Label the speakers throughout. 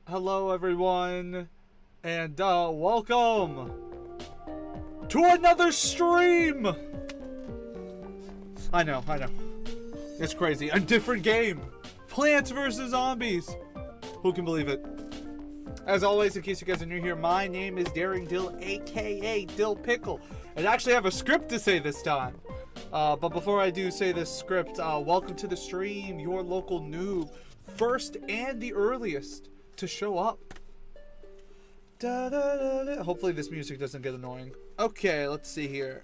Speaker 1: Hello everyone, and welcome to another stream! I know. It's crazy. A different game. Plants vs. Zombies. Who can believe it? As always, in case you guys are new here, my name is Daring Dill, aka Dill Pickle. And actually I have a script to say this time. But before I do say this script, welcome to the stream, your local noob. First and the earliest to show up. Hopefully this music doesn't get annoying. Okay, let's see here.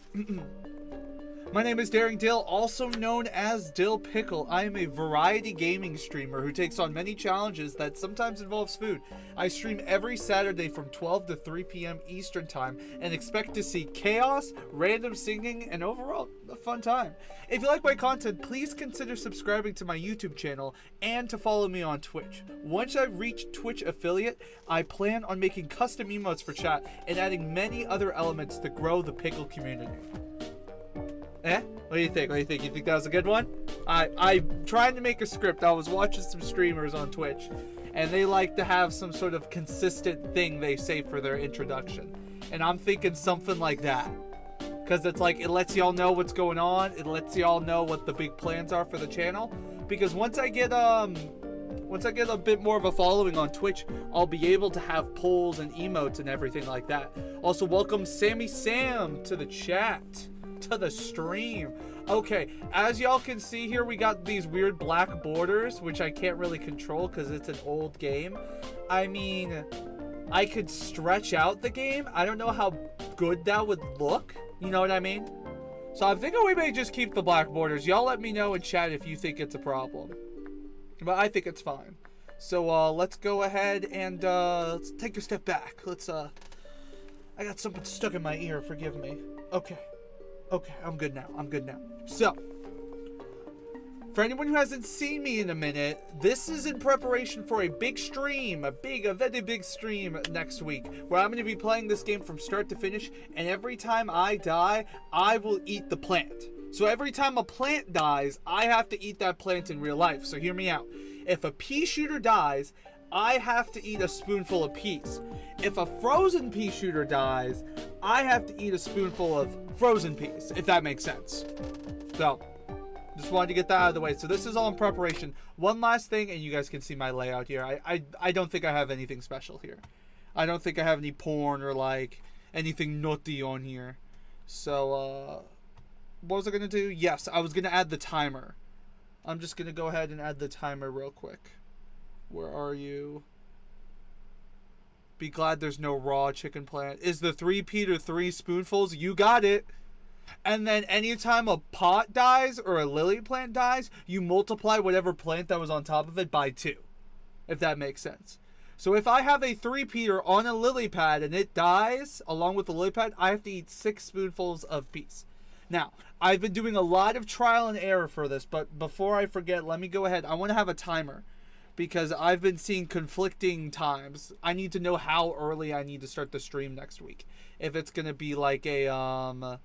Speaker 1: My name is Daring Dill, also known as Dill Pickle. I am a variety gaming streamer who takes on many challenges that sometimes involves food. I stream every Saturday from 12 to 3 p.m. Eastern Time and expect to see chaos, random singing, and overall a fun time. If you like my content, please consider subscribing to my YouTube channel and to follow me on Twitch. Once I reach Twitch affiliate, I plan on making custom emotes for chat and adding many other elements to grow the Pickle community. What do you think? You think that was a good one? I'm trying to make a script. I was watching some streamers on Twitch, and they like to have some sort of consistent thing they say for their introduction. And I'm thinking something like that. Because it's like, it lets y'all know what's going on. It lets y'all know what the big plans are for the channel. Because once I get a bit more of a following on Twitch, I'll be able to have polls and emotes and everything like that. Also, welcome Sammy Sam to the chat. To the stream. Okay, as y'all can see here, we got these weird black borders, which I can't really control because it's an old game. I mean, I could stretch out the game. I don't know how good that would look. You know what I mean? So I'm thinking we may just keep the black borders. Y'all let me know in chat if you think it's a problem. But I think it's fine. So let's go ahead and let's take a step back. I got something stuck in my ear, forgive me. Okay, I'm good now. So, for anyone who hasn't seen me in a minute, this is in preparation for a big stream, a very big stream next week, where I'm going to be playing this game from start to finish, and every time I die, I will eat the plant. So every time a plant dies, I have to eat that plant in real life. So hear me out. If a pea shooter dies, I have to eat a spoonful of peas. If a frozen pea shooter dies, I have to eat a spoonful of frozen peas, if that makes sense. So, just wanted to get that out of the way. So this is all in preparation. One last thing, and you guys can see my layout here. I don't think I have anything special here. I don't think I have any porn or like anything naughty on here. So, what was I gonna do? Yes, I was gonna add the timer. I'm just gonna go ahead and add the timer real quick. Where are you? Be glad there's no raw chicken plant. Is the 3-peat or 3 spoonfuls? You got it. And then anytime a pot dies or a lily plant dies, you multiply whatever plant that was on top of it by 2. If that makes sense. So if I have a 3-peater on a lily pad and it dies along with the lily pad, I have to eat 6 spoonfuls of peas. Now, I've been doing a lot of trial and error for this, but before I forget, let me go ahead. I want to have a timer. Because I've been seeing conflicting times. I need to know how early I need to start the stream next week. If it's gonna be like a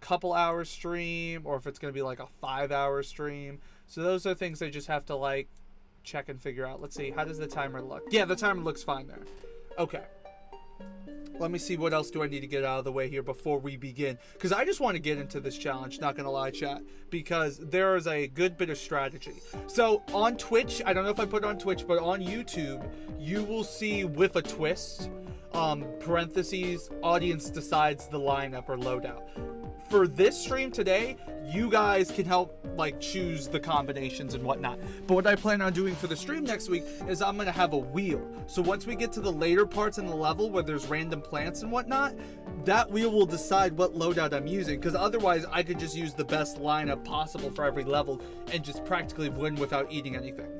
Speaker 1: couple hour stream, or if it's gonna be like a 5-hour stream. So those are things I just have to like check and figure out. Let's see, how does the timer look? Yeah, the timer looks fine there. Okay. Let me see what else do I need to get out of the way here before we begin. Because I just want to get into this challenge, not going to lie, chat. Because there is a good bit of strategy. So, on Twitch, I don't know if I put it on Twitch, but on YouTube, you will see with a twist, parentheses, audience decides the lineup or loadout. For this stream today, you guys can help like choose the combinations and whatnot. But what I plan on doing for the stream next week is I'm gonna have a wheel. So once we get to the later parts in the level where there's random plants and whatnot, that wheel will decide what loadout I'm using. Because otherwise I could just use the best lineup possible for every level and just practically win without eating anything.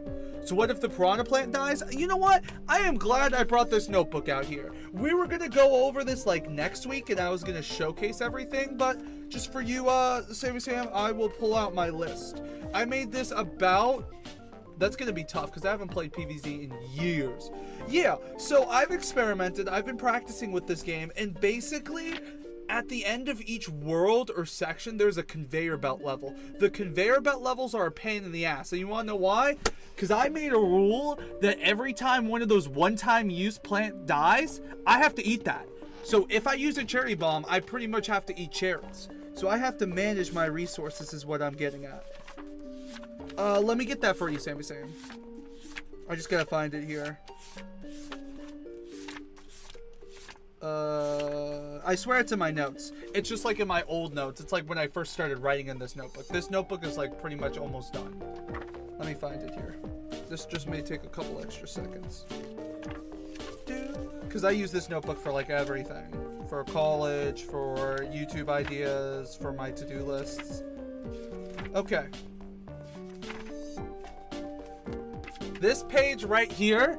Speaker 1: So what if the piranha plant dies? You know what? I am glad I brought this notebook out here. We were gonna go over this like next week and I was gonna showcase everything, but just for you, Sammy Sam, I will pull out my list. I made this about... That's gonna be tough because I haven't played PvZ in years. Yeah, so I've experimented, I've been practicing with this game, and basically, at the end of each world or section, there's a conveyor belt level. The conveyor belt levels are a pain in the ass. And you want to know why? Because I made a rule that every time one of those one-time use plant dies, I have to eat that. So if I use a cherry bomb, I pretty much have to eat cherries. So I have to manage my resources is what I'm getting at. Let me get that for you, Sammy Sam. I just gotta find it here. I swear it's in my notes. It's just like in my old notes. It's like when I first started writing in this notebook. This notebook is like pretty much almost done. Let me find it here. This just may take a couple extra seconds. Because I use this notebook for like everything. For college, for YouTube ideas, for my to-do lists. Okay. This page right here,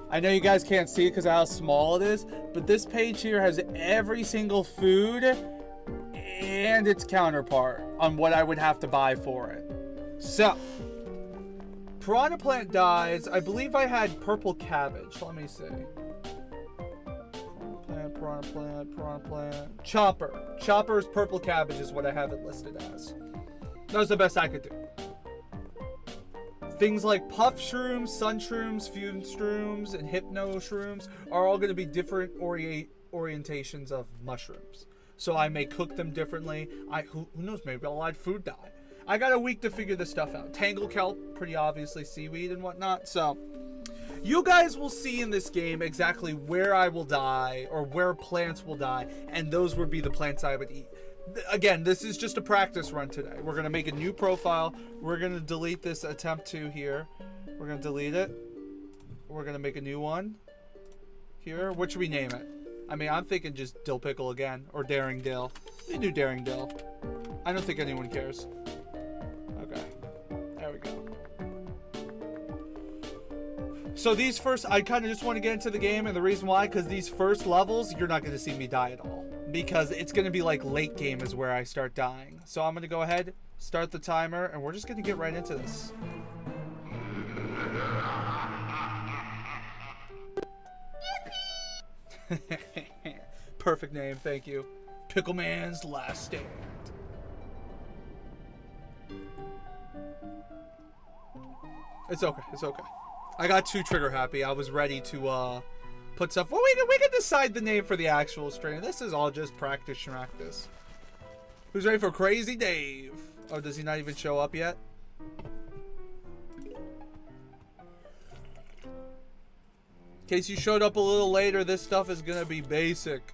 Speaker 1: I know you guys can't see it because of how small it is, but this page here has every single food and its counterpart on what I would have to buy for it. So, piranha plant dies. I believe I had purple cabbage. Let me see. Piranha plant. Chopper. Chopper's purple cabbage is what I have it listed as. That was the best I could do. Things like puff shrooms, sun shrooms, fume shrooms, and hypno shrooms are all going to be different orientations of mushrooms. So I may cook them differently. Who knows, maybe I'll add food dye. I got a week to figure this stuff out. Tangle kelp, pretty obviously seaweed and whatnot. So you guys will see in this game exactly where I will die or where plants will die, and those would be the plants I would eat. Again, this is just a practice run today. We're going to make a new profile. We're going to delete this attempt to here. We're going to delete it. We're going to make a new one here. What should we name it? I mean, I'm thinking just Dill Pickle again, or Daring Dill. We do Daring Dill. I don't think anyone cares. Okay. There we go. So these first, I kind of just want to get into the game, and the reason why, because these first levels, you're not going to see me die at all. Because it's going to be like late game is where I start dying. So I'm going to go ahead, start the timer, and we're just going to get right into this. Perfect name, thank you. Pickleman's Last Stand. It's okay, it's okay. I got too trigger happy. I was ready to put stuff. Well, we can decide the name for the actual stream. This is all just practice schmactice. Who's ready for Crazy Dave? Oh, does he not even show up yet? In case you showed up a little later, this stuff is gonna be basic.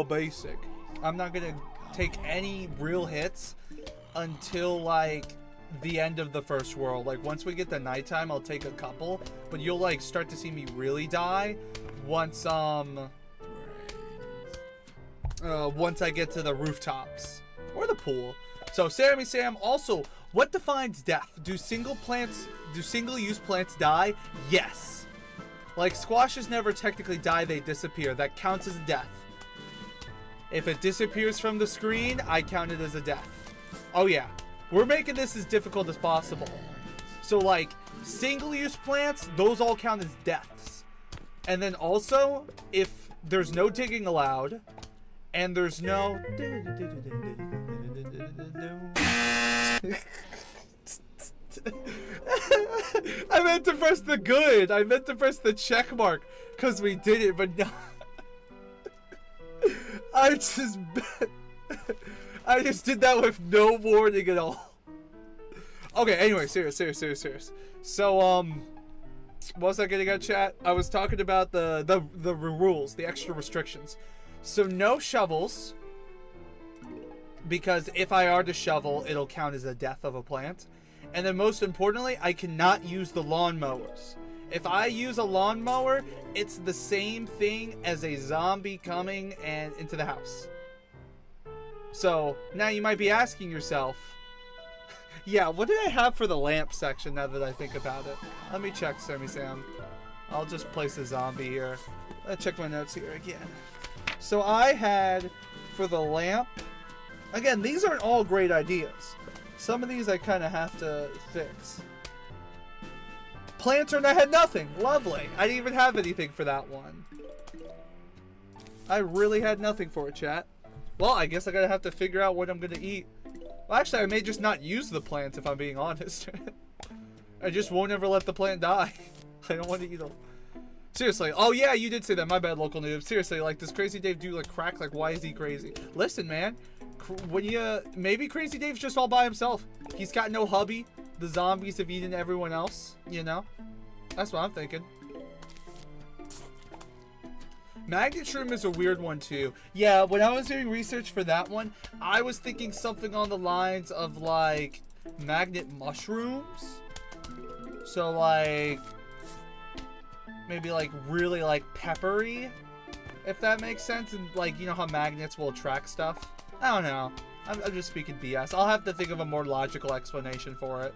Speaker 1: Basic. I'm not gonna take any real hits until like the end of the first world. Like once we get to nighttime, I'll take a couple, but you'll like start to see me really die once once I get to the rooftops or the pool. So Sammy Sam, also, what defines death? Do single-use plants die? Yes. Like squashes never technically die, they disappear. That counts as a death. If it disappears from the screen, I count it as a death. Oh yeah. We're making this as difficult as possible. So like single-use plants, those all count as deaths. And then also, if there's no digging allowed, and there's no... I meant to press the good. I meant to press the check mark, because we did it, but no. I just did that with no warning at all. Okay, anyway, serious. So, what was I getting at, chat? I was talking about the rules, the extra restrictions. So no shovels, because if I are to shovel, it'll count as a death of a plant. And then most importantly, I cannot use the lawnmowers. If I use a lawnmower, it's the same thing as a zombie coming and into the house. So now you might be asking yourself, yeah, what did I have for the lamp section now that I think about it? Let me check, Sammy Sam. I'll just place a zombie here. Let's check my notes here again. So I had for the lamp, again, these aren't all great ideas. Some of these I kind of have to fix. Planter, I had nothing. Lovely. I didn't even have anything for that one. I really had nothing for it, chat. Well, I guess I gotta have to figure out what I'm gonna eat. Well, actually, I may just not use the plants if I'm being honest. I just won't ever let the plant die. I don't want to eat them. Seriously. Oh, yeah, you did say that. My bad, local noob. Seriously, like, does Crazy Dave do, like, crack? Like, why is he crazy? Listen, man. When you... Maybe Crazy Dave's just all by himself. He's got no hubby. The zombies have eaten everyone else, you know? That's what I'm thinking. Magnet shroom is a weird one, too. Yeah, when I was doing research for that one, I was thinking something on the lines of, like, magnet mushrooms. So, like... maybe like really like peppery, if that makes sense, and like, you know how magnets will attract stuff. I don't know. I'm just speaking BS. I'll have to think of a more logical explanation for it.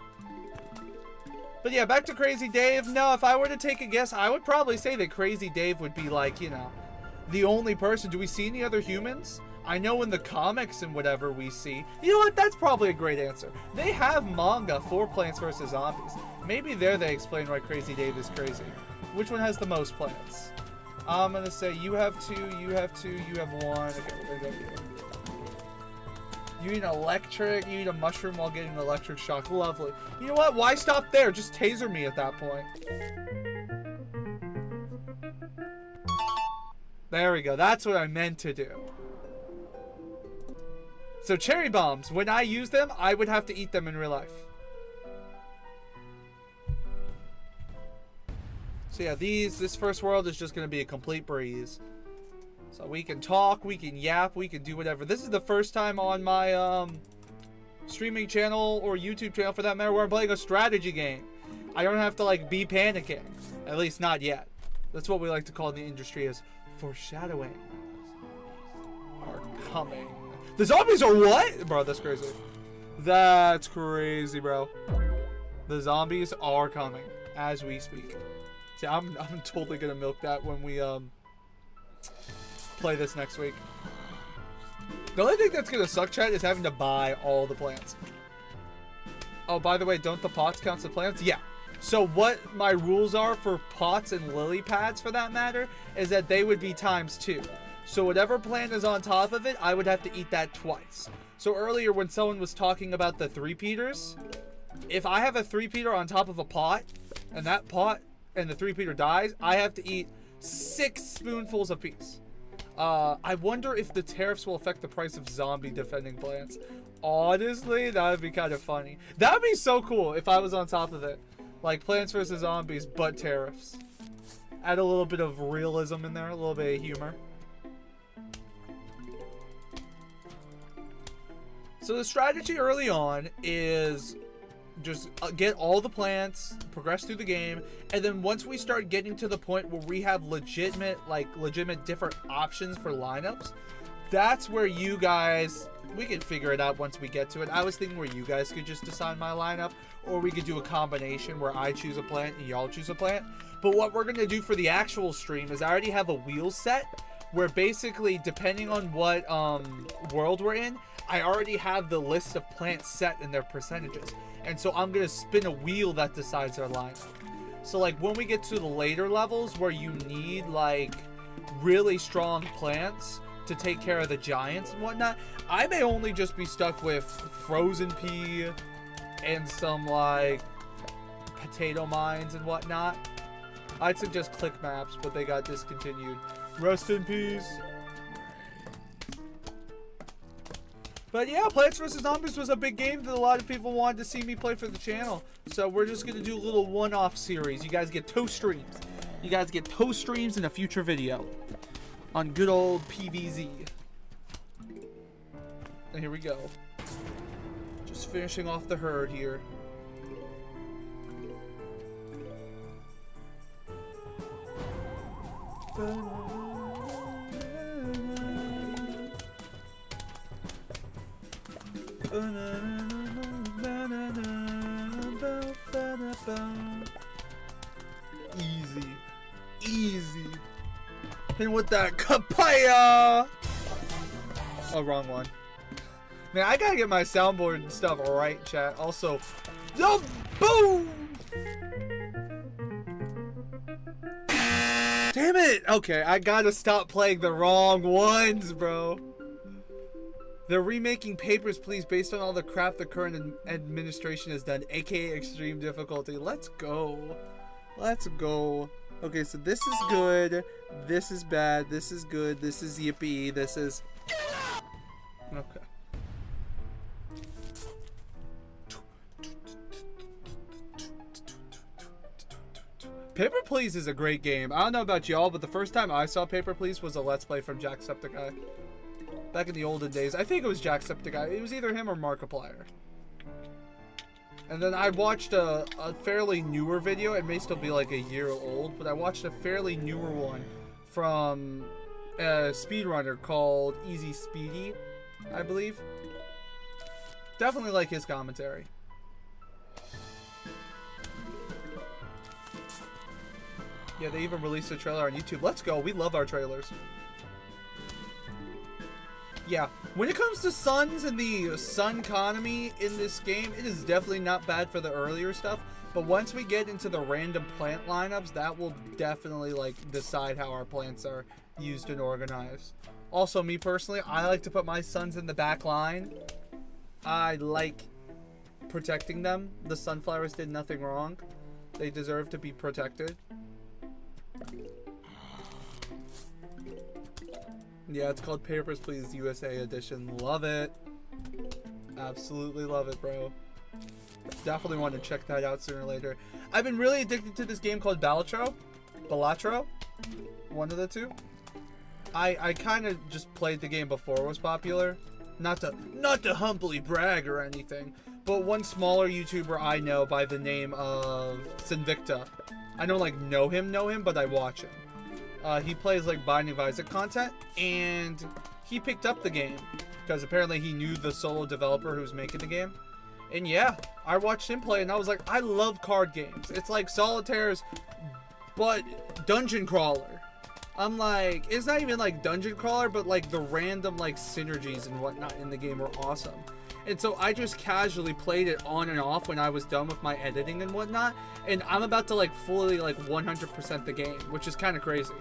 Speaker 1: But yeah, back to Crazy Dave. No, if I were to take a guess, I would probably say that Crazy Dave would be like, you know, the only person. Do we see any other humans? I know in the comics and whatever we see. You know what? That's probably a great answer. They have manga for Plants vs. Zombies. Maybe there they explain why Crazy Dave is crazy. Which one has the most plants? I'm gonna say you have 2, you have 2, you have 1. Okay, we're gonna go here. You eat electric, you eat a mushroom while getting an electric shock. Lovely. You know what? Why stop there? Just taser me at that point. There we go. That's what I meant to do. So cherry bombs, when I use them, I would have to eat them in real life. So yeah, this first world is just going to be a complete breeze. So we can talk, we can yap, we can do whatever. This is the first time on my streaming channel or YouTube channel for that matter where I'm playing a strategy game. I don't have to like be panicking. At least not yet. That's what we like to call in the industry as foreshadowing. Are coming. The zombies are what? Bro, that's crazy. That's crazy, bro. The zombies are coming as we speak. See, I'm totally gonna milk that when we play this next week. The only thing that's gonna suck, chat, is having to buy all the plants. Oh, by the way, don't the pots count as plants? Yeah. So what my rules are for pots and lily pads, for that matter, is that they would be ×2. So whatever plant is on top of it, I would have to eat that twice. So earlier when someone was talking about the 3-peaters, if I have a 3-peater on top of a pot, and that pot and the 3-peater dies, I have to eat 6 spoonfuls apiece. I wonder if the tariffs will affect the price of zombie defending plants. Honestly, that would be kind of funny. That would be so cool if I was on top of it. Like Plants vs. Zombies, but tariffs. Add a little bit of realism in there, a little bit of humor. So the strategy early on is just get all the plants, progress through the game, and then once we start getting to the point where we have legitimate different options for lineups, that's where you guys, we can figure it out once we get to it. I was thinking where you guys could just decide my lineup, or we could do a combination where I choose a plant and y'all choose a plant. But what we're going to do for the actual stream is I already have a wheel set where basically, depending on what world we're in, I already have the list of plants set and their percentages. And so I'm going to spin a wheel that decides our lineup. So like when we get to the later levels where you need like really strong plants to take care of the giants and whatnot, I may only just be stuck with frozen pea and some like potato mines and whatnot. I'd suggest click maps, but they got discontinued. Rest in peace. But yeah, Plants vs. Zombies was a big game that a lot of people wanted to see me play for the channel. So we're just going to do a little one-off series. You guys get toe streams. You guys get toe streams in a future video on good old PVZ. And here we go. Just finishing off the herd here. Easy. Easy. And with that, kapaya! Oh, wrong one. Man, I gotta get my soundboard and stuff right, chat. Also, no, boom! Damn it! Okay, I gotta stop playing the wrong ones, bro. They're remaking Papers, Please based on all the crap the current administration has done, aka extreme difficulty. Let's go. Let's go. Okay, so this is good. This is bad. This is good. This is yippee. This is... Okay. Paper Please is a great game. I don't know about y'all, but the first time I saw Paper Please was a Let's Play from Jacksepticeye. Back in the olden days. I think it was Jacksepticeye. It was either him or Markiplier. And then I watched a fairly newer video. It may still be like a year old, but I watched a fairly newer one from a speedrunner called Easy Speedy, I believe. Definitely like his commentary. Yeah, they even released a trailer on YouTube. Let's go. We love our trailers. Yeah, when it comes to suns and the sun economy in this game, it is definitely not bad for the earlier stuff. But once we get into the random plant lineups, that will definitely like decide how our plants are used and organized. Also, me personally, I like to put my suns in the back line. I like protecting them. The sunflowers did nothing wrong. They deserve to be protected. Yeah, it's called Papers, Please USA Edition. Love it. Absolutely love it, bro. Definitely want to check that out sooner or later. I've been really addicted to this game called Balatro. One of the two. I kind of just played the game before it was popular. Not to humbly brag or anything, but one smaller YouTuber I know by the name of Sinvicta. I don't like know him, but I watch him. He plays like Binding of Isaac content, and he picked up the game because apparently he knew the solo developer who was making the game. And yeah, I watched him play, and I was like, I love card games. It's like Solitaire's, but dungeon crawler. I'm like, it's not even like dungeon crawler, but like the random like synergies and whatnot in the game were awesome. And so I just casually played it on and off when I was done with my editing and whatnot. And I'm about to like fully like 100% the game, which is kind of crazy.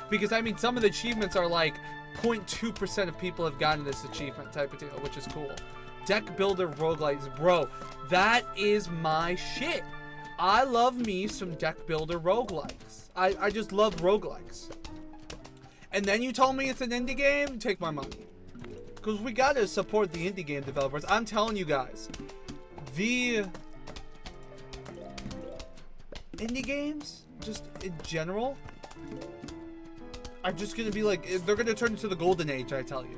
Speaker 1: Because I mean, some of the achievements are like 0.2% of people have gotten this achievement type of deal, which is cool. Deck builder roguelites, bro, that is my shit. I love me some deck builder roguelikes. I just love roguelikes. And then you told me it's an indie game? Take my money. Because we gotta support the indie game developers. I'm telling you guys, the indie games, just in general, are just gonna be like, they're gonna turn into the golden age, I tell you.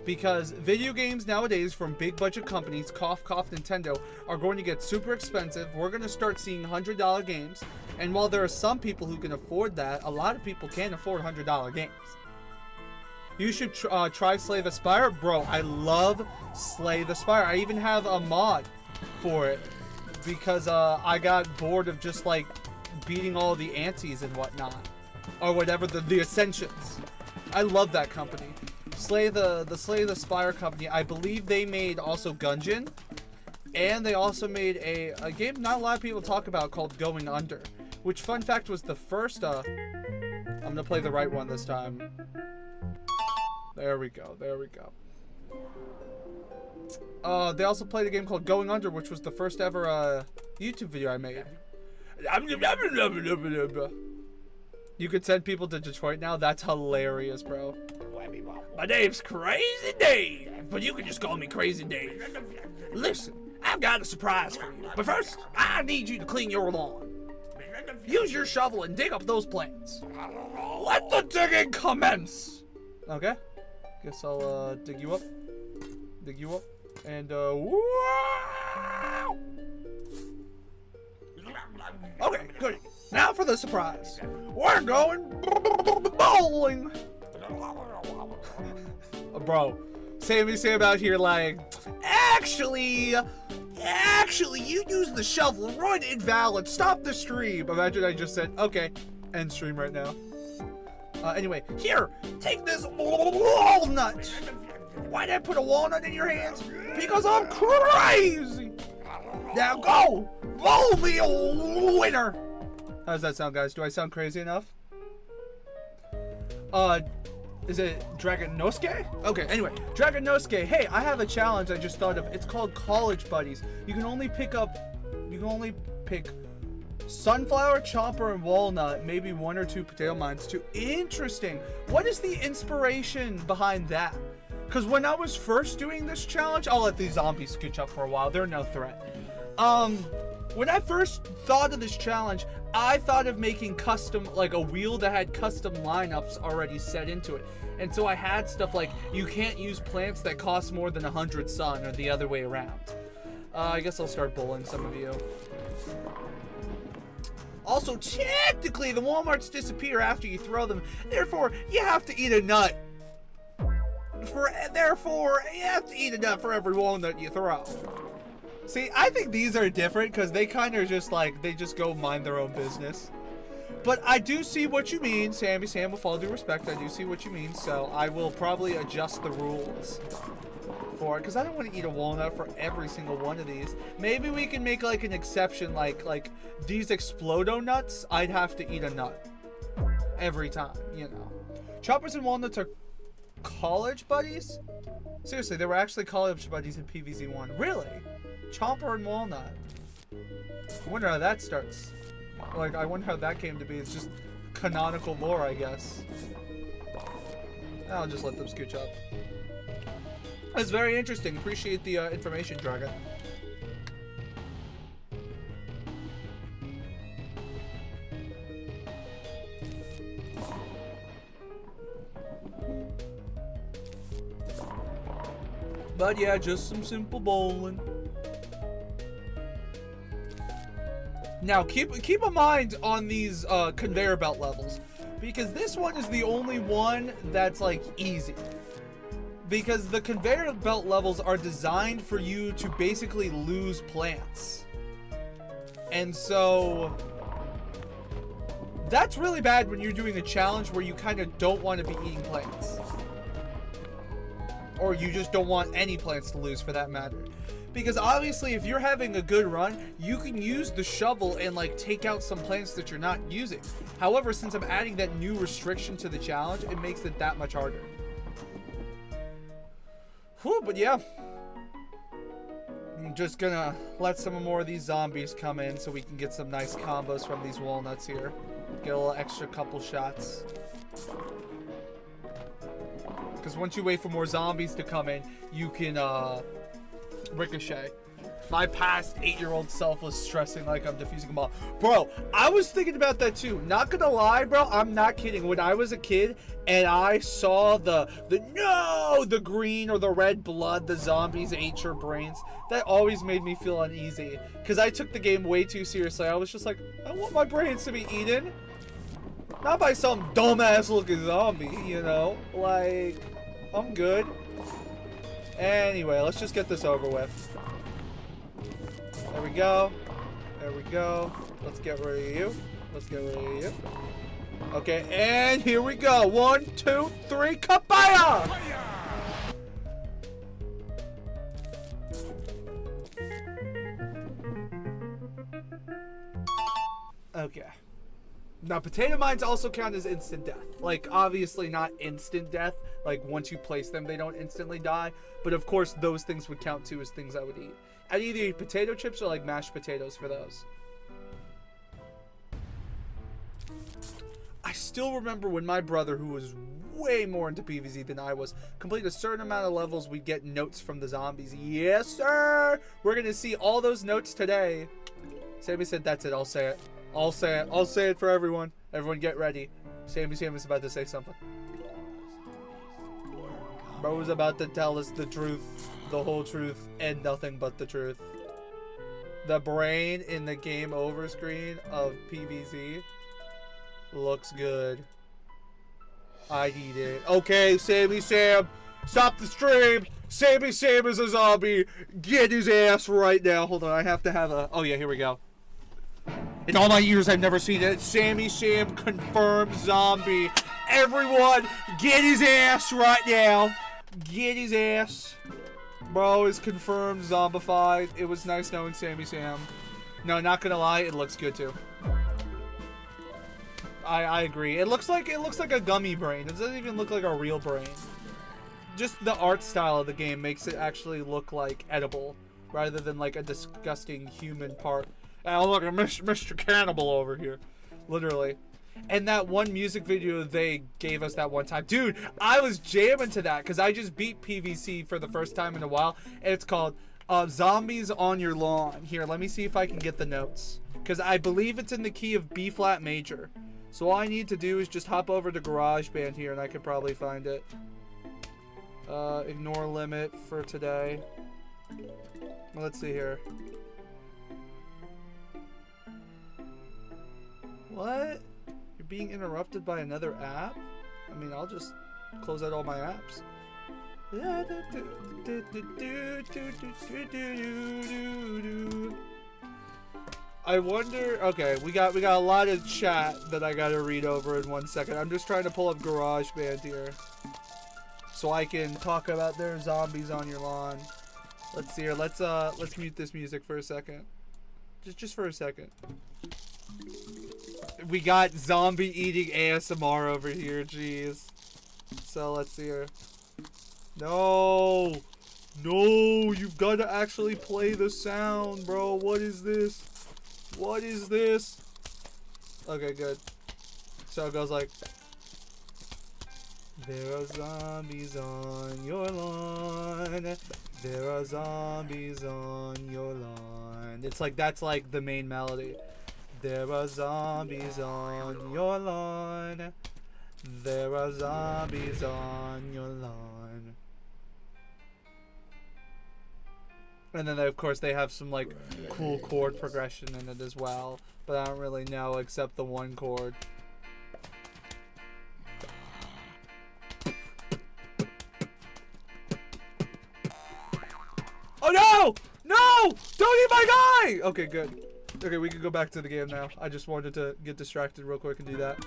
Speaker 1: Because video games nowadays from big budget companies, cough cough Nintendo, are going to get super expensive. We're gonna start seeing $100 games. And while there are some people who can afford that, a lot of people can't afford $100 games. You should try Slay the Spire. Bro, I love Slay the Spire. I even have a mod for it because I got bored of just like beating all the antis and whatnot. Or whatever, the Ascensions. I love that company. Slay the Spire company. I believe they made also Gungeon. And they also made a game not a lot of people talk about called Going Under. Which, fun fact, was the first... I'm going to play the right one this time. There we go. There we go. They also played a game called Going Under, which was the first ever YouTube video I made. You could send people to Detroit now? That's hilarious, bro. My name's Crazy Dave, but you can just call me Crazy Dave. Listen, I've got a surprise for you. But first, I need you to clean your lawn. Use your shovel and dig up those plants. Let the digging commence. Okay. Guess I'll dig you up. Dig you up. And wow! Okay, good. Now for the surprise. We're going bowling. Bro, say about here like, actually, you use the shovel. Run invalid. Stop the stream. Imagine I just said, okay, end stream right now. Anyway, here, take this walnut. Why did I put a walnut in your hands? Because I'm crazy. Now go, roll me a winner. How does that sound, guys? Do I sound crazy enough? Is it Dragonosuke? Okay, anyway, Dragonosuke. Hey, I have a challenge I just thought of. It's called College Buddies. You can only pick sunflower, chomper, and walnut, maybe 1 or 2 potato mines too. Interesting. What is the inspiration behind that? Because when I was first doing this challenge, I'll let these zombies scooch up for a while. They're no threat. When I first thought of this challenge, I thought of making custom, like a wheel that had custom lineups already set into it. And so I had stuff like, you can't use plants that cost more than 100 sun, or the other way around. I guess I'll start bullying some of you. Also, technically, the Walmarts disappear after you throw them. Therefore, you have to eat a nut. Therefore, you have to eat a nut for every walnut you throw. See, I think these are different because they kind of just like, they just go mind their own business. But I do see what you mean, Sammy Sam, with all due respect. I do see what you mean, so I will probably adjust the rules for it because I don't want to eat a walnut for every single one of these. Maybe we can make like an exception, like these Explodo nuts, I'd have to eat a nut every time, you know. Choppers and walnuts are college buddies? Seriously, they were actually college buddies in PVZ1. Really? Chomper and walnut. I wonder how that starts. Like, I wonder how that came to be. It's just canonical lore, I guess. I'll just let them scooch up. That's very interesting. Appreciate the information, Dragon. But yeah, just some simple bowling. Now, keep a mind on these conveyor belt levels, because this one is the only one that's like easy. Because the conveyor belt levels are designed for you to basically lose plants. And so that's really bad when you're doing a challenge where you kind of don't want to be eating plants. Or you just don't want any plants to lose, for that matter. Because obviously, if you're having a good run, you can use the shovel and like take out some plants that you're not using. However, since I'm adding that new restriction to the challenge, it makes it that much harder. Whew, but yeah. I'm just gonna let some more of these zombies come in so we can get some nice combos from these walnuts here. Get a little extra couple shots. Because once you wait for more zombies to come in, you can ricochet. My past 8-year-old self was stressing like I'm defusing a bomb. Bro, I was thinking about that too. Not gonna lie, bro, I'm not kidding. When I was a kid and I saw the green or the red blood, the zombies ate your brains, that always made me feel uneasy. Because I took the game way too seriously. I was just like, I want my brains to be eaten. Not by some dumbass looking zombie, you know? Like, I'm good. Anyway, let's just get this over with. There we go. There we go. Let's get rid of you. Let's get rid of you. Okay, and here we go. 1, 2, 3, kabaya! Okay. Now, potato mines also count as instant death. Like, obviously not instant death. Like, once you place them, they don't instantly die. But, of course, those things would count, too, as things I would eat. I'd either eat potato chips or, like, mashed potatoes for those. I still remember when my brother, who was way more into PvZ than I was, completed a certain amount of levels, we'd get notes from the zombies. Yes, sir! We're going to see all those notes today. Sammy said, that's it. I'll say it. I'll say it. I'll say it for everyone. Everyone get ready. Sammy's about to say something. Bro's about to tell us the truth, the whole truth, and nothing but the truth. The brain in the game over screen of PvZ looks good. I'd eat it. Okay, Sammy Sam, stop the stream. Sammy Sam is a zombie. Get his ass right now. Hold on, I have to have a... Oh yeah, here we go. In all my years, I've never seen it. Sammy Sam confirmed zombie. Everyone, get his ass right now. Get his ass. Bro is confirmed zombified. It was nice knowing Sammy Sam. No, not gonna lie, it looks good too. I agree. It looks like a gummy brain. It doesn't even look like a real brain. Just the art style of the game makes it actually look like edible, rather than like a disgusting human part. Oh, look at Mr. Cannibal over here. Literally. And that one music video they gave us that one time. Dude, I was jamming to that because I just beat PVC for the first time in a while. And it's called Zombies on Your Lawn. Here, let me see if I can get the notes. Because I believe it's in the key of B flat major. So all I need to do is just hop over to GarageBand here and I could probably find it. Ignore limit for today. Let's see here. What? You're being interrupted by another app? I mean, I'll just close out all my apps. I wonder. Okay, we got a lot of chat that I gotta read over in 1 second. I'm just trying to pull up GarageBand here, so I can talk about their zombies on your lawn. Let's see here. Let's mute this music for a second. Just for a second. We got zombie eating ASMR over here. Jeez. So let's see here. No, you've got to actually play the sound, bro. What is this? What is this? Okay, good. So it goes like, there are zombies on your lawn. There are zombies on your lawn. It's like, that's like the main melody. There are zombies on your lawn. There are zombies on your lawn. And then, of course, they have some, like, cool chord progression in it as well. But I don't really know except the one chord. Oh, no! No! Don't eat my guy! Okay, good. Okay, we can go back to the game now. I just wanted to get distracted real quick and do that.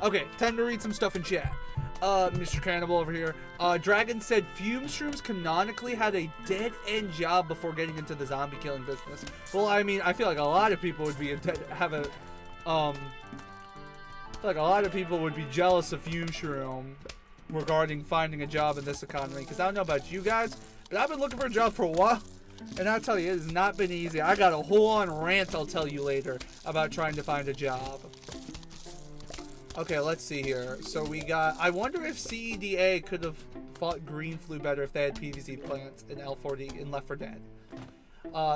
Speaker 1: Okay, time to read some stuff in chat. Mr. Cannibal over here. Dragon said Fume Shrooms canonically had a dead-end job before getting into the zombie killing business. Well, I mean, I feel like a lot of people would be I feel like a lot of people would be jealous of Fume Shroom regarding finding a job in this economy. Because I don't know about you guys, but I've been looking for a job for a while. And I'll tell you, it has not been easy. I got a whole-on rant I'll tell you later about trying to find a job. Okay, let's see here. So we got... I wonder if CEDA could have fought Green Flu better if they had PVZ plants in L4D in Left 4 Dead.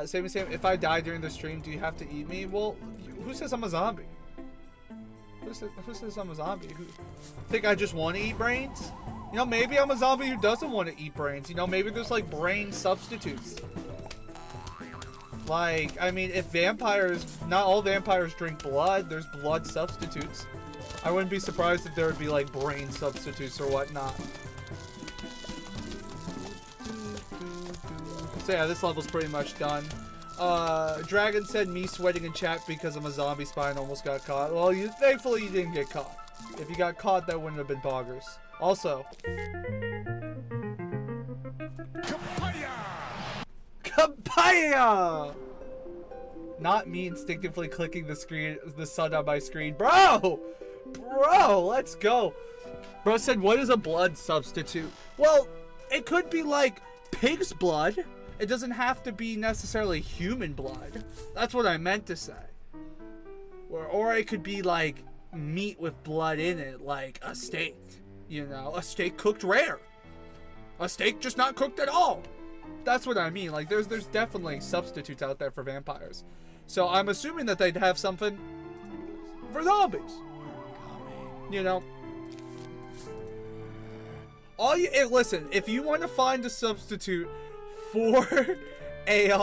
Speaker 1: Same. If I die during the stream, do you have to eat me? Well, who says I'm a zombie? Who says I'm a zombie? Think I just want to eat brains? You know, maybe I'm a zombie who doesn't want to eat brains. You know, maybe there's, like, brain substitutes. Like, I mean, if vampires... Not all vampires drink blood. There's blood substitutes. I wouldn't be surprised if there would be, like, brain substitutes or whatnot. So, yeah, this level's pretty much done. Dragon said me sweating in chat because I'm a zombie spy and almost got caught. Well, thankfully you didn't get caught. If you got caught, that wouldn't have been boggers. Also... Kapaya! Not me instinctively clicking the sun on my screen. Bro, let's go. Bro said, what is a blood substitute? Well, it could be like pig's blood. It doesn't have to be necessarily human blood. That's what I meant to say. Or it could be like meat with blood in it, like a steak. You know, a steak cooked rare. A steak just not cooked at all. That's what I mean. Like, there's definitely substitutes out there for vampires. So I'm assuming that they'd have something for zombies. You know. Listen, if you want to find a substitute for a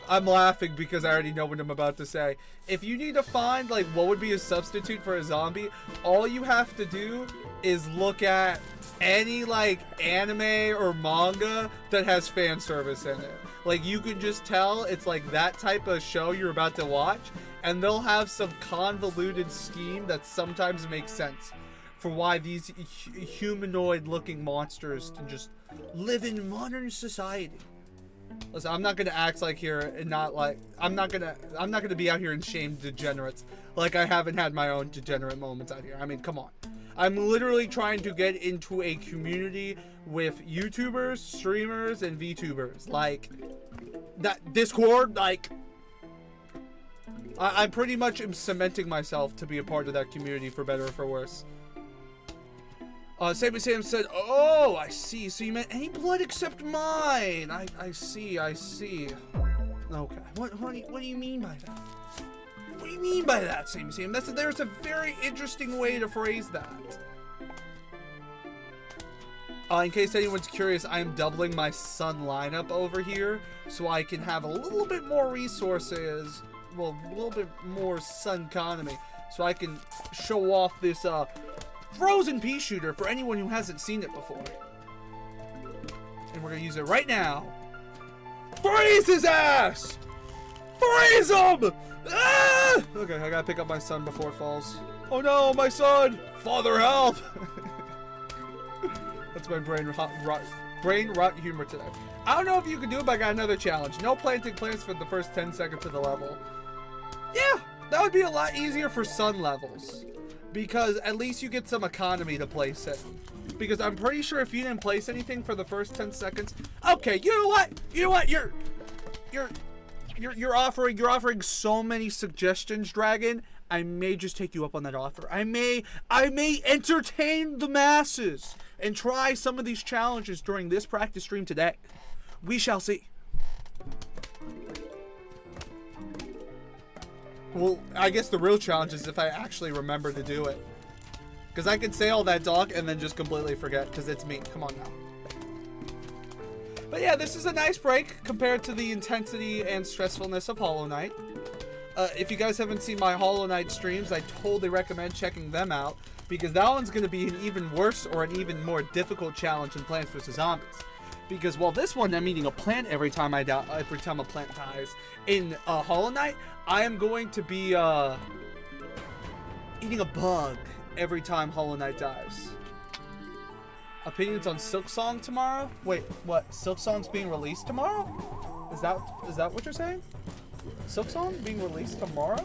Speaker 1: I'm laughing because I already know what I'm about to say. If you need to find like what would be a substitute for a zombie, all you have to do is look at any like anime or manga that has fan service in it. Like, you can just tell it's like that type of show you're about to watch, and they'll have some convoluted scheme that sometimes makes sense for why these humanoid looking monsters can just live in modern society. Listen, I'm not gonna act like here and not like I'm not gonna be out here and shame degenerates like I haven't had my own degenerate moments out here. I mean, come on. I'm literally trying to get into a community with YouTubers, streamers, and VTubers. Like that Discord, like I pretty much am cementing myself to be a part of that community for better or for worse. Sam said, oh, I see. So you meant any blood except mine. I see. Okay. What do you mean by that? What do you mean by that, Sam? There's a very interesting way to phrase that. In case anyone's curious, I am doubling my Sun lineup over here so I can have a little bit more resources. Well, a little bit more Sun economy so I can show off this, frozen pea shooter for anyone who hasn't seen it before. And we're gonna use it right now. Freeze his ass! Freeze him! Ah! Okay, I gotta pick up my son before it falls. Oh no, my son! Father, help! That's my brain rot humor today. I don't know if you can do it, but I got another challenge. No planting plants for the first 10 seconds of the level. Yeah, that would be a lot easier for sun levels. Because at least you get some economy to place it. Because I'm pretty sure if you didn't place anything for the first 10 seconds, okay, you know what? You're offering so many suggestions, Dragon. I may just take you up on that offer. I may entertain the masses and try some of these challenges during this practice stream today. We shall see. Well, I guess the real challenge is if I actually remember to do it. Because I can say all that talk and then just completely forget, because it's me. Come on now. But yeah, this is a nice break compared to the intensity and stressfulness of Hollow Knight. If you guys haven't seen my Hollow Knight streams, I totally recommend checking them out, because that one's going to be an even worse or an even more difficult challenge than Plants vs. Zombies. Because while this one I'm eating a plant every time a plant dies, in Hollow Knight, I am going to be eating a bug every time Hollow Knight dies. Opinions on Silksong tomorrow? Wait, what? Silksong's being released tomorrow? Is that what you're saying? Silksong being released tomorrow?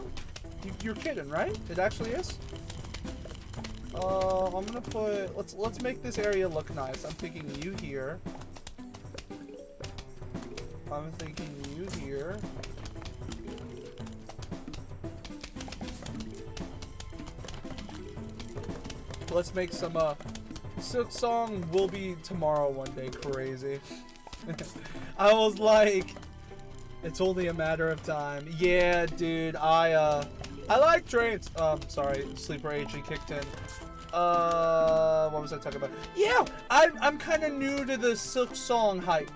Speaker 1: You're kidding, right? It actually is? I'm gonna put let's make this area look nice. I'm thinking you here. I'm thinking you here. Let's make some Silksong will be tomorrow one day. Crazy. I was like, it's only a matter of time. Yeah, dude. I like trains. Sorry, sleeper agent kicked in. What was I talking about? Yeah, I'm kind of new to the Silksong hype.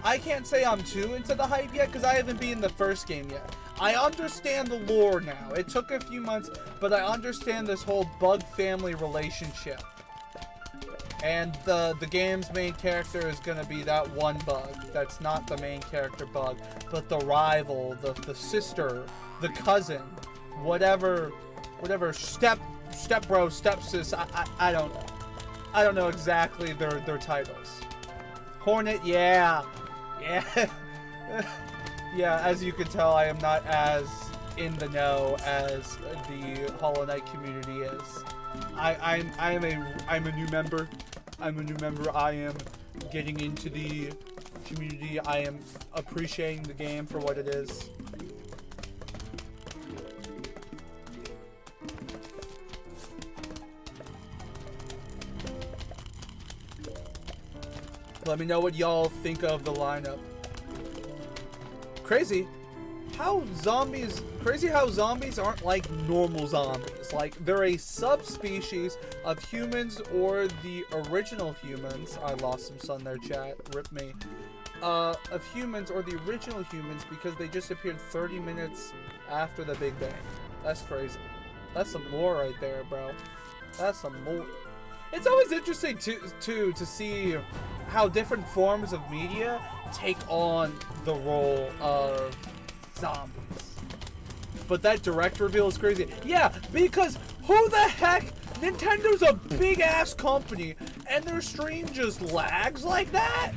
Speaker 1: I can't say I'm too into the hype yet because I haven't beaten the first game yet. I understand the lore now. It took a few months, but I understand this whole bug family relationship. And the game's main character is going to be that one bug that's not the main character bug, but the rival, the sister, the cousin, whatever step bro, step sis, I don't know. I don't know exactly their titles. Hornet, yeah. Yeah, as you can tell, I am not as in the know as the Hollow Knight community is. I'm a new member. I am getting into the community. I am appreciating the game for what it is. Let me know what y'all think of the lineup. Crazy how zombies aren't like normal zombies. Like, they're a subspecies of humans or the original humans. I lost some sun there, chat. Rip me. Of humans or the original humans, because they just appeared 30 minutes after the Big Bang. That's crazy. That's some lore right there, bro. That's some lore. It's always interesting to see how different forms of media take on the role of zombies. But that direct reveal is crazy. Yeah, because who the heck? Nintendo's a big ass company and their stream just lags like that?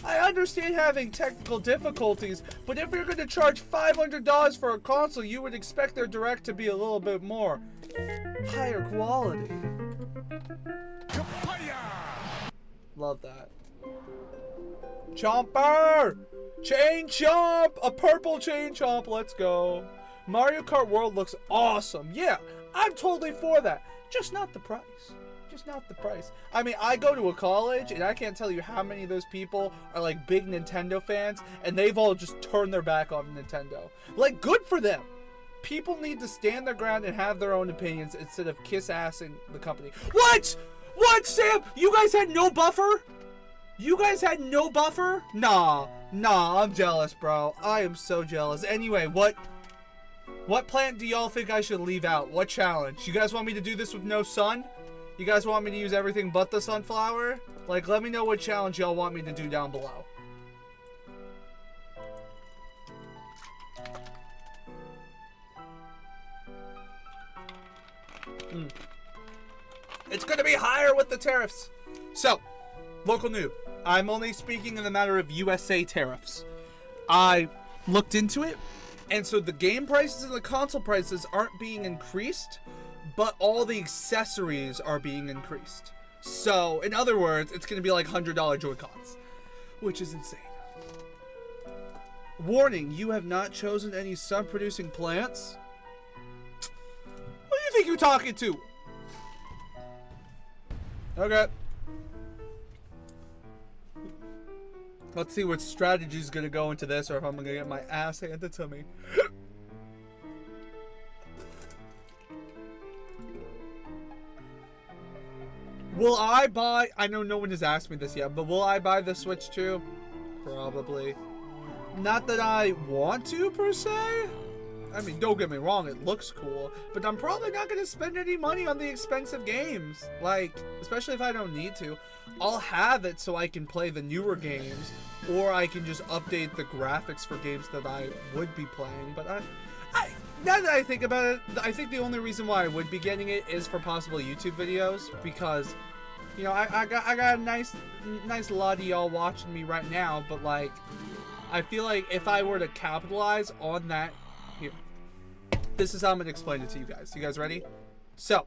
Speaker 1: I understand having technical difficulties, but if you're going to charge $500 for a console, you would expect their direct to be a little bit more higher quality. Love that. Chomper! Chain Chomp! A purple Chain Chomp, let's go. Mario Kart World looks awesome. Yeah, I'm totally for that. Just not the price. Just not the price. I mean, I go to a college, and I can't tell you how many of those people are like big Nintendo fans, and they've all just turned their back on Nintendo. Like, good for them. People need to stand their ground and have their own opinions instead of kiss-assing the company. What? What, Sam? You guys had no buffer? You guys had no buffer? Nah, I'm jealous, bro. I am so jealous. Anyway, what plant do y'all think I should leave out? What challenge? You guys want me to do this with no sun? You guys want me to use everything but the sunflower? Like, let me know what challenge y'all want me to do down below. It's gonna be higher with the tariffs. So, local news. I'm only speaking in the matter of USA tariffs. I looked into it, and so the game prices and the console prices aren't being increased, but all the accessories are being increased. So, in other words, it's going to be like $100 Joy-Cons, which is insane. Warning, you have not chosen any sun-producing plants? Who do you think you're talking to? Okay. Let's see what strategy is going to go into this, or if I'm going to get my ass handed to me. Will I buy... I know no one has asked me this yet, but will I buy the Switch 2? Probably. Not that I want to, per se. I mean, don't get me wrong, it looks cool, but I'm probably not going to spend any money on the expensive games. Like, especially if I don't need to. I'll have it so I can play the newer games, or I can just update the graphics for games that I would be playing. But now that I think about it, I think the only reason why I would be getting it is for possible YouTube videos, because, you know, I got a nice lot of y'all watching me right now, but like, I feel like if I were to capitalize on that, here, this is how I'm gonna explain it to you guys. You guys ready? So,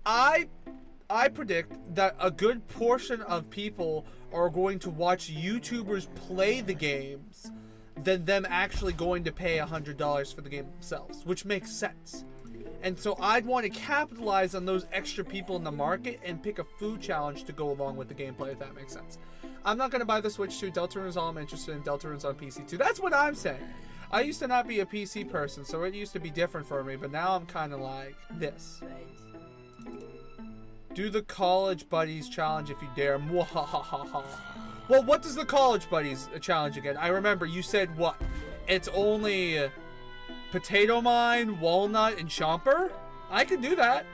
Speaker 1: I predict that a good portion of people are going to watch YouTubers play the games than them actually going to pay $100 for the game themselves, which makes sense. And so I'd want to capitalize on those extra people in the market and pick a food challenge to go along with the gameplay, if that makes sense. I'm not going to buy the Switch 2. Deltarune is all I'm interested in. Deltarune's on PC too. That's what I'm saying. I used to not be a PC person, so it used to be different for me, but now I'm kind of like this. Do the College Buddies challenge if you dare. Mwahahaha. Well, what does the College Buddies challenge again? I remember you said what? It's only Potato Mine, Walnut, and Chomper? I can do that.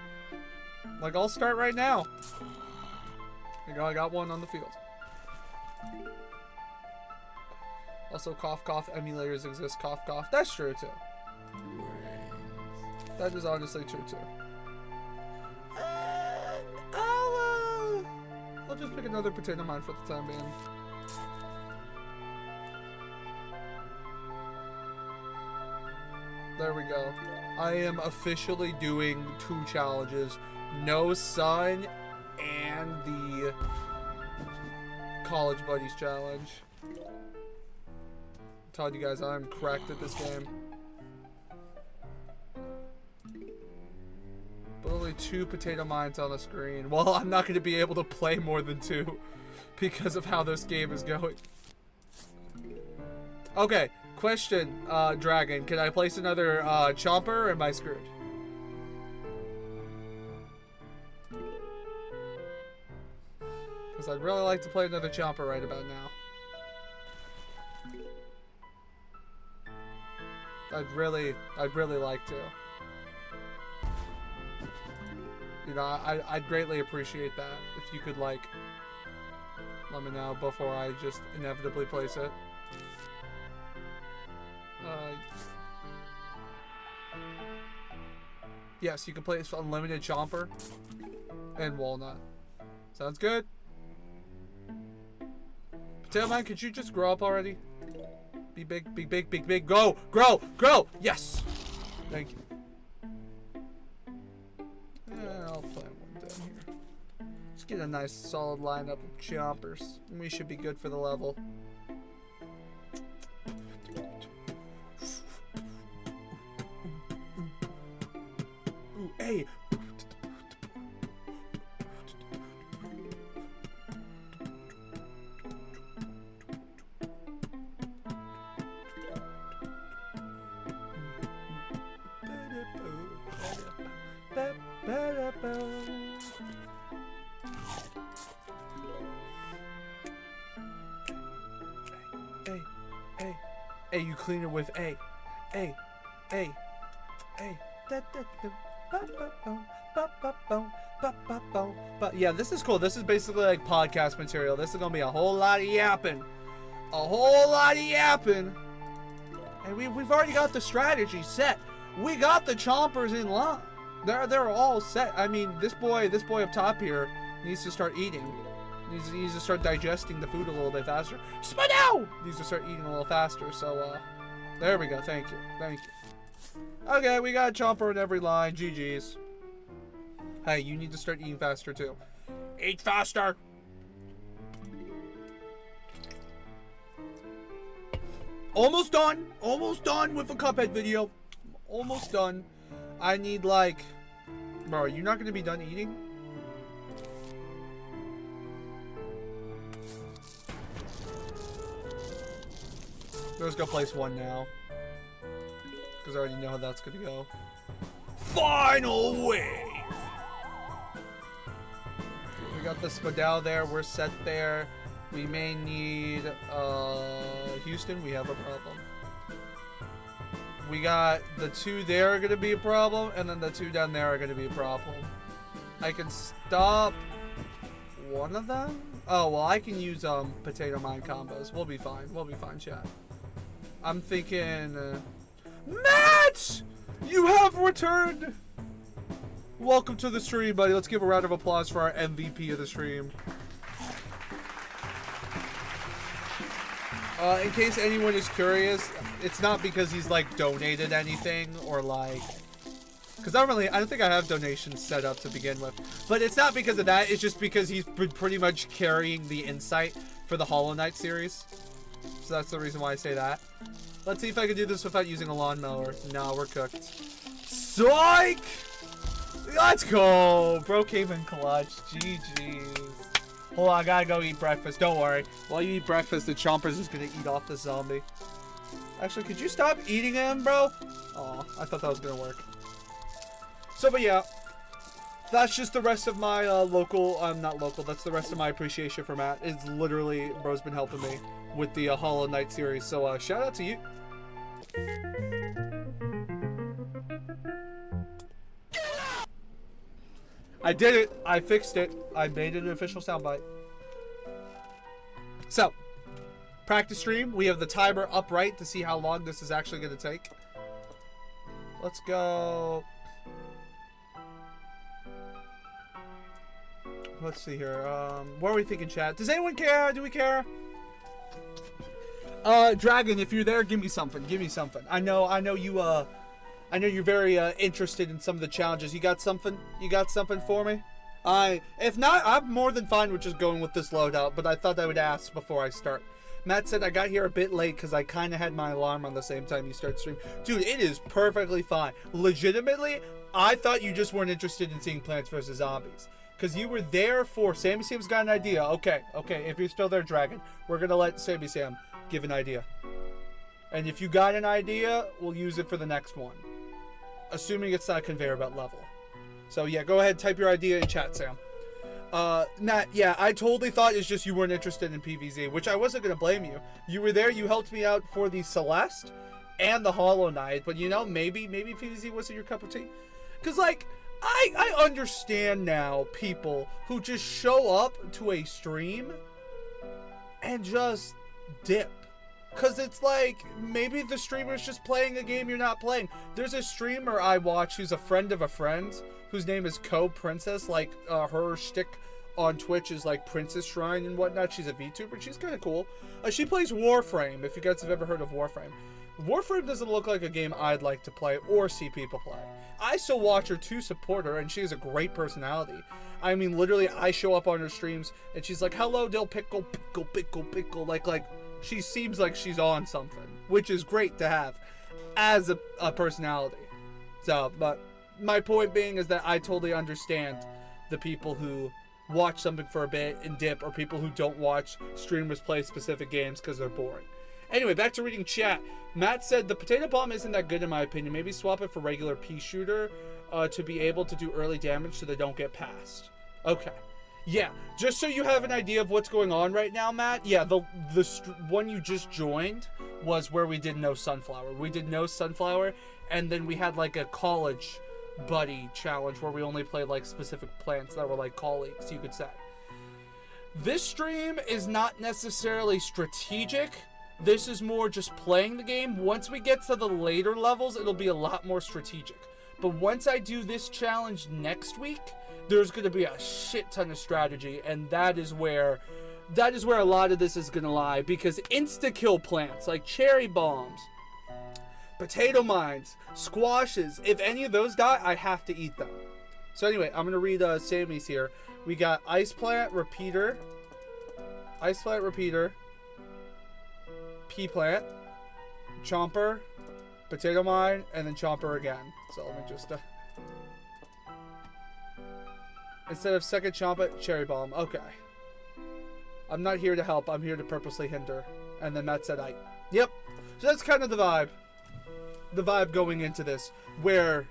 Speaker 1: Like, I'll start right now. There you go, I got one on the field. Also, cough cough emulators exist. Cough cough. That's true too. That is honestly true too. I'll just pick another Potato Mine for the time being. There we go. I am officially doing 2 challenges. No Sun and the College Buddies challenge. I'm telling you guys, I'm cracked at this game. But only 2 Potato Mines on the screen. Well, I'm not going to be able to play more than 2 because of how this game is going. Okay, question, Dragon. Can I place another Chomper, or am I screwed? Because I'd really like to play another Chomper right about now. I'd really like to. You know, I'd greatly appreciate that if you could, like, let me know before I just inevitably place it. Yes, you can place unlimited Chomper and Walnut. Sounds good. Potato Man, could you just grow up already? Be big, big, big, big, big. Go, grow, grow. Yes. Thank you. I'll plant one down here. Just get a nice solid lineup of chompers. We should be good for the level. Ooh, hey. A, you clean it with A. A. But yeah, this is cool. This is basically like podcast material. This is gonna be a whole lot of yapping. A whole lot of yapping. And we've already got the strategy set. We got the chompers in line. They're all set. I mean, this boy up top here needs to start eating. Needs to start digesting the food a little bit faster. Spadao! Needs to start eating a little faster. So, there we go. Thank you. Thank you. Okay, we got a chomper in every line. GG's. Hey, you need to start eating faster, too. Eat faster! Almost done. Almost done with the Cuphead video. Almost done. I need, like... Bro, are you not going to be done eating? Let's go place one now. Because I already know how that's going to go. Final wave! We got the Spadao there. We're set there. We may need Houston. We have a problem. We got the two there are going to be a problem. And then the two down there are going to be a problem. I can stop one of them. Oh, well, I can use Potato Mine combos. We'll be fine. We'll be fine, chat. I'm thinking... Matt! You have returned! Welcome to the stream, buddy. Let's give a round of applause for our MVP of the stream. In case anyone is curious, it's not because he's, like, donated anything or, like... Because I don't think I have donations set up to begin with. But it's not because of that. It's just because he's been pretty much carrying the insight for the Hollow Knight series. So that's the reason why I say that. Let's see if I can do this without using a lawnmower. No, we're cooked. Psych! Let's go! Bro came in clutch. GG's. Hold on, I gotta go eat breakfast. Don't worry. While you eat breakfast, the Chompers is gonna eat off the zombie. Actually, could you stop eating him, bro? Aw, I thought that was gonna work. So, but yeah. That's just the rest of my not local, that's the rest of my appreciation for Matt. It's literally, bro's been helping me with the Hollow Knight series. So, shout out to you. I did it. I fixed it. I made it an official soundbite. So, practice stream. We have the timer upright to see how long this is actually going to take. Let's go. Let's see here. What are we thinking, chat? Does anyone care? Do we care? Dragon, if you're there, give me something. Give me something. I know you, I know you're very, interested in some of the challenges. You got something? You got something for me? If not, I'm more than fine with just going with this loadout, but I thought I would ask before I start. Matt said I got here a bit late because I kind of had my alarm on the same time you start stream. Dude, it is perfectly fine. Legitimately, I thought you just weren't interested in seeing Plants vs. Zombies. Because you were there for... Sammy Sam's got an idea. Okay, if you're still there, Dragon, we're going to let Sammy Sam give an idea. And if you got an idea, we'll use it for the next one. Assuming it's not a conveyor belt level. So yeah, go ahead, type your idea in chat, Sam. Matt, yeah, I totally thought it's just you weren't interested in PvZ, which I wasn't going to blame you. You were there, you helped me out for the Celeste and the Hollow Knight, but you know, maybe PvZ wasn't your cup of tea. Because, like... I understand now people who just show up to a stream and just dip. Because it's like, maybe the streamer's just playing a game you're not playing. There's a streamer I watch who's a friend of a friend, whose name is Co Princess, like her shtick on Twitch is like Princess Shrine and whatnot. She's a VTuber. She's kind of cool. She plays Warframe, if you guys have ever heard of Warframe. Warframe doesn't look like a game I'd like to play or see people play. I still watch her to support her, and she has a great personality. I mean, literally, I show up on her streams, and she's like, hello, Dill Pickle, Pickle, Pickle, Pickle. Like, she seems like she's on something, which is great to have as a personality. So, but my point being is that I totally understand the people who watch something for a bit and dip, or people who don't watch streamers play specific games because they're boring. Anyway, back to reading chat. Matt said, the potato bomb isn't that good in my opinion. Maybe swap it for regular pea shooter to be able to do early damage so they don't get past. Okay. Yeah, just so you have an idea of what's going on right now, Matt. Yeah, the one you just joined was where we did no sunflower. We did no sunflower, and then we had like a college buddy challenge where we only played like specific plants that were like colleagues, you could say. This stream is not necessarily strategic. This is more just playing the game. Once we get to the later levels, it'll be a lot more strategic. But once I do this challenge next week, there's going to be a shit ton of strategy, and that is where a lot of this is going to lie, because insta-kill plants like cherry bombs, potato mines, squashes, if any of those die, I have to eat them. So anyway, I'm going to read Sammy's here. We got ice plant, repeater, pea plant, chomper, potato mine, and then chomper again. So let me just instead of second chomper, cherry bomb. Okay. I'm not here to help. I'm here to purposely hinder. And then Matt said I. Yep. So that's kind of the vibe. The vibe going into this, where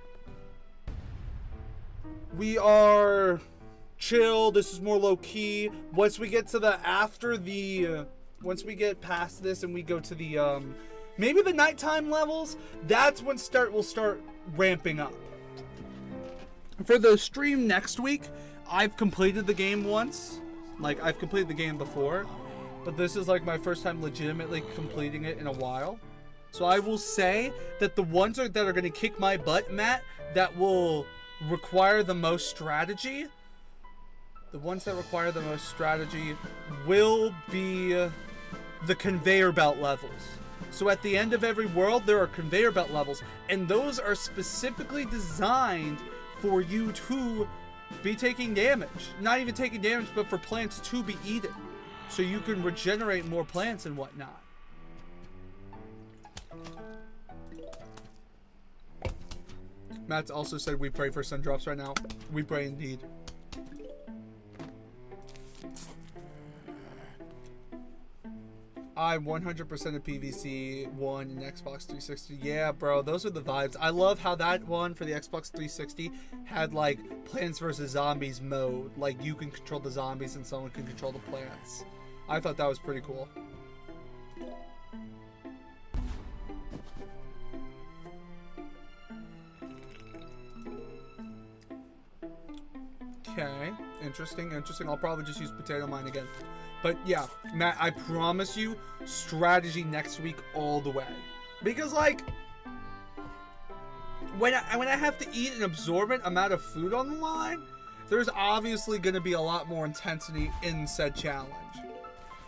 Speaker 1: we are chill. This is more low key. Once we get to the once we get past this and we go to the maybe the nighttime levels, that's when we'll start ramping up. For the stream next week, I've completed the game once. Like, I've completed the game before, but this is like my first time legitimately completing it in a while. So I will say that the ones that are going to kick my butt, Matt, that will require the most strategy, will be the conveyor belt levels. So at the end of every world, there are conveyor belt levels, and those are specifically designed for you to be taking damage. Not even taking damage, but for plants to be eaten, so you can regenerate more plants and whatnot. Matt also said we pray for sun drops right now. We pray indeed. I 100% of PVC 1 in Xbox 360. Yeah, bro, those are the vibes. I love how that one for the Xbox 360 had like Plants vs. Zombies mode. Like, you can control the zombies and someone can control the plants. I thought that was pretty cool. Okay, interesting. I'll probably just use potato mine again. But yeah, Matt, I promise you, strategy next week all the way. Because like, when I have to eat an absorbent amount of food on the line, there's obviously going to be a lot more intensity in said challenge.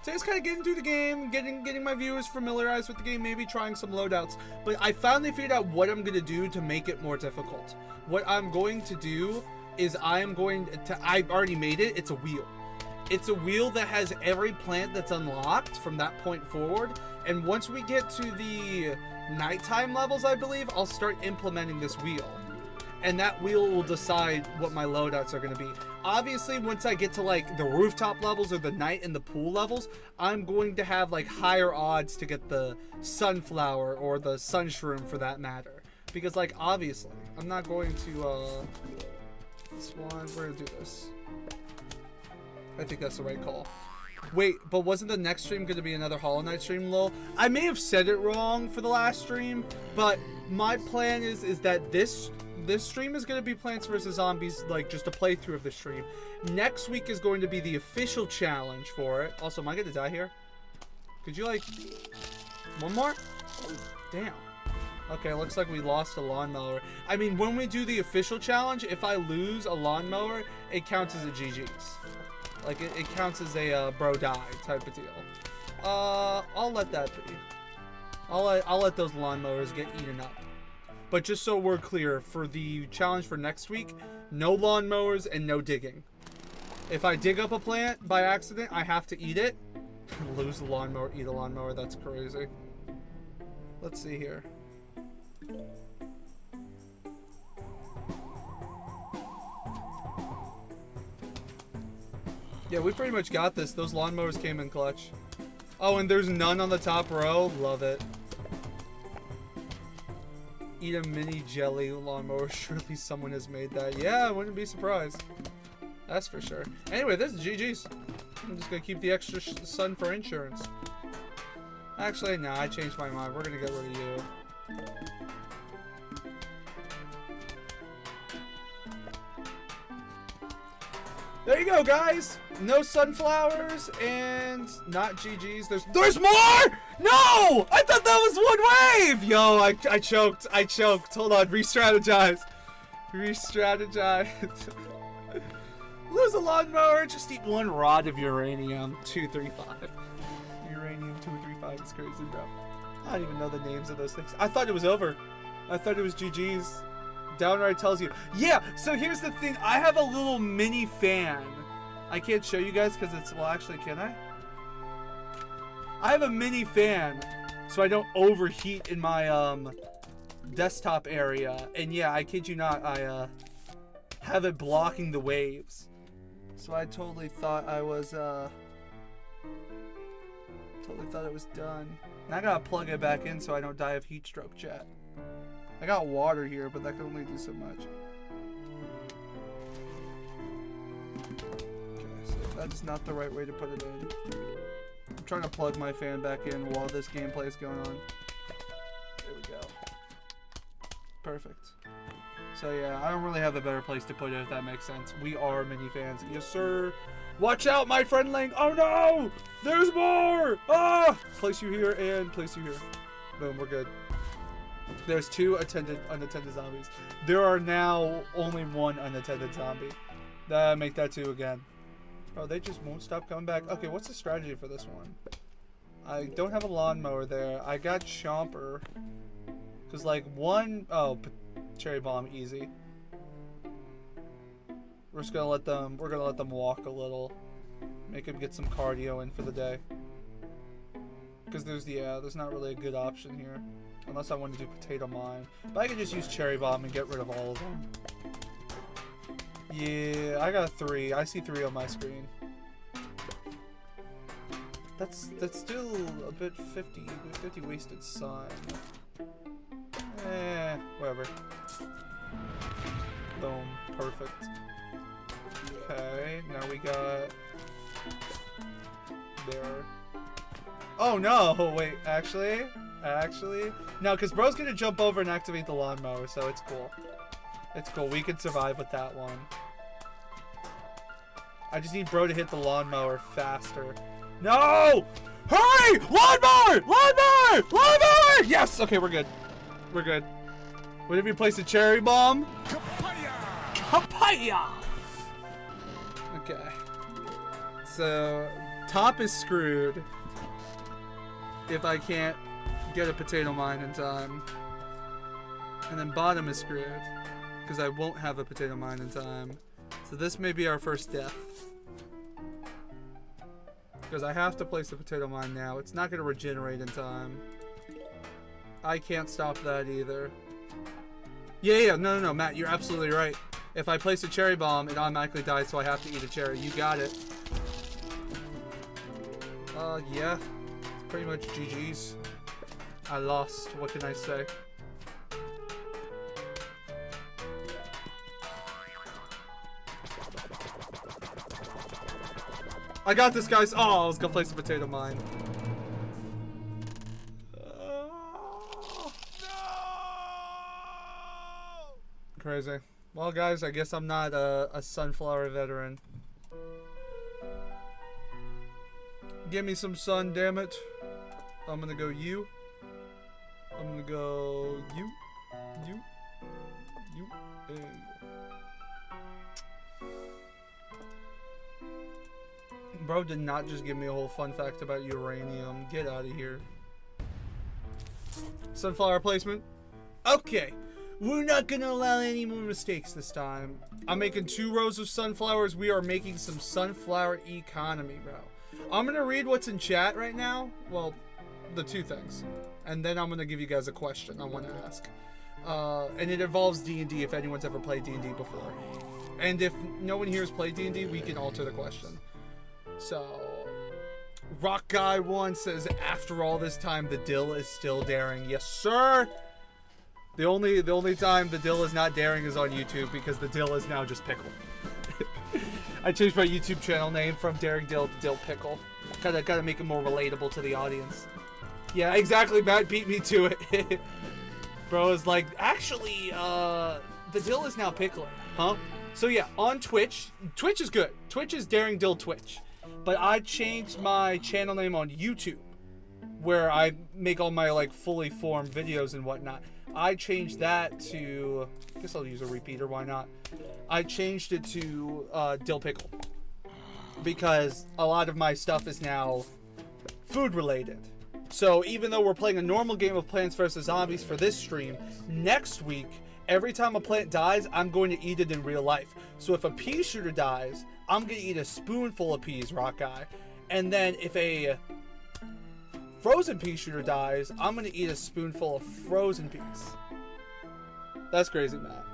Speaker 1: So just kind of getting through the game, getting my viewers familiarized with the game, maybe trying some loadouts. But I finally figured out what I'm going to do to make it more difficult. What I'm going to do is I've already made it. It's a wheel. It's a wheel that has every plant that's unlocked from that point forward. And once we get to the nighttime levels, I believe, I'll start implementing this wheel. And that wheel will decide what my loadouts are going to be. Obviously, once I get to like the rooftop levels or the night and the pool levels, I'm going to have like higher odds to get the sunflower or the sun shroom for that matter. Because like, obviously, I'm not going to, Swan, we're going to do this. I think that's the right call. Wait, but wasn't the next stream going to be another Hollow Knight stream, lol? I may have said it wrong for the last stream, but my plan is that this stream is going to be Plants vs. Zombies, like just a playthrough of the stream. Next week is going to be the official challenge for it. Also, am I going to die here? Could you like... one more? Oh, damn. Okay, looks like we lost a lawnmower. I mean, when we do the official challenge, if I lose a lawnmower, it counts as a GG's. Like, it counts as a bro die type of deal. I'll let that be. I'll let those lawnmowers get eaten up. But just so we're clear, for the challenge for next week, no lawnmowers and no digging. If I dig up a plant by accident, I have to eat it. Lose the lawnmower, eat a lawnmower, that's crazy. Let's see here. Yeah, we pretty much got this. Those lawnmowers came in clutch. Oh, and there's none on the top row. Love it. Eat a mini jelly lawnmower. Surely someone has made that. Yeah, I wouldn't be surprised. That's for sure. Anyway, this is GG's. I'm just gonna keep the extra sun for insurance. Actually, no, I changed my mind. We're gonna get rid of you. There you go, guys. No sunflowers and not GG's. There's more! No! I thought that was one wave! Yo, I choked. I choked. Hold on. Re-strategize. Re-strategize. Lose a lawnmower. Just eat one rod of uranium. 235. Uranium 235 is crazy, bro. I don't even know the names of those things. I thought it was over. I thought it was GG's. Downright tells you. Yeah, so here's the thing. I have a little mini fan. I can't show you guys because it's... Well, actually, can I? I have a mini fan so I don't overheat in my desktop area. And yeah, I kid you not, I have it blocking the waves. So I totally thought I was... Totally thought it was done. And I gotta plug it back in so I don't die of heat stroke, chat. I got water here, but that can only do so much. Okay, so that's not the right way to put it in. I'm trying to plug my fan back in while this gameplay is going on. There we go. Perfect. So yeah, I don't really have a better place to put it, if that makes sense. We are mini fans. Yes, sir. Watch out, my friendling. Oh no! There's more! Ah! Place you here and place you here. Boom, we're good. There's 2 unattended zombies. There are now only 1 unattended zombie. Make that 2 again. Oh, they just won't stop coming back. Okay, what's the strategy for this one? I don't have a lawnmower there. I got Chomper. Because, like, one... Oh, cherry bomb, easy. We're just gonna let them... We're gonna let them walk a little. Make them get some cardio in for the day. Because there's not really a good option here. Unless I want to do potato mine. But I can just use cherry bomb and get rid of all of them. Yeah, I got 3. I see 3 on my screen. That's still a bit 50 wasted sun. Whatever. Boom. Perfect. Okay, now we got... There. Oh no! Wait, actually, no, because bro's gonna jump over and activate the lawnmower, so it's cool. It's cool. We can survive with that one. I just need bro to hit the lawnmower faster. No! Hurry! Lawnmower! Lawnmower! Lawnmower! Yes! Okay, we're good. We're good. Whenever you place a cherry bomb. Kapaya! Kapaya! Okay. So, top is screwed if I can't get a potato mine in time. And then bottom is screwed because I won't have a potato mine in time. So this may be our first death. Because I have to place a potato mine now. It's not going to regenerate in time. I can't stop that either. Yeah, no, Matt, you're absolutely right. If I place a cherry bomb, it automatically dies, so I have to eat a cherry. You got it. Yeah. Pretty much GG's. I lost. What can I say? I got this, guys. Oh, I was gonna place a potato mine. No! Crazy. Well, guys, I guess I'm not a sunflower veteran. Give me some sun, damn it. I'm gonna go you. I'm gonna go you. Hey. Bro did not just give me a whole fun fact about uranium. Get out of here. Sunflower placement. Okay. We're not going to allow any more mistakes this time. I'm making 2 rows of sunflowers. We are making some sunflower economy, bro. I'm going to read what's in chat right now. Well, the 2 things. And then I'm going to give you guys a question I want to ask. And it involves D&D if anyone's ever played D&D before. And if no one here has played D&D, we can alter the question. So, Rock Guy 1 says, after all this time, the dill is still daring. Yes, sir! The only time the dill is not daring is on YouTube, because the dill is now just Pickle. I changed my YouTube channel name from Daring Dill to Dill Pickle. Gotta make it more relatable to the audience. Yeah, exactly, Matt beat me to it. Bro is like, actually, the dill is now Pickle. Huh? So yeah, on Twitch is good. Twitch is Daring Dill Twitch. But I changed my channel name on YouTube, where I make all my like fully formed videos and whatnot. I changed that to, I guess I'll use a repeater, why not? I changed it to Dill Pickle, because a lot of my stuff is now food related. So even though we're playing a normal game of Plants vs. Zombies for this stream, next week, every time a plant dies, I'm going to eat it in real life. So if a pea shooter dies, I'm going to eat a spoonful of peas, Rock Guy. And then if a frozen pea shooter dies, I'm going to eat a spoonful of frozen peas. That's crazy, Matt.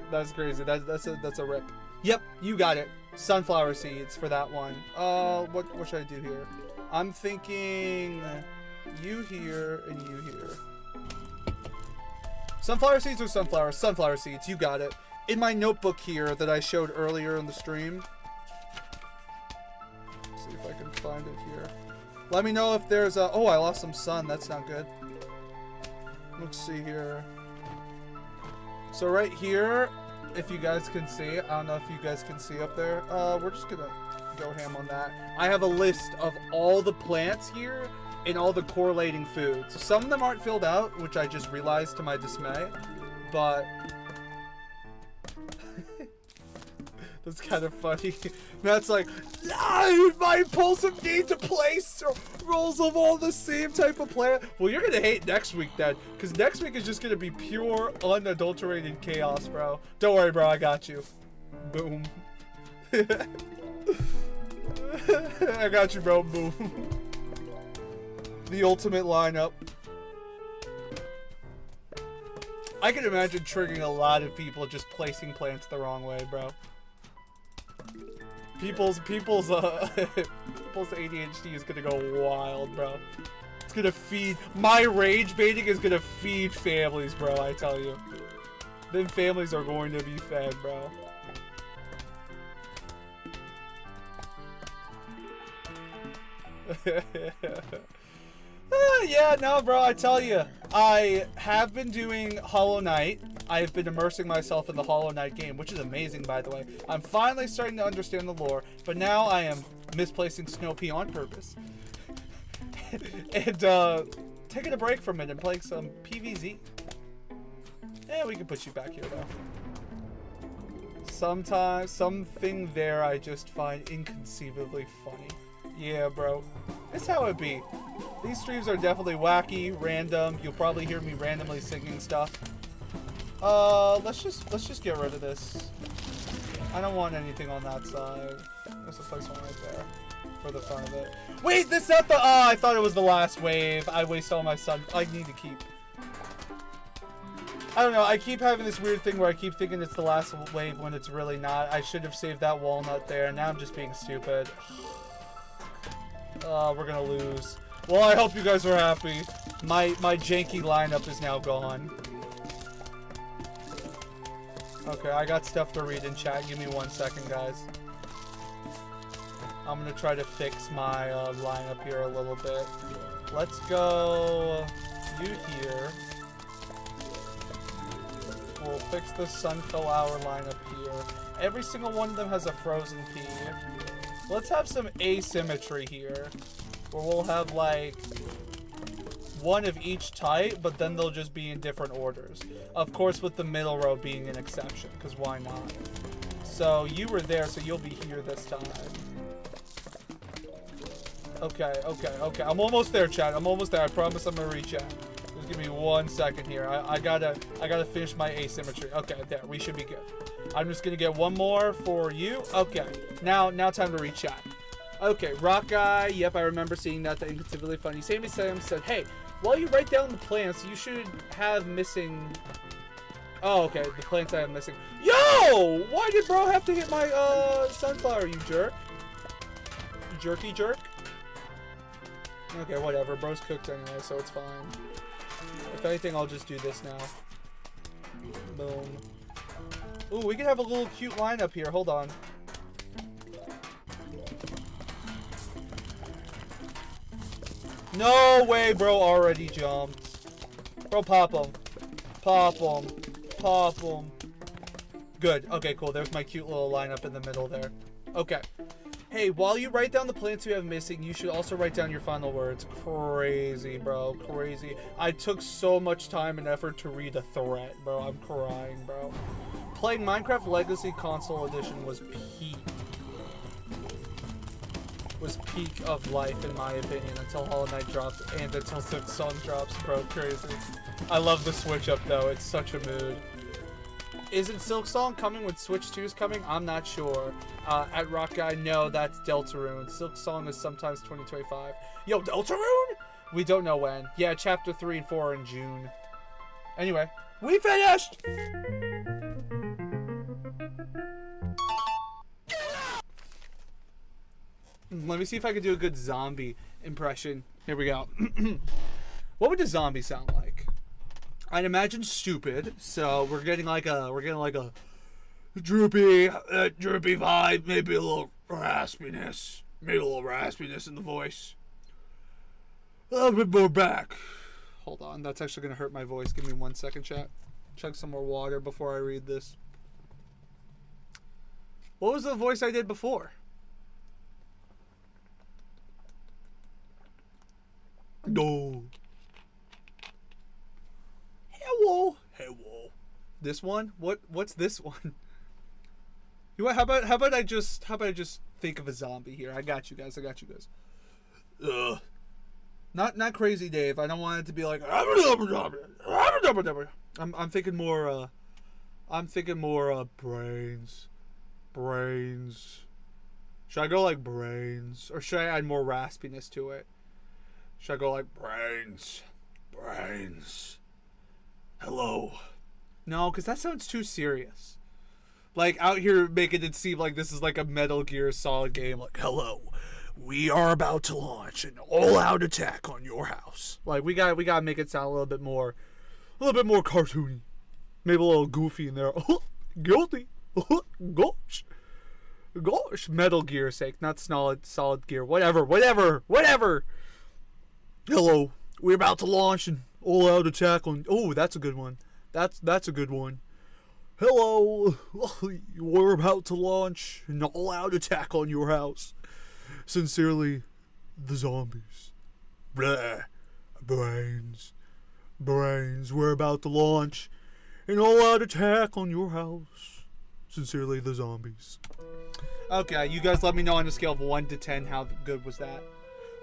Speaker 1: That's crazy. That's a rip. Yep, you got it. Sunflower seeds for that one. What should I do here? I'm thinking you here and you here. Sunflower seeds or sunflowers? Sunflower seeds, you got it. In my notebook here that I showed earlier in the stream. Let's see if I can find it here. Let me know if there's a... Oh, I lost some sun. That's not good. Let's see here. So right here, if you guys can see, I don't know if you guys can see up there. We're just gonna go ham on that. I have a list of all the plants here and all the correlating foods. Some of them aren't filled out, which I just realized to my dismay, but that's kind of funny. Matt's like, my impulsive need to place rolls of all the same type of plant. Well, you're gonna hate next week then, because next week is just gonna be pure, unadulterated chaos, bro. Don't worry, bro, I got you. Boom. I got you, bro. Boom. The ultimate lineup. I can imagine triggering a lot of people just placing plants the wrong way, bro. People's ADHD is gonna go wild, bro. It's gonna feed. My rage baiting is gonna feed families, bro. I tell you. Then families are going to be fed, bro. Yeah, no, bro, I tell you, I have been doing Hollow Knight. I have been immersing myself in the Hollow Knight game, which is amazing, by the way. I'm finally starting to understand the lore, but now I am misplacing Snow Pea on purpose. And taking a break from it and playing some PvZ. Yeah, we can put you back here, though. Sometimes, something there I just find inconceivably funny. Yeah, bro. That's how it be. These streams are definitely wacky, random. You'll probably hear me randomly singing stuff. Let's just get rid of this. I don't want anything on that side. Let's place one right there for the fun of it. Wait, this not the... Oh, I thought it was the last wave. I waste all my sun. I need to keep... I don't know. I keep having this weird thing where I keep thinking it's the last wave when it's really not. I should have saved that walnut there. Now I'm just being stupid. We're gonna lose. Well, I hope you guys are happy. My janky lineup is now gone. Okay, I got stuff to read in chat. Give me 1 second, guys. I'm gonna try to fix my lineup here a little bit. Let's go you here. We'll fix the sunflower lineup here. Every single one of them has a frozen pea. Let's have some asymmetry here, where we'll have like one of each type, but then they'll just be in different orders. Of course, with the middle row being an exception, because why not? So you were there, so you'll be here this time. Okay. I'm almost there, chat. I'm almost there. I promise I'm gonna reach out. Just give me 1 second here. I gotta finish my asymmetry. Okay, there. We should be good. I'm just gonna get one more for you. Okay. Now time to reach out. Okay, Rock Guy. Yep, I remember seeing that. The inconceivably funny. Sammy Sam said, "Hey, while you write down the plants, you should have missing." Oh, okay. The plants I have missing. Yo! Why did bro have to hit my sunflower? You jerk. You jerky jerk. Okay, whatever. Bro's cooked anyway, so it's fine. If anything, I'll just do this now. Boom. Ooh, we can have a little cute lineup here. Hold on. No way, bro already jumped. Bro, pop him. Pop him. Pop him. Good. Okay, cool. There's my cute little lineup in the middle there. Okay. Hey, while you write down the plants you have missing, you should also write down your final words. Crazy, bro. Crazy. I took so much time and effort to read a threat, bro. I'm crying, bro. Playing Minecraft Legacy Console Edition was peak. Was peak of life, in my opinion, until Hollow Knight dropped and until Silk Song drops, bro. Crazy. I love the switch up, though. It's such a mood. Isn't Silk Song coming when Switch 2 is coming? I'm not sure. At Rock Guy, no, that's Deltarune. Silk Song is sometimes 2025. Yo, Deltarune? We don't know when. Yeah, Chapter 3 and 4 are in June. Anyway, we finished! Let me see if I can do a good zombie impression. Here we go. What would a zombie sound like? I'd imagine stupid, so we're getting like a droopy vibe, maybe a little raspiness, in the voice. A little bit more back. Hold on, that's actually gonna hurt my voice. Give me 1 second, chat. Chug some more water before I read this. What was the voice I did before? No. Hello. This one? What's this one? You know, how about I just think of a zombie here? I got you guys. Ugh. Not Crazy Dave. I don't want it to be like I'm thinking more brains. Should I go like brains, or should I add more raspiness to it? Should I go like brains? Hello. No, because that sounds too serious. Like, out here making it seem like this is like a Metal Gear Solid game. Like, hello, we are about to launch an all-out attack on your house. Like, we gotta make it sound a little bit more cartoony. Maybe a little goofy in there. Guilty. Gosh. Metal Gear's sake, not solid Gear. Whatever. Hello, we're about to launch an all-out attack on... Oh, that's a good one. That's a good one. Hello, we're about to launch an all-out attack on your house. Sincerely, the zombies. Blah. Brains. We're about to launch an all-out attack on your house. Sincerely, the zombies. Okay, you guys let me know on a scale of 1 to 10 how good was that.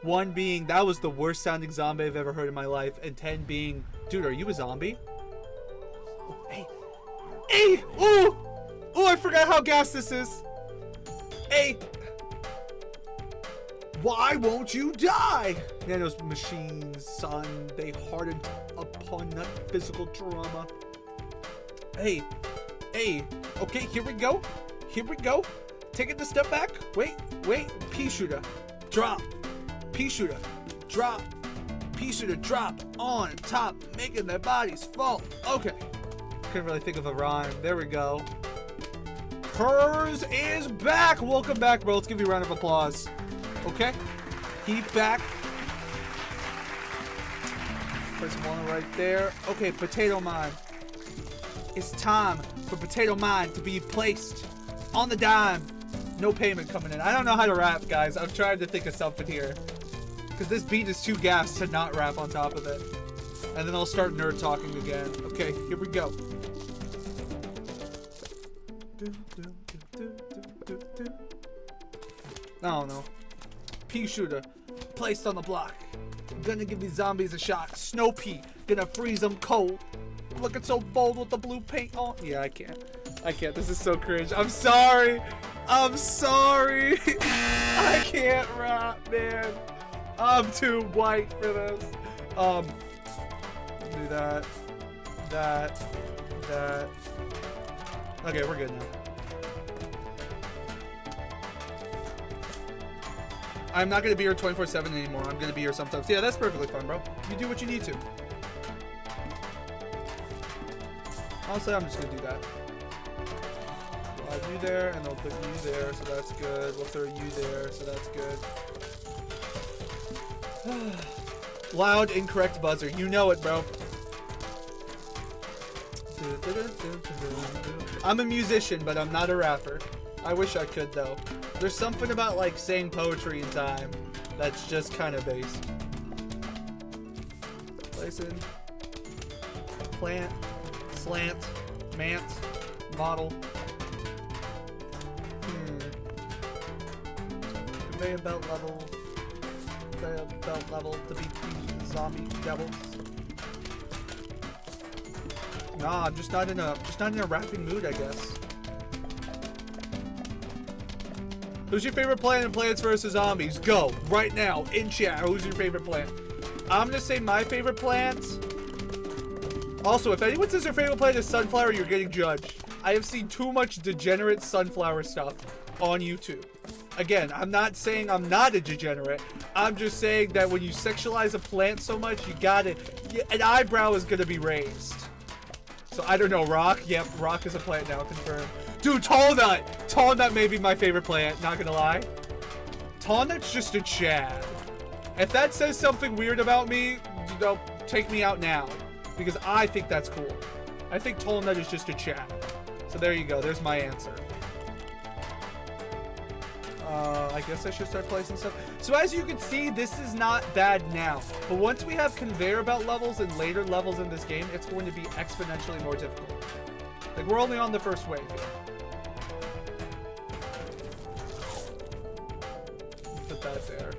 Speaker 1: 1 being, that was the worst sounding zombie I've ever heard in my life, and 10 being, dude, are you a zombie? Hey! Oh, I forgot how gas this is. Hey! Why won't you die? Nanos machines, son, they hardened upon that physical trauma. Hey! Okay, here we go. Taking the step back. Wait. Pea shooter. Drop. Pea shooter. Drop. Pea shooter. Drop. On top. Making their bodies fall. Okay. Couldn't really think of a rhyme. There we go. Kurz is back. Welcome back, bro. Let's give you a round of applause. Okay. Keep back. Press one right there. Okay, Potato Mine. It's time for Potato Mine to be placed on the dime. No payment coming in. I don't know how to rap, guys. I'm trying to think of something here. Because this beat is too gas to not rap on top of it. And then I'll start nerd talking again. Okay, here we go. I don't know. Pea shooter. placed on the block. Gonna give these zombies a shot. Snow pea, gonna freeze them cold. Looking so bold with the blue paint on. Yeah, I can't. This is so cringe. I'm sorry. I can't rap, man. I'm too white for this. Do that. Okay, we're good now. I'm not gonna be here 24/7 anymore. I'm gonna be here sometimes. Yeah, that's perfectly fine, bro. You do what you need to. Honestly, I'm just gonna do that. We'll have you there, and they'll put you there, so that's good. We'll throw you there, so that's good. Loud, incorrect buzzer. You know it, bro. I'm a musician, but I'm not a rapper. I wish I could, though. There's something about, like, saying poetry in time that's just kind of base. Placing. Plant. Slant. Mant. Model. Convey a belt level. Convey a belt level to beat the zombie devils. Nah, I'm just not in a rapping mood, I guess. Who's your favorite plant in Plants vs. Zombies? Go, right now, in chat. Who's your favorite plant? I'm gonna say my favorite plant. Also, if anyone says their favorite plant is sunflower, you're getting judged. I have seen too much degenerate sunflower stuff on YouTube. Again, I'm not saying I'm not a degenerate. I'm just saying that when you sexualize a plant so much, you gotta, an eyebrow is gonna be raised. So I don't know, rock? Yep, rock is a plant now, confirmed. Dude, tall nut! Tall nut may be my favorite plant, not gonna lie. Tall nut's just a Chad. If that says something weird about me, you know, take me out now. Because I think that's cool. I think tall nut is just a Chad. So there you go, there's my answer. I guess I should start placing stuff. So as you can see, this is not bad now. But once we have conveyor belt levels and later levels in this game, it's going to be exponentially more difficult. Like, we're only on the first wave here. Put that there.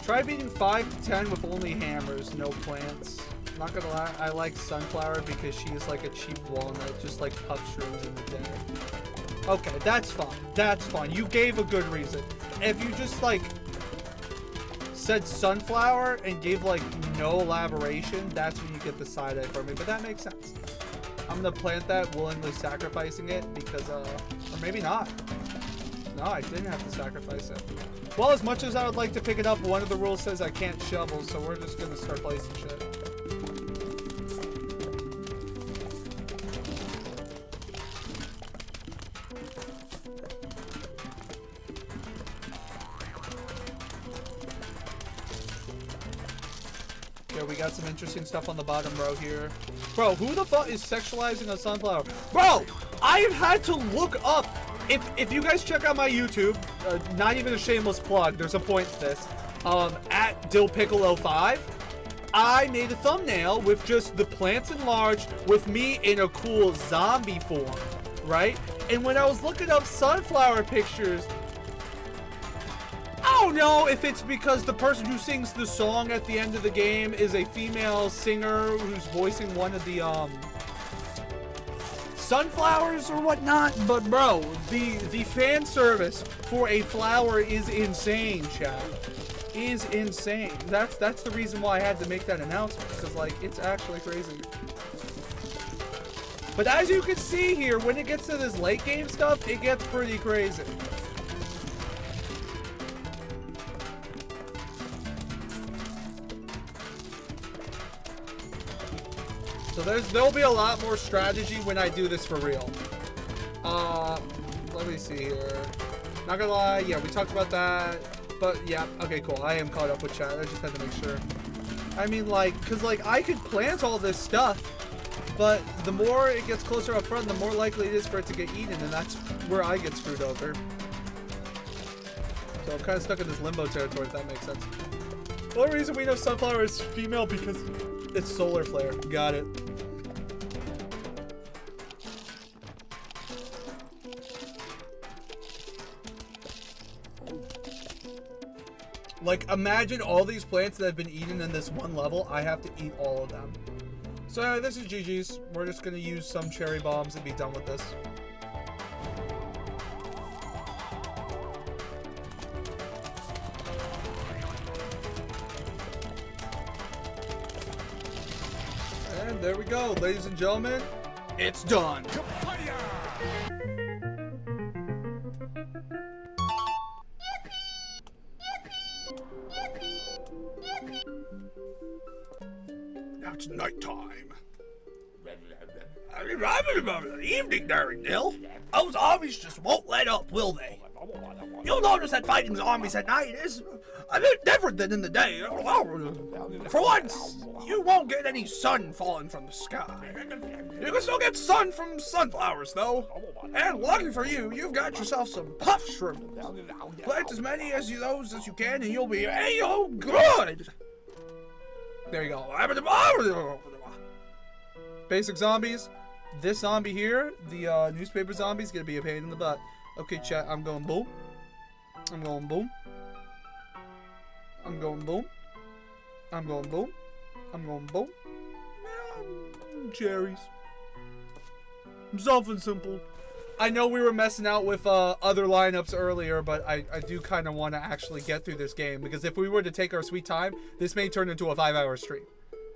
Speaker 1: Try beating 5 to 10 with only hammers, no plants. I'm not gonna lie, I like Sunflower because she is like a cheap walnut, just like puff shrooms in the day. Okay, that's fine. That's fine. You gave a good reason. If you just like said Sunflower and gave like no elaboration, that's when you get the side eye from me. But that makes sense. I'm gonna plant that, willingly sacrificing it because, or maybe not. No, I didn't have to sacrifice it. Well, as much as I would like to pick it up, one of the rules says I can't shovel, so we're just gonna start placing shit. Okay, we got some interesting stuff on the bottom row here. Bro, who the fuck is sexualizing a sunflower? Bro, I have had to look up. If you guys check out my YouTube, not even a shameless plug, there's a point to this, at DillPickle05, I made a thumbnail with just the plants enlarged with me in a cool zombie form, right? And when I was looking up sunflower pictures, I don't know if it's because the person who sings the song at the end of the game is a female singer who's voicing one of the, sunflowers or whatnot, but bro, the fan service for a flower is insane, chat. Is insane. That's the reason why I had to make that announcement, because like it's actually crazy. But as you can see here, when it gets to this late game stuff, it gets pretty crazy. So there'll be a lot more strategy when I do this for real. Let me see here. Not gonna lie, yeah, we talked about that. But yeah, okay, cool. I am caught up with chat. I just had to make sure. I mean, like, cause like I could plant all this stuff, but the more it gets closer up front, the more likely it is for it to get eaten, and that's where I get screwed over. So I'm kind of stuck in this limbo territory, if that makes sense. One reason we know sunflower is female because it's solar flare. Got it. Like, imagine all these plants that have been eaten in this one level. I have to eat all of them. So this is GG's. We're just gonna use some cherry bombs and be done with this. And there we go, ladies and gentlemen. It's done. Now it's nighttime. Evening, Darringdale. Those zombies just won't let up, will they? You'll notice that fighting zombies at night is a bit different than in the day. For once, you won't get any sun falling from the sky. You can still get sun from sunflowers, though. And lucky for you, you've got yourself some puff shrimp. Plant as many of those as you can, and you'll be a-oh good. There you go. Basic zombies. This zombie here, the newspaper zombie's gonna be a pain in the butt. Okay, chat, I'm going boom. I'm going boom. I'm going boom. I'm going boom. I'm going boom. Cherries. Something simple. I know we were messing out with other lineups earlier, but I do kind of want to actually get through this game, because if we were to take our sweet time, this may turn into a 5-hour stream.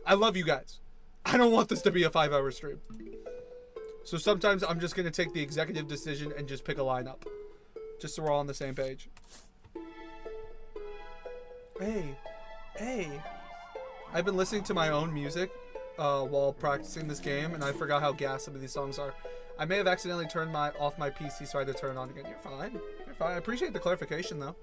Speaker 1: I love you guys. I don't want this to be a 5-hour stream. So sometimes I'm just going to take the executive decision and just pick a lineup. Just so we're all on the same page. Hey. I've been listening to my own music while practicing this game, and I forgot how gas some of these songs are. I may have accidentally turned off my PC, so I had to turn it on again. You're fine. You're fine. I appreciate the clarification, though.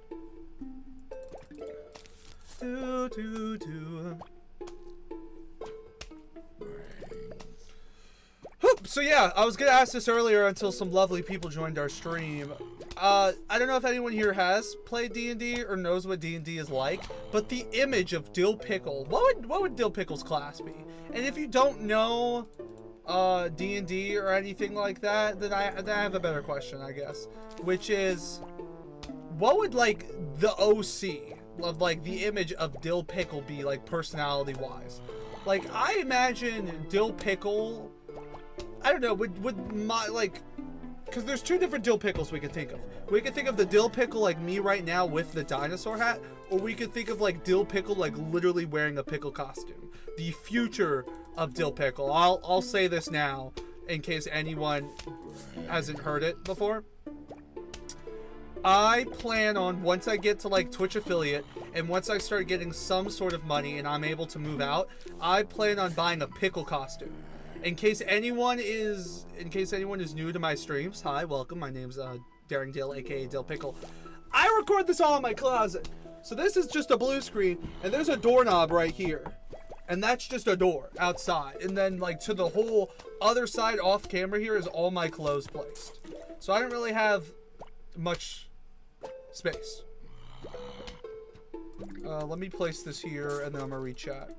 Speaker 1: So yeah, I was gonna ask this earlier until some lovely people joined our stream. I don't know if anyone here has played D&D or knows what D&D is like, but the image of Dill Pickle, what would Dill Pickle's class be? And if you don't know D&D or anything like that, then I have a better question, I guess, which is, what would like the OC of like the image of Dill Pickle be like personality wise? Like, I imagine Dill Pickle, I don't know, would my, like, because there's two different Dill Pickles we could think of. We could think of the Dill Pickle like me right now with the dinosaur hat, or we could think of like Dill Pickle like literally wearing a pickle costume. The future of Dill Pickle. I'll say this now in case anyone hasn't heard it before. I plan on, once I get to like Twitch affiliate and once I start getting some sort of money and I'm able to move out, I plan on buying a pickle costume. In case anyone is new to my streams, hi, welcome. My name's Darringdale, aka Dill Pickle. I record this all in my closet. So this is just a blue screen, and there's a doorknob right here. And that's just a door outside. And then like to the whole other side off camera here is all my clothes placed. So I don't really have much space. Let me place this here and then I'm gonna read chat.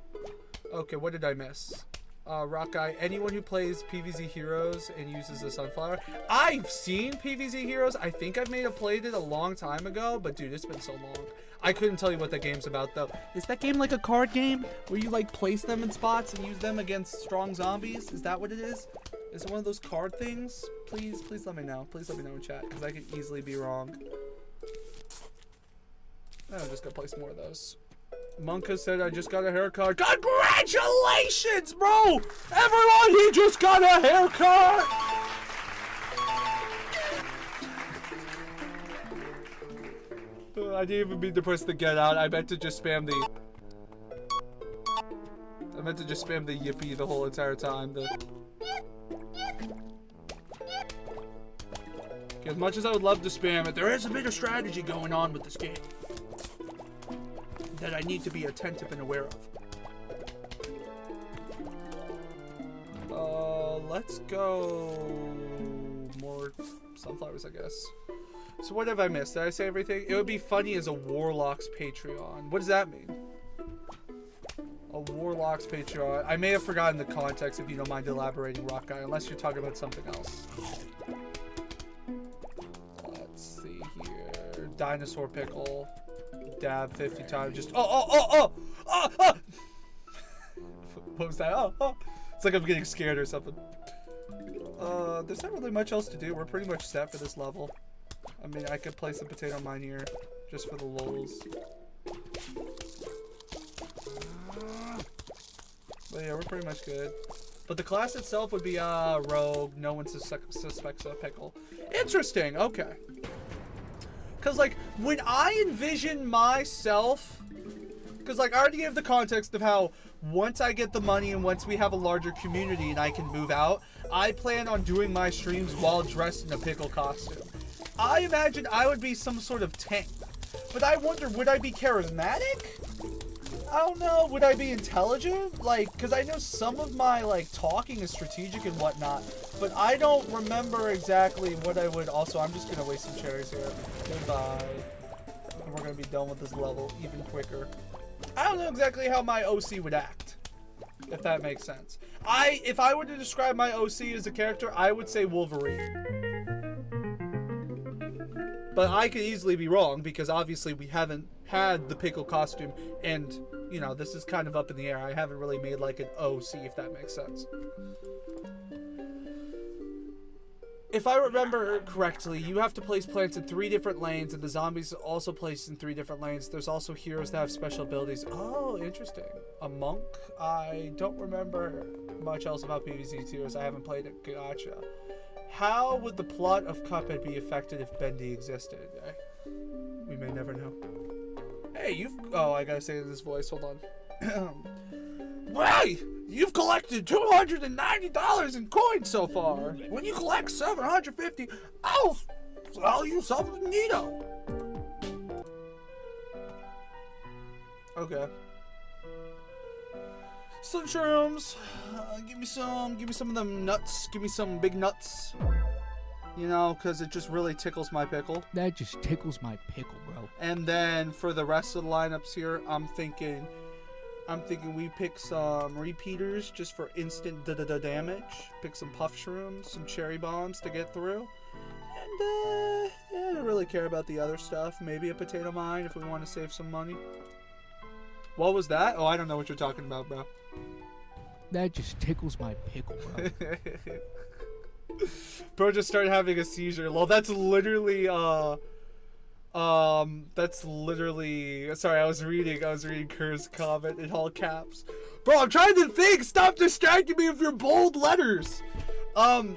Speaker 1: Okay, what did I miss? Rock Guy, anyone who plays PvZ Heroes and uses the sunflower. I've seen PvZ Heroes. I think I've played it a long time ago, but dude, it's been so long. I couldn't tell you what that game's about though. Is that game like a card game where you like place them in spots and use them against strong zombies? Is that what it is? Is it one of those card things? Please let me know. Please let me know in chat, because I could easily be wrong. I'm just gonna place more of those. Monka said, I just got a haircut. Congratulations, bro! Everyone, he just got a haircut! I didn't even mean to press the get out. I meant to just spam the... yippee the whole entire time. As much as I would love to spam it, there is a bit of strategy going on with this game that I need to be attentive and aware of. Let's go more sunflowers, I guess. So what have I missed? Did I say everything? It would be funny as a Warlock's Patreon. What does that mean? Warlock's Patreon. I may have forgotten the context if you don't mind elaborating, Rock Guy, unless you're talking about something else. Let's see here. Dinosaur Pickle. Dab 50 times. Just oh. What was that? Oh. It's like I'm getting scared or something. There's not really much else to do. We're pretty much set for this level. I mean, I could place a potato mine here just for the lulz. But yeah, we're pretty much good. But the class itself would be rogue. No one suspects a pickle. Interesting. Okay. Because, like, when I envision myself... Because, like, I already gave the context of how once I get the money and once we have a larger community and I can move out, I plan on doing my streams while dressed in a pickle costume. I imagine I would be some sort of tank. But I wonder, would I be charismatic? I don't know. Would I be intelligent? Like, because I know some of my, like, talking is strategic and whatnot. But I don't remember exactly what I would... Also, I'm just going to waste some cherries here. Goodbye. And we're going to be done with this level even quicker. I don't know exactly how my OC would act. If that makes sense. If I were to describe my OC as a character, I would say Wolverine. But I could easily be wrong because obviously we haven't had the pickle costume and, you know, this is kind of up in the air. I haven't really made like an OC, if that makes sense. If I remember correctly, you have to place plants in 3 different lanes, and the zombies are also placed in 3 different lanes. There's also heroes that have special abilities. Oh, interesting. A monk? I don't remember much else about PvZ heroes. I haven't played it. Gotcha. How would the plot of Cuphead be affected if Bendy existed? We may never know. Hey, oh, I gotta say it in this voice. Hold on. Hey! You've collected $290 in coins so far. When you collect 750, I'll sell you something neato. Okay. Some shrooms. Give me some of them nuts. Give me some big nuts. You know, because it just really tickles my pickle.
Speaker 2: That just tickles my pickle, bro.
Speaker 1: And then for the rest of the lineups here, I'm thinking we pick some repeaters just for instant damage. Pick some puff shrooms, some cherry bombs to get through. And I don't really care about the other stuff. Maybe a potato mine if we want to save some money. What was that? Oh, I don't know what you're talking about, bro.
Speaker 2: That just tickles my pickle, bro.
Speaker 1: Bro just started having a seizure. Lol, that's literally sorry, I was reading Kerr's comment in all caps. Bro, I'm trying to think. Stop distracting me with your bold letters. What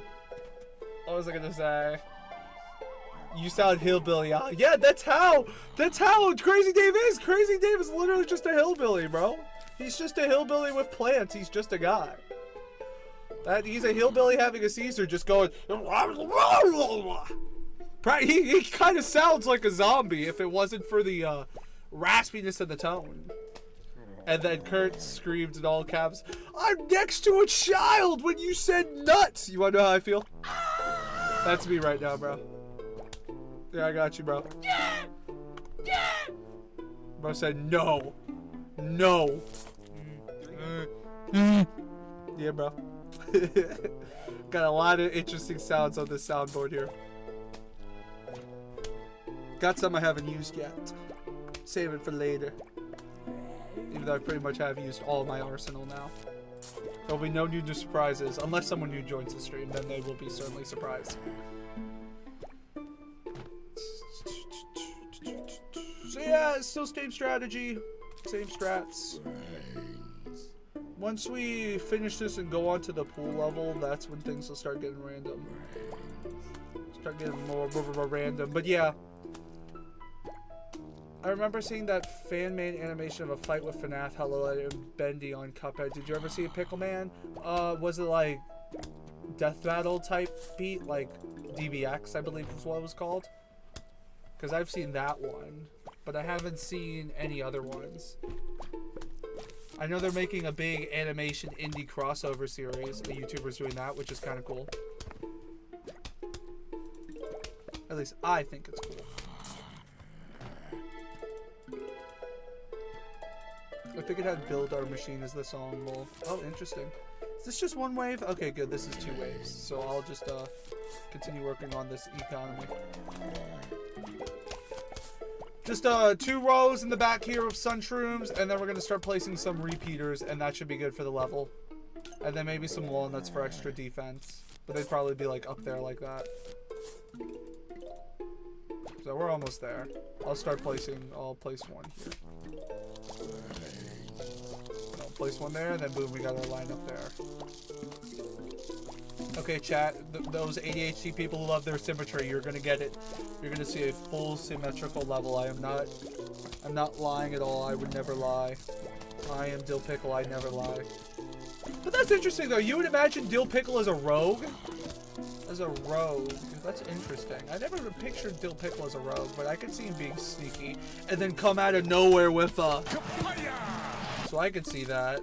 Speaker 1: was I gonna say? You sound hillbilly. Yeah, that's how Crazy Dave is. Crazy Dave is literally just a hillbilly, bro. He's just a hillbilly with plants. He's just a guy. He's a hillbilly having a seizure, just going. He kind of sounds like a zombie if it wasn't for the raspiness of the tone. And then Kurt screamed in all caps, "I'm next to a child when you said nuts." You wanna know how I feel? That's me right now, bro. Yeah, I got you, bro. Bro said no. No. Yeah, bro. Got a lot of interesting sounds on this soundboard here. Got some I haven't used yet. Save it for later. Even though I pretty much have used all my arsenal now. There'll be no new surprises. Unless someone new joins the stream, then they will be certainly surprised. So yeah, it's still same strategy. Same strats. Once we finish this and go on to the pool level, that's when things will start getting random. Start getting more random. But yeah. I remember seeing that fan-made animation of a fight with FNAF, Hello and Bendy on Cuphead. Did you ever see a Pickle Man? Was it like Death Battle type beat? Like DBX, I believe is what it was called? Because I've seen that one. But I haven't seen any other ones. I know they're making a big animation indie crossover series. A YouTuber's doing that, which is kind of cool. At least I think it's cool. figured out build our machine as the song will. Oh, interesting. Is this just one wave? Okay, good. This is 2 waves. So I'll just continue working on this economy. Just 2 rows in the back here of sun shrooms, and then we're gonna start placing some repeaters, and that should be good for the level. And then maybe some walnuts for extra defense, but they'd probably be like up there like that. So we're almost there. I'll place one here. I'll place one there, and then boom, we got our line up there. Okay, chat, those ADHD people who love their symmetry, you're gonna get it. You're gonna see a full symmetrical level. I'm not lying at all. I would never lie. I am Dill Pickle, I never lie. But that's interesting though. You would imagine Dill Pickle as a rogue? As a rogue. That's interesting. I never pictured Dill Pickle as a rogue, but I could see him being sneaky and then come out of nowhere with a... So I could see that.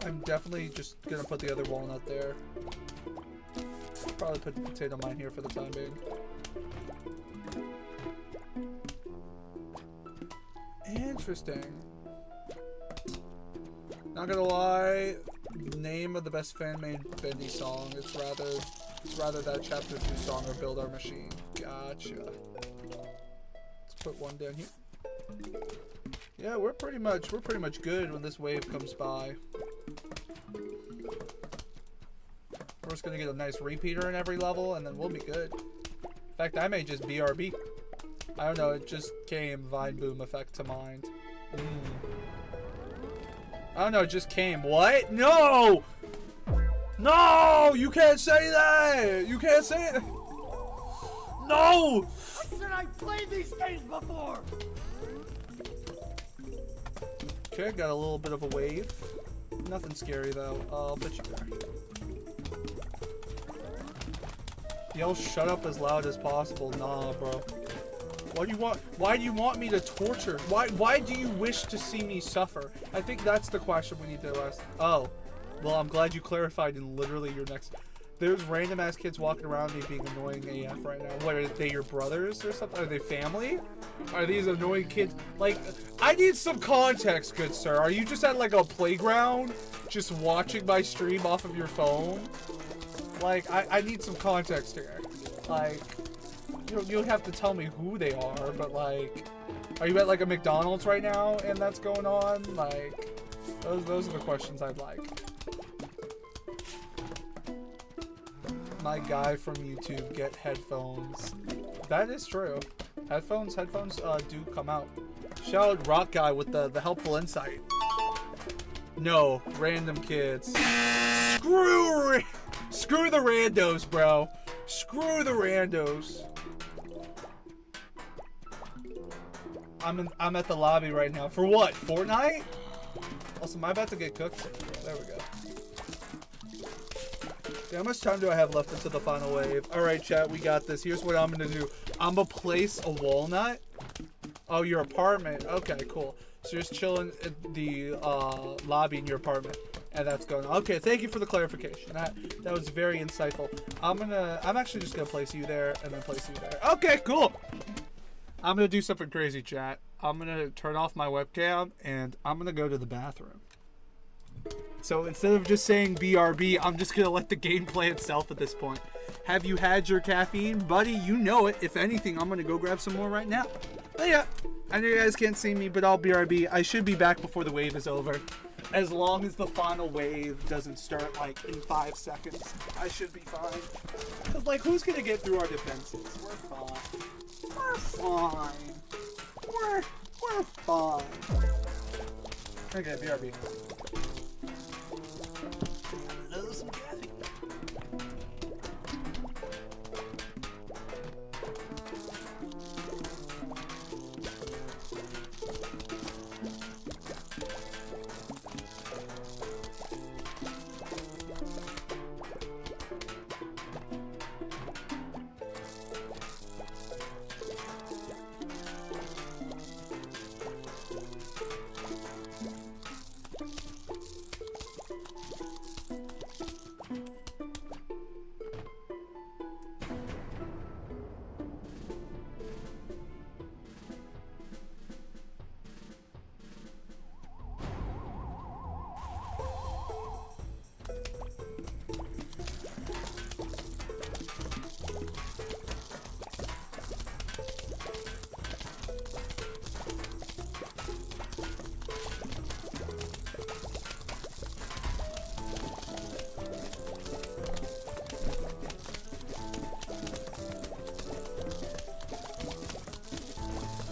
Speaker 1: I'm definitely just gonna put the other walnut there. Probably put the potato mine here for the time being. Interesting. Not gonna lie, name of the best fan-made Bendy song. It's rather that Chapter 2 song or Build Our Machine. Gotcha. Let's put one down here. Yeah, we're pretty much good when this wave comes by. We're just gonna get a nice repeater in every level, and then we'll be good. In fact, I may just BRB. I don't know, it just came Vine Boom effect to mind. I don't know, it just came. What? No! No! You can't say that! You can't say it! No!
Speaker 3: I said I played these games before!
Speaker 1: Okay, got a little bit of a wave. Nothing scary though. I'll put you there. Yell shut up as loud as possible. Nah, bro. Why do you want me to torture? Why do you wish to see me suffer? I think that's the question we need to ask. Oh. Well, I'm glad you clarified in literally your next... There's random ass kids walking around me being annoying AF right now. What, are they your brothers or something? Are they family? Are these annoying kids? Like, I need some context, good sir. Are you just at like a playground just watching my stream off of your phone? Like, I need some context here. Like, you don't have to tell me who they are, but like, are you at like a McDonald's right now and that's going on? Like, those are the questions I'd like. My guy from YouTube, get headphones. That is true. Headphones do come out. Shout out Rock Guy with the helpful insight. No, random kids. Screw the randos, bro. Screw the randos. I'm at the lobby right now. For what? Fortnite? Also, am I about to get cooked? There we go. Okay, how much time do I have left until the final wave? Alright, chat, we got this. Here's what I'm gonna do. I'm gonna place a walnut. Oh, your apartment. Okay, cool. So you're just chilling in the lobby in your apartment. And that's going on. Okay, thank you for the clarification. That was very insightful. I'm actually just gonna place you there and then place you there. Okay, cool. I'm gonna do something crazy, chat. I'm gonna turn off my webcam and I'm gonna go to the bathroom. So instead of just saying BRB, I'm just gonna let the game play itself at this point. Have you had your caffeine? Buddy, you know it. If anything, I'm gonna go grab some more right now. But yeah, I know you guys can't see me, but I'll BRB. I should be back before the wave is over. As long as the final wave doesn't start like in 5 seconds, I should be fine. Cause like, who's gonna get through our defenses? We're fine. We're fine. We're fine. Okay, BRB. Some caffeine.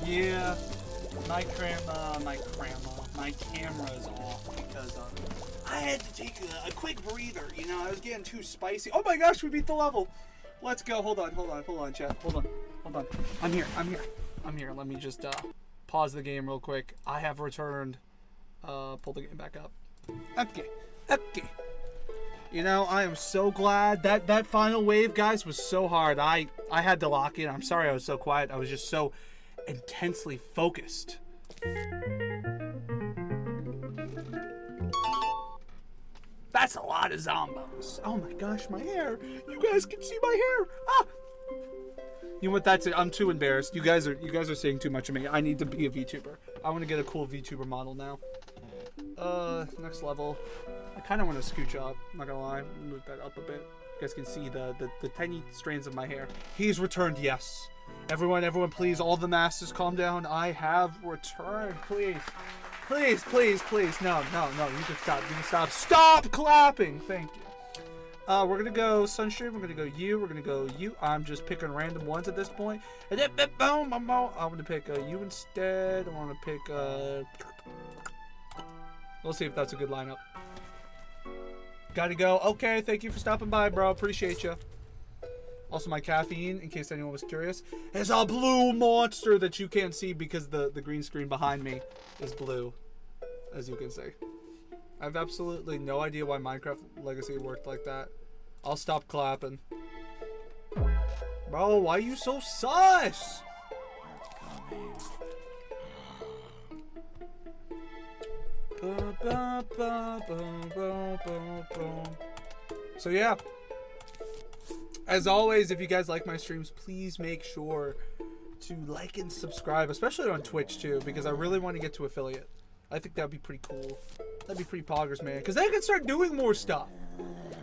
Speaker 1: Yeah, my camera is off because I had to take a quick breather. You know, I was getting too spicy. Oh my gosh, we beat the level. Let's go. Hold on, chat. Hold on. I'm here. Let me just pause the game real quick. I have returned. Pull the game back up. Okay. You know, I am so glad that final wave, guys, was so hard. I had to lock in. I'm sorry I was so quiet. I was just so intensely focused. That's a lot of zombos. Oh my gosh, my hair. You guys can see my hair. Ah! You know what? That's it. I'm too embarrassed. You guys are saying too much of me. I need to be a VTuber. I want to get a cool VTuber model now. Next level. I kind of want to scooch up. I'm not gonna lie. Move that up a bit. You guys can see the tiny strands of my hair. He's returned. Yes. Everyone, please. All the masters, calm down. I have returned. Please. No. You can stop. Stop clapping. Thank you. We're gonna go Sunstream. We're gonna go you. We're gonna go you. I'm just picking random ones at this point. And then, boom, I'm gonna pick you instead. I want to pick We'll see if that's a good lineup. Gotta go. Okay, thank you for stopping by, bro. Appreciate you. Also, my caffeine, in case anyone was curious, is a blue monster that you can't see because the green screen behind me is blue, as you can see. I have absolutely no idea why Minecraft Legacy worked like that. I'll stop clapping. Bro, why are you so sus? So yeah, as always, if you guys like my streams, please make sure to like and subscribe, especially on Twitch too, because I really want to get to affiliate. I think that'd be pretty cool. That'd be pretty poggers, man, because then I can start doing more stuff.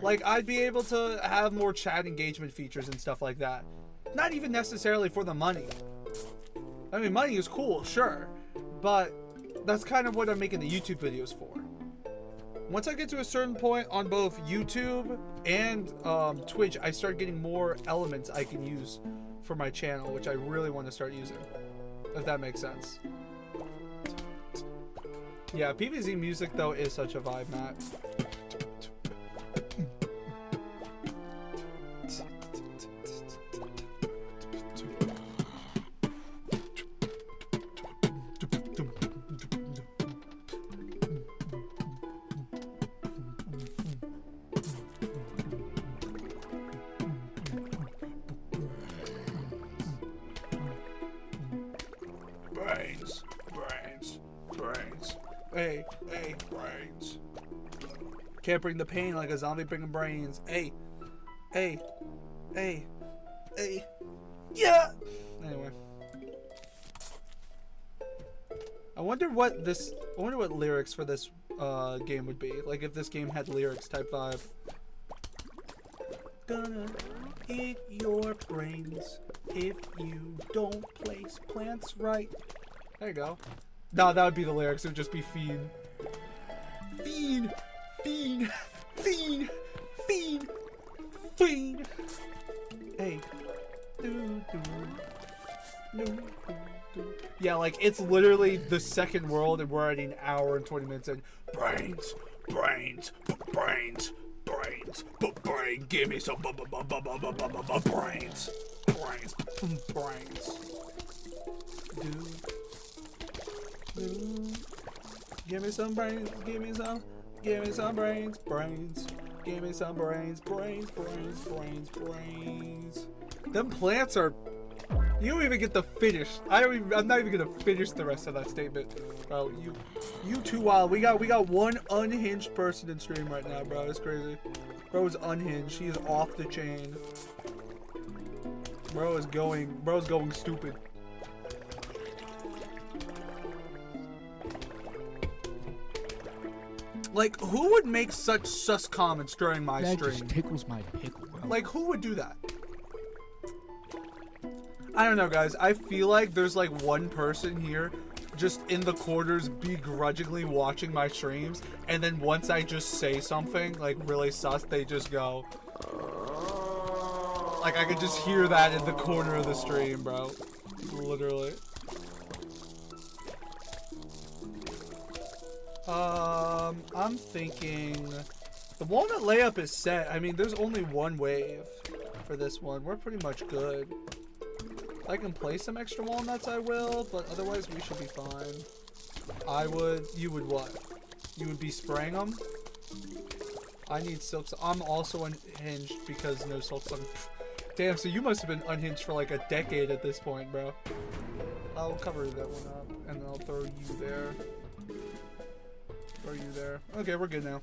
Speaker 1: Like, I'd be able to have more chat engagement features and stuff like that. Not even necessarily for the money. I mean, money is cool, sure, but that's kind of what I'm making the YouTube videos for. Once I get to a certain point on both YouTube and Twitch, I start getting more elements I can use for my channel, which I really want to start using, if that makes sense. Yeah, PvZ music, though, is such a vibe, Matt. Hey, brains. Can't bring the pain like a zombie bringing brains. Hey. Yeah. Anyway. I wonder what lyrics for this game would be. Like if this game had lyrics type vibe. Gonna eat your brains if you don't place plants right. There you go. No, that would be the lyrics. It would just be fiend. Fiend. Hey. Yeah, like, it's literally the second world, and we're already an hour and 20 minutes in. Brains. Give me some brains. Give me some brains, give me some brains. Give me some brains. Them plants are, you don't even get to finish. I'm not even gonna finish the rest of that statement. Bro, you too wild. We got one unhinged person in stream right now, bro. It's crazy. Bro is unhinged. He is off the chain. Bro's going stupid. Like, who would make such sus comments during my stream?
Speaker 2: That just tickles my pickle, bro.
Speaker 1: Like, who would do that? I don't know, guys. I feel like there's like one person here just in the corners begrudgingly watching my streams, and then once I just say something like really sus, they just go. Like, I could just hear that in the corner of the stream, bro. Literally. I'm thinking the walnut layup is set. I mean, there's only one wave for this one. We're pretty much good. If I can play some extra walnuts, I will, but otherwise we should be fine. You would what? You would be spraying them? I need silk. I'm also unhinged because no silk. Damn, so you must have been unhinged for like a decade at this point, bro. I'll cover that one up, and then I'll throw you there. Throw you there. Okay, we're good now.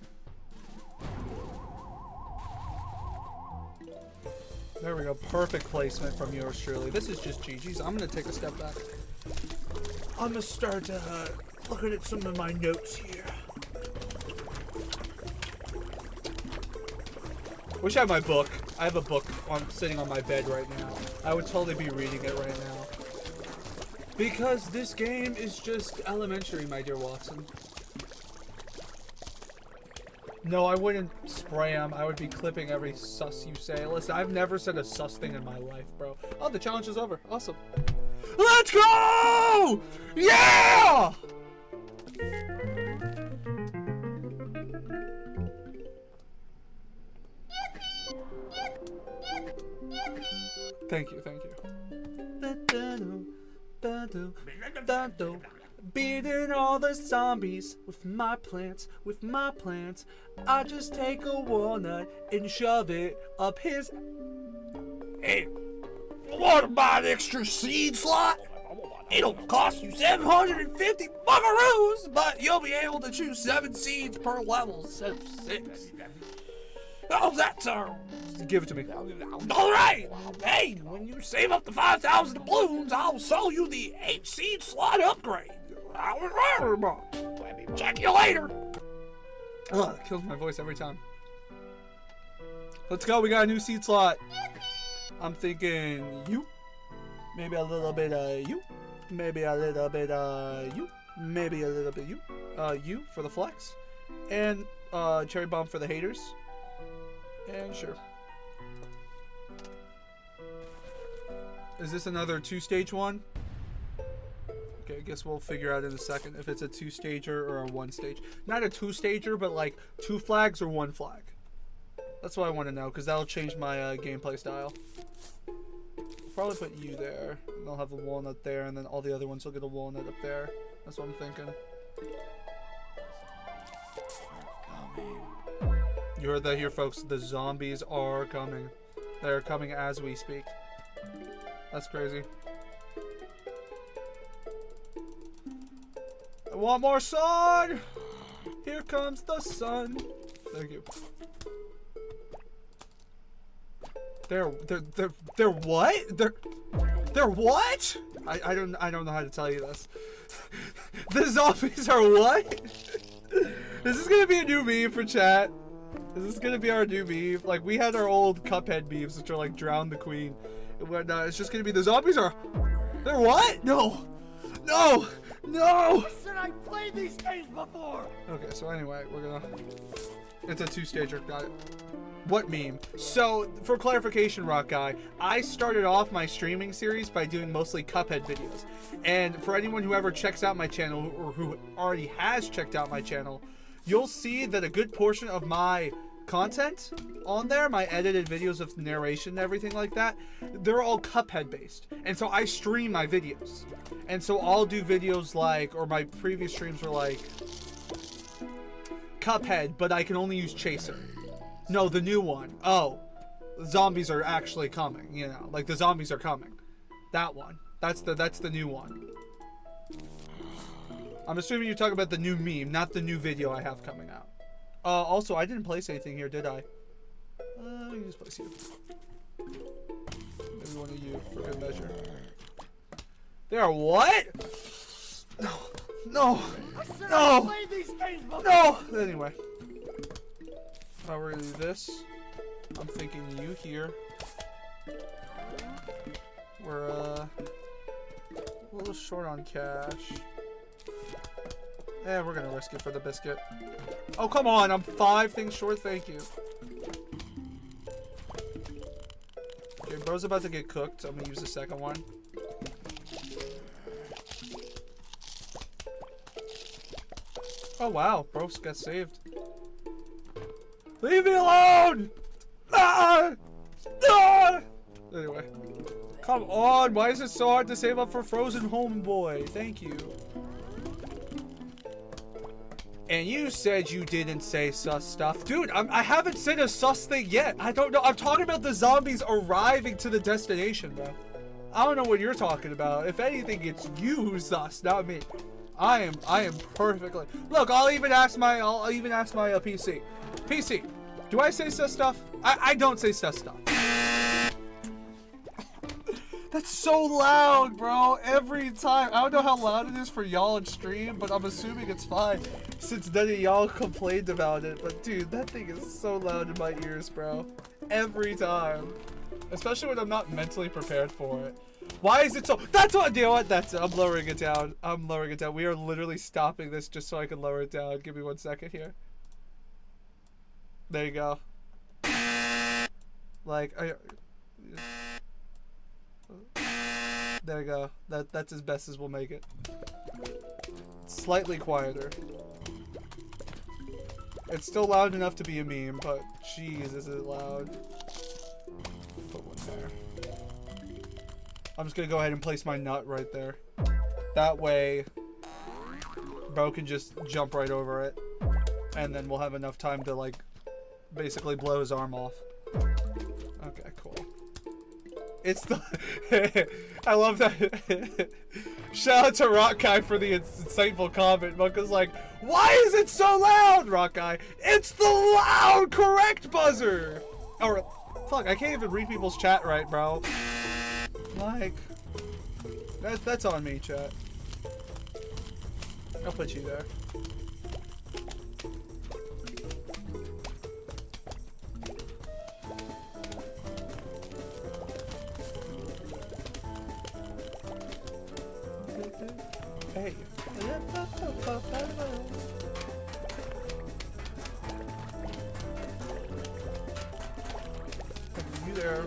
Speaker 1: There we go. Perfect placement from yours truly. This is just GG's. I'm going to take a step back. I'm going to start looking at some of my notes here. Wish I had my book. I have a book sitting on my bed right now. I would totally be reading it right now. Because this game is just elementary, my dear Watson. No, I wouldn't spray him. I would be clipping every sus you say. Listen, I've never said a sus thing in my life, bro. Oh, the challenge is over. Awesome. Let's go! Yeah! Thank you, thank you. Beating all the zombies with my plants, I just take a walnut and shove it up his... Hey, want to buy an extra seed slot? It'll cost you 750 buckaroos, but you'll be able to choose 7 seeds per level instead of 6. How's that sound? Give it to me. All right. Hey, when you save up to 5,000 doubloons, I'll sell you the 8 seed slot upgrade. Check you later. Ugh, it kills my voice every time. Let's go. We got a new seed slot. I'm thinking you. Maybe a little bit you. Maybe a little bit you. Maybe a little bit you. You for the flex. And cherry bomb for the haters. And sure. Is this another 2-stage one? Okay, I guess we'll figure out in a second if it's a 2-stager or a 1-stage. Not a 2-stager, but like 2 flags or 1 flag. That's what I want to know, because that'll change my gameplay style. Probably put you there, and I'll have a walnut there, and then all the other ones will get a walnut up there. That's what I'm thinking. You heard that here, folks. The zombies are coming. They're coming as we speak. That's crazy. I want more sun! Here comes the sun. Thank you. They're what? They're what? I don't know how to tell you this. The zombies are what? Is this gonna be a new meme for chat? Is this gonna be our new meme? Like, we had our old Cuphead memes, which are like drown the queen and whatnot. It's just gonna be the zombies are... They're what? No! No! No!
Speaker 3: I said I played these games before!
Speaker 1: Okay, so anyway, we're gonna... It's a 2-stager, got it. What meme? So, for clarification, Rock Guy, I started off my streaming series by doing mostly Cuphead videos. And for anyone who ever checks out my channel, or who already has checked out my channel, you'll see that a good portion of my content on there, my edited videos of narration and everything like that, they're all Cuphead based. And so I stream my videos. And so I'll do videos like, or my previous streams were like, Cuphead, but I can only use Chaser. No, the new one. Oh, zombies are actually coming, you know, like the zombies are coming. That one. That's the new one. I'm assuming you're talking about the new meme, not the new video I have coming out. Also, I didn't place anything here, did I? Let me just place you. Maybe one of you, for good measure. They are what? No. No. No. No. Anyway. We're gonna do this. I'm thinking you here. We're a little short on cash. We're gonna risk it for the biscuit. Oh, come on, I'm 5 things short, thank you. Okay, bro's about to get cooked. I'm gonna use the second one. Oh wow, Bros got saved. Leave me alone! Ah! Ah! Anyway. Come on, why is it so hard to save up for Frozen Homeboy? Thank you. And you said you didn't say sus stuff. Dude, I haven't said a sus thing yet. I don't know. I'm talking about the zombies arriving to the destination, bro. I don't know what you're talking about. If anything, it's you who's sus, not me. I am perfectly. Look, I'll even ask my PC. PC, do I say sus stuff? I don't say sus stuff. That's so loud, bro. Every time. I don't know how loud it is for y'all on stream, but I'm assuming it's fine since none of y'all complained about it. But dude, that thing is so loud in my ears, bro. Every time. Especially when I'm not mentally prepared for it. Why is it so? That's what. You know what? That's it. I'm lowering it down. I'm lowering it down. We are literally stopping this just so I can lower it down. Give me 1 second here. There you go. Like, there you go. That's as best as we'll make it. Slightly quieter. It's still loud enough to be a meme, but jeez, is it loud. Put one there. I'm just gonna go ahead and place my nut right there. That way, bro can just jump right over it. And then we'll have enough time to, like, basically blow his arm off. Okay, cool. It's the... I love that. Shout out to Rock Guy for the insightful comment. Because, like, why is it so loud, Rock Guy? It's the loud correct buzzer! Or, fuck, I can't even read people's chat right, bro. Like, that's on me, chat. I'll put you there. Hey. You there.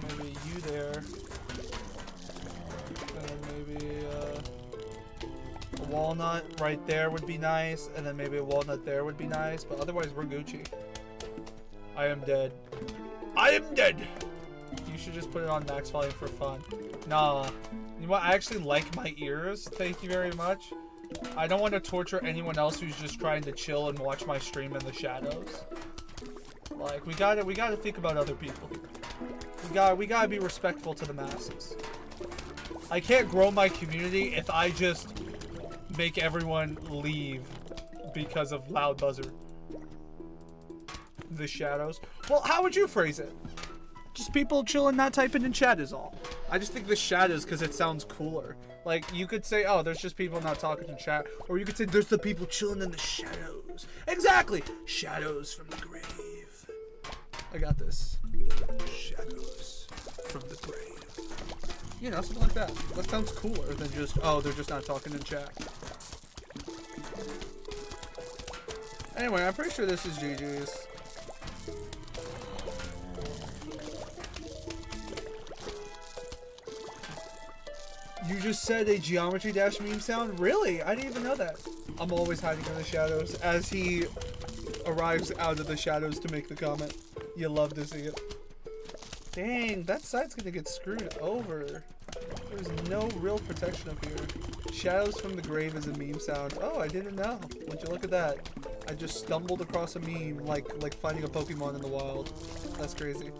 Speaker 1: Maybe you there. And then maybe a walnut right there would be nice. And then maybe a walnut there would be nice. But otherwise we're Gucci. I am dead. I am dead! You should just put it on max volume for fun. Nah. You know what? I actually like my ears. Thank you very much. I don't want to torture anyone else who's just trying to chill and watch my stream in the shadows. Like, we gotta think about other people here. We gotta be respectful to the masses. I can't grow my community if I just make everyone leave because of loud buzzer. The shadows. Well, how would you phrase it? Just people chilling, not typing in chat is all. I just think the shadows because it sounds cooler. Like, you could say, oh, there's just people not talking in chat. Or you could say, there's the people chilling in the shadows. Exactly. Shadows from the grave. I got this. Shadows from the grave. You know, something like that. That sounds cooler than just, oh, they're just not talking in chat. Anyway, I'm pretty sure this is GG's. You just said a Geometry Dash meme sound? Really? I didn't even know that. I'm always hiding in the shadows as he arrives out of the shadows to make the comment. You love to see it. Dang, that side's gonna get screwed over. There's no real protection up here. Shadows from the grave is a meme sound. Oh, I didn't know. Would you look at that? I just stumbled across a meme like finding a Pokemon in the wild. That's crazy.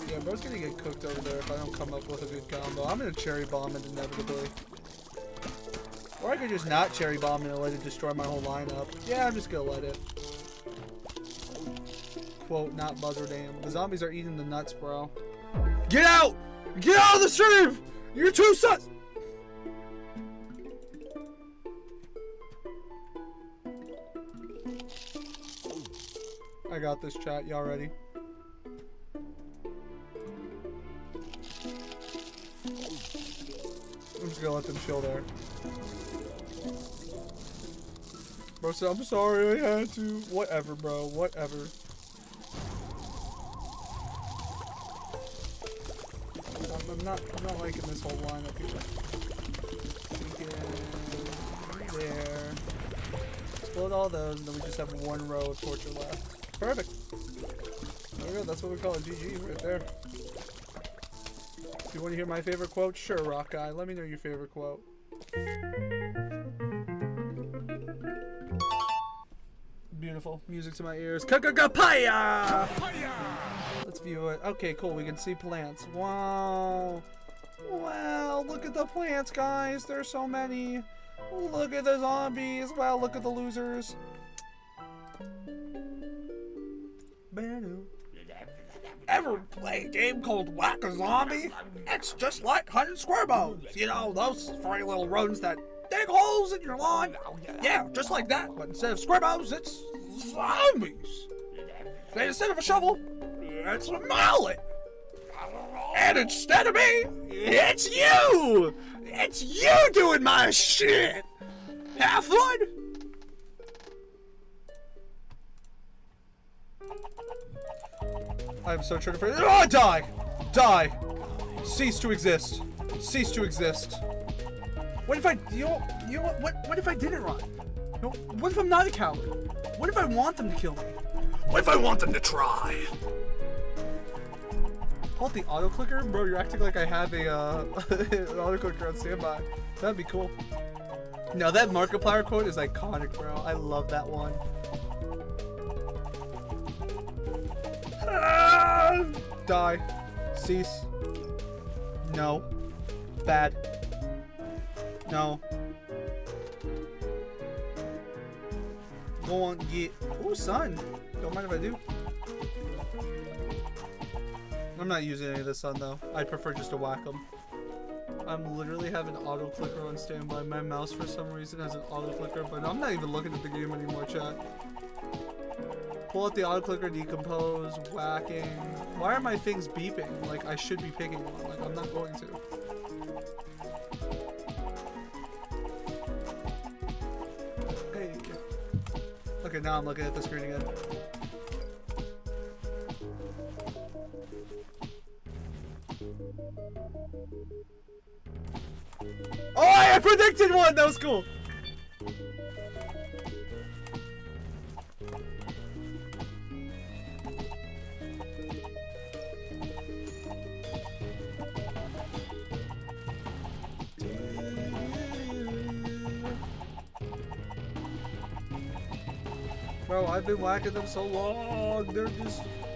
Speaker 1: Yeah, bro's gonna get cooked over there if I don't come up with a good combo. I'm gonna cherry bomb it inevitably. Or I could just not cherry bomb it and let it destroy my whole lineup. Yeah, I'm just gonna let it. Quote, not buzzer dam. The zombies are eating the nuts, bro. Get out! Get out of the stream! You're too sus! I got this, chat. Y'all ready? I'm just gonna let them chill there. Bro said, I'm sorry I had to. Whatever, bro. Whatever. I'm not liking this whole lineup here. Chicken there. Explode all those, and then we just have one row of torture left. Perfect. There we go. That's what we call a GG right there. Do you want to hear my favorite quote? Sure, Rock Guy. Let me know your favorite quote. Beautiful. Music to my ears. Papaya! Let's view it. Okay, cool. We can see plants. Wow. Wow, look at the plants, guys. There's so many. Look at the zombies. Wow, look at the losers. Ever play a game called Whack-A-Zombie? It's just like hunting squirmos. You know, those furry little rodents that dig holes in your lawn? Yeah, just like that. But instead of squirmos, it's zombies. And instead of a shovel, it's a mallet. And instead of me, it's you! It's you doing my shit! Have fun! I'm so triggered for it. Oh, die! Die! Cease to exist. Cease to exist. What if I, what if I didn't run? What if I'm not a coward? What if I want them to kill me? What if I want them to try? Hold the auto clicker? Bro, you're acting like I have a an auto clicker on standby. That'd be cool. No, that Markiplier quote is iconic, bro. I love that one. Die. Cease. No. Bad. No. Go on, get. Ooh, sun. Don't mind if I do. I'm not using any of this sun though. I prefer just to whack them. I'm literally having auto clicker on standby. My mouse for some reason has an auto clicker, but I'm not even looking at the game anymore, chat. Pull out the auto clicker, decompose, whacking. Why are my things beeping? Like I should be picking one. Like I'm not going to. Hey. Okay, now I'm looking at the screen again. Oh, I predicted one! That was cool! Bro, I've been whacking them so long. They're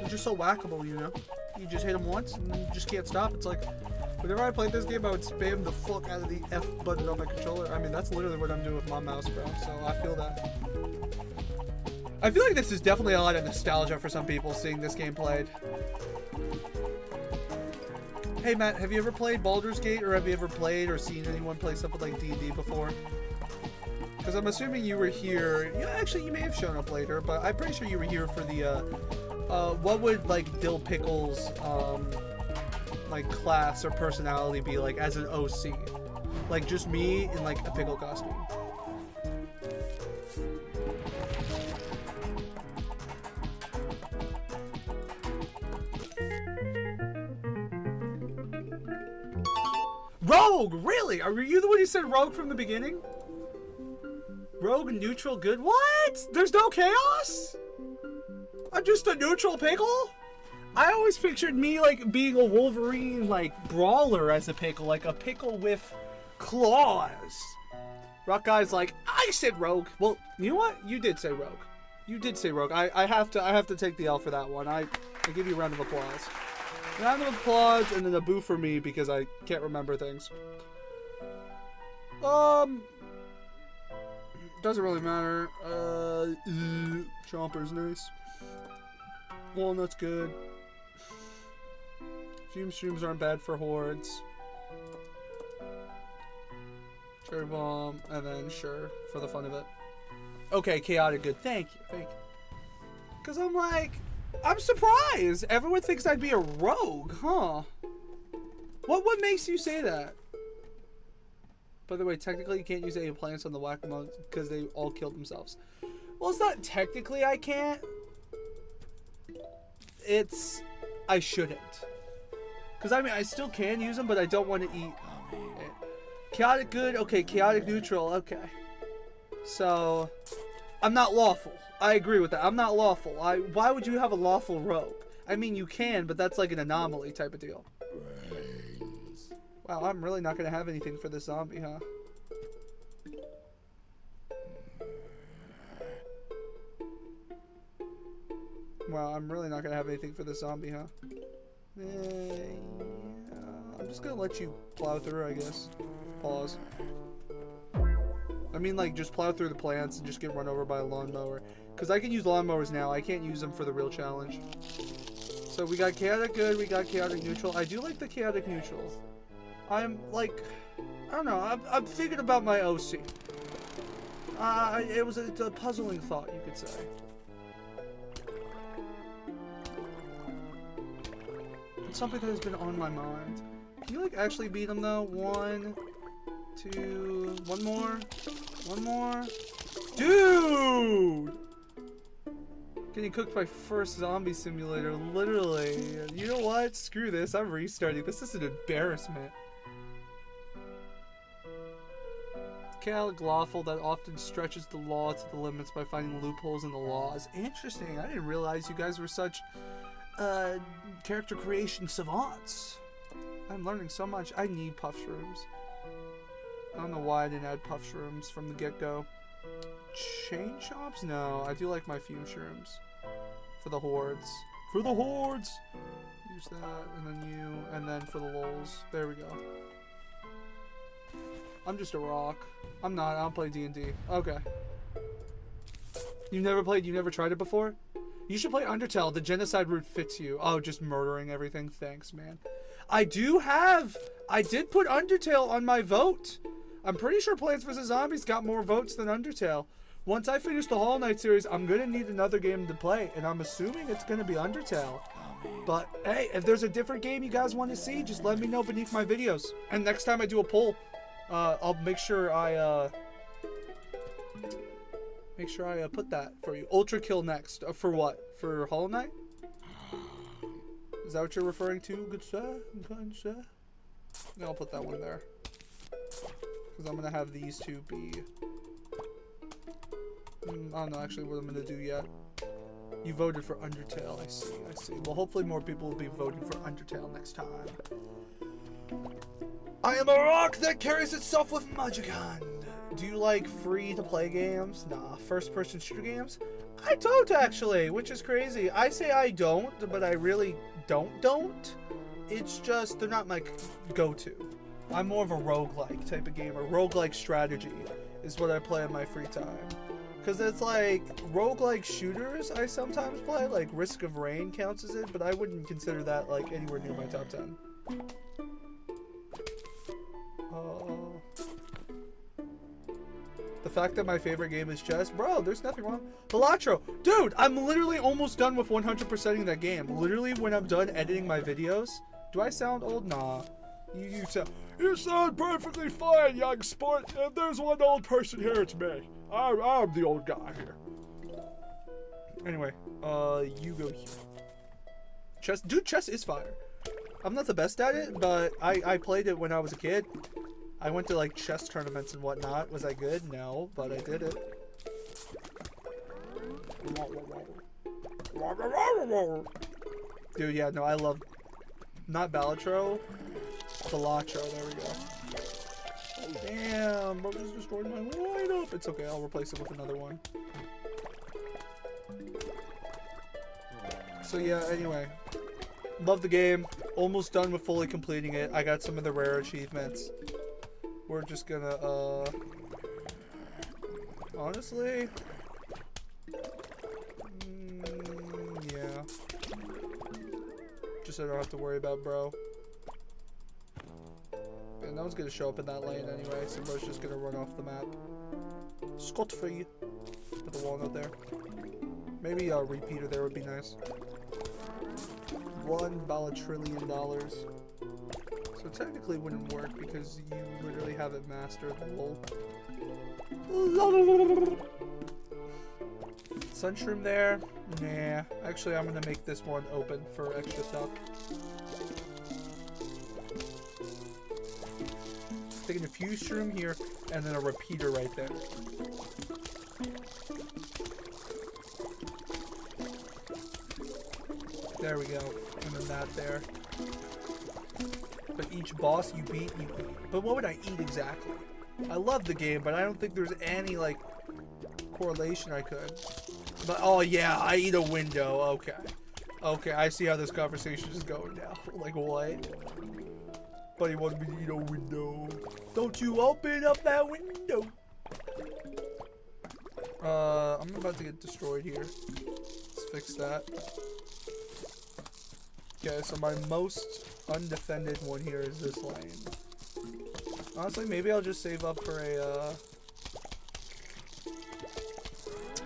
Speaker 1: just so whackable, you know? You just hit them once and you just can't stop. It's like, whenever I played this game, I would spam the fuck out of the F button on my controller. I mean, that's literally what I'm doing with my mouse, bro. So I feel that. I feel like this is definitely a lot of nostalgia for some people seeing this game played. Hey Matt, have you ever played Baldur's Gate, or have you ever played or seen anyone play something like D&D before? Because I'm assuming you were here. Yeah, actually, you may have shown up later, but I'm pretty sure you were here for the, what would, like, Dill Pickle's, like, class or personality be like as an OC? Like, just me in, like, a pickle costume. Rogue! Really? Are you the one who said Rogue from the beginning? Rogue, neutral, good? What? There's no chaos? I'm just a neutral pickle? I always pictured me, like, being a Wolverine, like, brawler as a pickle. Like, a pickle with claws. Rock Guy's like, I said Rogue. Well, you know what? You did say Rogue. You did say Rogue. I have to take the L for that one. I give you a round of applause. A round of applause and then a boo for me because I can't remember things. Doesn't really matter. Chomper's nice. Walnut's good. Fume streams aren't bad for hordes. Cherry bomb, and then sure, for the fun of it. Okay, chaotic good. Thank you, thank you. Cause I'm like, I'm surprised. Everyone thinks I'd be a rogue, huh? What makes you say that? By the way, technically you can't use any plants on the whack-a-mole because they all killed themselves. Well, it's not technically I can't. It's I shouldn't. Because, I mean, I still can use them, but I don't want to eat it. Chaotic good. Okay, chaotic neutral. Okay. So, I'm not lawful. I agree with that. I'm not lawful. Why would you have a lawful rogue? I mean, you can, but that's like an anomaly type of deal. Wow, I'm really not going to have anything for this zombie, huh? Wow, I'm really not going to have anything for this zombie, huh? Yeah, I'm just going to let you plow through, I guess. Pause. I mean, like, just plow through the plants and just get run over by a lawnmower. Because I can use lawnmowers now. I can't use them for the real challenge. So we got chaotic good, we got chaotic neutral. I do like the chaotic neutral. I'm, like, I don't know. I'm thinking about my OC. It's a puzzling thought, you could say. It's something that has been on my mind. Can you, like, actually beat him, though? 1, 2, one more. One more. Dude! Getting cooked by first zombie simulator, literally. You know what? Screw this. I'm restarting. This is an embarrassment. Chaotic lawful that often stretches the law to the limits by finding loopholes in the laws. Interesting. I didn't realize you guys were such character creation savants. I'm learning so much. I need puff shrooms. I don't know why I didn't add puff shrooms from the get-go. Chain shops? No, I do like my fume shrooms. For the hordes. For the hordes! Use that, and then you, and then for the lols. There we go. I'm just a rock. I'm not, I don't play D&D. Okay. You've never tried it before? You should play Undertale. The genocide route fits you. Oh, just murdering everything? Thanks, man. I did put Undertale on my vote. I'm pretty sure Plants vs. Zombies got more votes than Undertale. Once I finish the Hollow Knight series, I'm going to need another game to play, and I'm assuming it's going to be Undertale. But, hey, if there's a different game you guys want to see, just let me know beneath my videos. And next time I do a poll, I'll make sure I put that for you. Ultra Kill next. For what? For Hollow Knight? Is that what you're referring to, good sir? Kind sir? Yeah, I'll put that one there. Because I'm going to have these two be... I don't know actually what I'm going to do yet. You voted for Undertale, I see. Well, hopefully more people will be voting for Undertale next time. I am a rock that carries itself with magic hand. Do you like free-to-play games? Nah. First-person shooter games? I don't, actually, which is crazy. I say I don't, but I really don't. It's just, they're not my go-to. I'm more of a roguelike type of gamer. Roguelike strategy is what I play in my free time. Because it's like, roguelike shooters I sometimes play, like Risk of Rain counts as it, but I wouldn't consider that like anywhere near my top 10. The fact that my favorite game is chess, bro, there's nothing wrong. Balatro, dude, I'm literally almost done with 100%ing that game. Literally, when I'm done editing my videos, do I sound old? Nah. You sound perfectly fine, young sport. If there's one old person here, it's me. I'm the old guy here. Anyway, you go here. Chess, dude, chess is fire. I'm not the best at it, but I played it when I was a kid. I went to like chess tournaments and whatnot. Was I good? No, but I did it. Dude, yeah, no, I love, not Balatro, Balatro, there we go. Oh, damn, bro, just destroyed my lineup. It's okay, I'll replace it with another one. So yeah, anyway, love the game. Almost done with fully completing it. I got some of the rare achievements. We're just gonna, honestly, yeah. Just so I don't have to worry about bro. And no one's gonna show up in that lane anyway, so bro's just gonna run off the map. Scot-free. Put the walnut there. Maybe a repeater there would be nice. $1 trillion. So technically it wouldn't work because you literally have it mastered. Lol. Sunshroom there? Nah. Actually, I'm gonna make this one open for extra stuff. sticking a fuse shroom here, and then a repeater right there. There we go. And then that there. But each boss you beat, you eat. But what would I eat exactly? I love the game, but I don't think there's any, like, correlation I could. But, oh yeah, I eat a window. Okay. Okay, I see how this conversation is going now. Like, what? Buddy wants me to eat a window. Don't you open up that window. I'm about to get destroyed here. Let's fix that. Okay, so my most undefended one here is this lane. Honestly, maybe I'll just save up for a,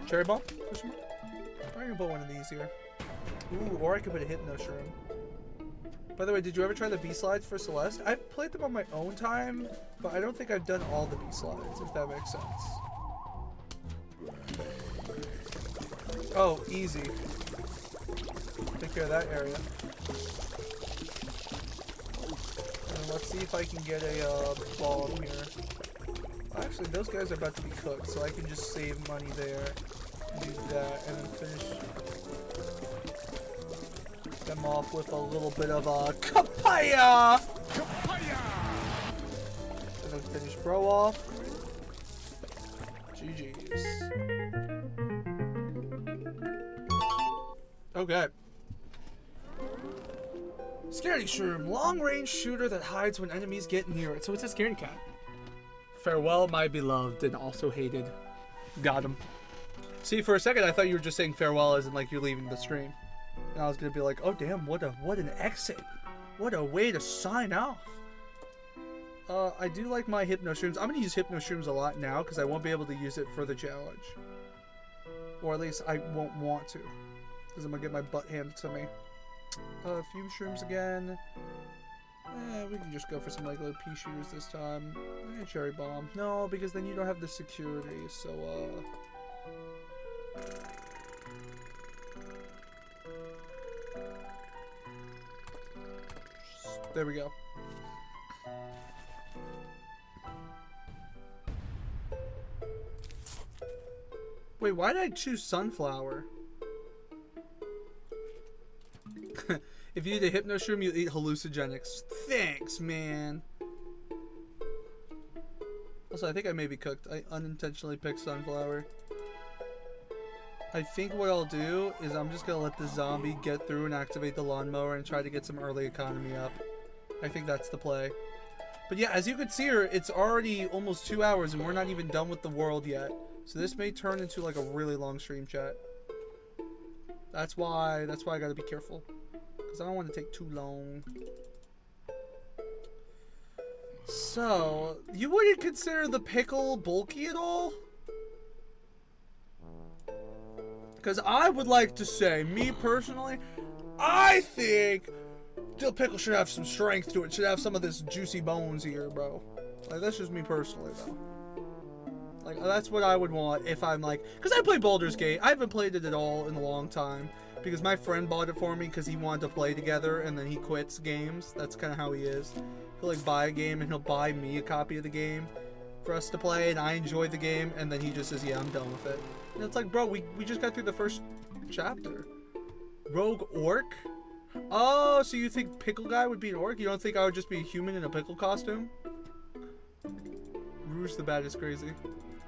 Speaker 1: cherry bomb? I can put one of these here. Ooh, or I could put a hypno shroom. By the way, did you ever try the B-slides for Celeste? I've played them on my own time, but I don't think I've done all the B-slides, if that makes sense. Oh, easy. Take care of that area. And let's see if I can get a bomb here. Actually, those guys are about to be cooked, so I can just save money there. Do that, and then finish them off with a little bit of a kapaya! And then finish bro off. GG's. Okay. Scaredy Shroom, long-range shooter that hides when enemies get near it. So it's a scaredy cat. Farewell, my beloved and also hated. Got him. See, for a second I thought you were just saying farewell as in like you're leaving the stream. And I was gonna be like, oh damn, what an exit. What a way to sign off. I do like my hypno shrooms. I'm gonna use hypno shrooms a lot now because I won't be able to use it for the challenge. Or at least I won't want to. Because I'm gonna get my butt handed to me. Fume shrooms again. We can just go for some regular pea shooters this time. Cherry bomb. No, because then you don't have the security, so there we go. Wait, why did I choose sunflower? If you eat a hypno shroom, you eat hallucinogenics. Thanks, man. Also, I think I may be cooked. I unintentionally picked sunflower. I think what I'll do is I'm just gonna let the zombie get through and activate the lawnmower and try to get some early economy up. I think that's the play. But yeah, as you can see here, it's already almost 2 hours and we're not even done with the world yet. So this may turn into like a really long stream, chat. That's why I gotta be careful. Because I don't want to take too long. So, you wouldn't consider the pickle bulky at all? Because I would like to say, me personally, I think the pickle should have some strength to it. Should have some of this juicy bones here, bro. Like, that's just me personally, though. Like, that's what I would want if I'm like... Because I play Baldur's Gate. I haven't played it at all in a long time. Because my friend bought it for me because he wanted to play together and then he quits games. That's kind of how he is. He'll like buy a game and he'll buy me a copy of the game for us to play and I enjoy the game and then he just says, yeah, I'm done with it. And it's like, bro, we just got through the first chapter. Rogue Orc? Oh, so you think Pickle Guy would be an orc? You don't think I would just be a human in a pickle costume? Rouge the Bat is crazy.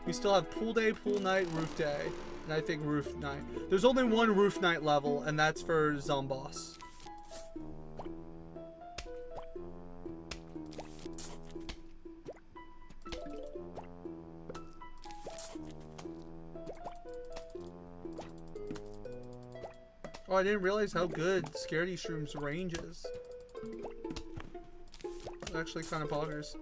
Speaker 1: We still have Pool Day, Pool Night, Roof Day. And I think Roof Night. There's only one Roof Night level, and that's for Zomboss. Oh, I didn't realize how good Scaredy Shroom's range is. It's actually kind of poggers.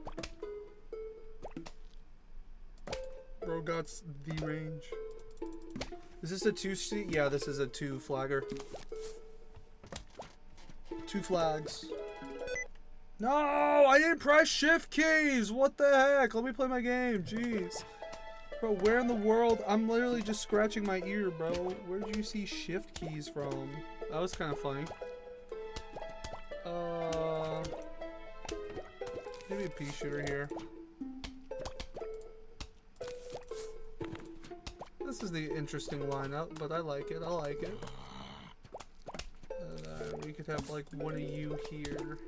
Speaker 1: Bro got the range. Is this a 2-seat? Yeah, this is a 2 flagger. 2 flags. No, I didn't press shift keys. What the heck? Let me play my game. Jeez. Bro, where in the world? I'm literally just scratching my ear, bro. Where did you see shift keys from? That was kind of funny. Maybe a pea shooter here. This is the interesting lineup, but I like it. I like it. And, we could have like one of you here.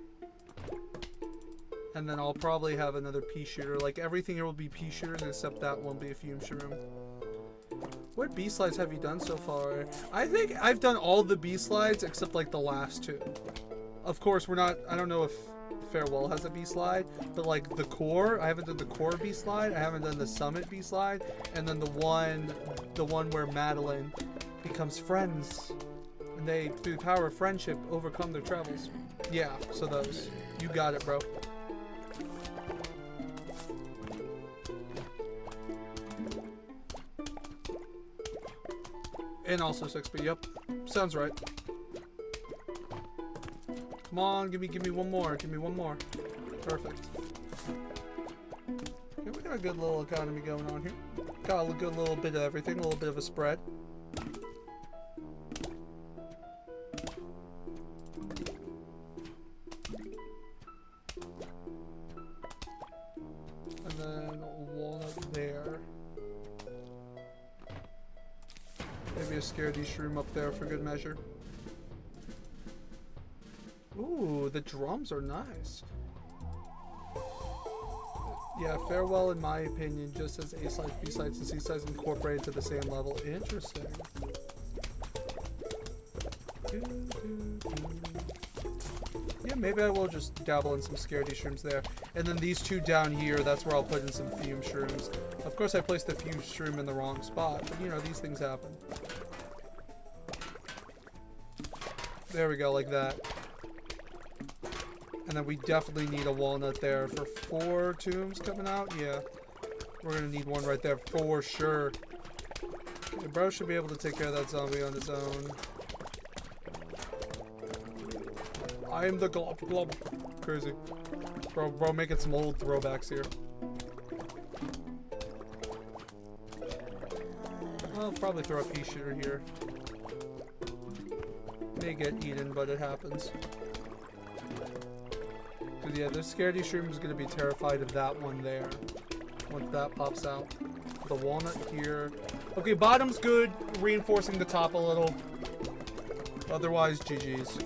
Speaker 1: And then I'll probably have another pea shooter. Like everything here will be pea shooters except that won't be a fume shroom. What B slides have you done so far? I think I've done all the B slides except like the last two. Of course, we're not, I don't know if Farewell has a B slide, but like the core, I haven't done the core B slide, I haven't done the summit B slide, and then the one where Madeline becomes friends. And they, through the power of friendship, overcome their troubles. Yeah, so those. You got it, bro. And also 6B, yep. Sounds right. Come on, give me one more. Give me one more. Perfect. Okay, we got a good little economy going on here. Got a good little bit of everything, a little bit of a spread. And then a walnut there. Maybe a scaredy shroom up there for good measure. Ooh, the drums are nice. Yeah, Farewell, in my opinion, just as A sides, B sides, and C sides incorporated to the same level. Interesting. Yeah, maybe I will just dabble in some scaredy shrooms there. And then these two down here, that's where I'll put in some fume shrooms. Of course, I placed the fume shroom in the wrong spot, but you know, these things happen. There we go, like that. And then we definitely need a walnut there for 4 tombs coming out. Yeah, we're gonna need one right there for sure. Okay, bro should be able to take care of that zombie on his own. I am the glob glob. Crazy. Bro making some old throwbacks here. I'll probably throw a pea shooter here. May get eaten, but it happens. Cause yeah, this scaredy shroom is gonna be terrified of that one there. Once that pops out. The walnut here. Okay, bottom's good. Reinforcing the top a little. Otherwise, GG's.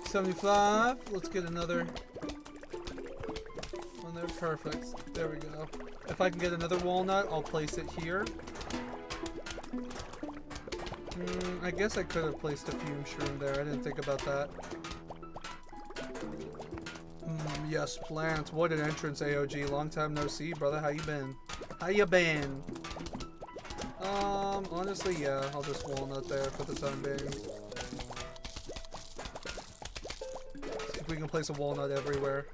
Speaker 1: 75. Let's get another one there. Perfect. There we go. If I can get another walnut, I'll place it here. I guess I could have placed a fume shroom there. I didn't think about that. Yes, plants. What an entrance, AOG. Long time no see, brother. How you been? How you been? Honestly, yeah. I'll just walnut there for the time being. See if we can place a walnut everywhere.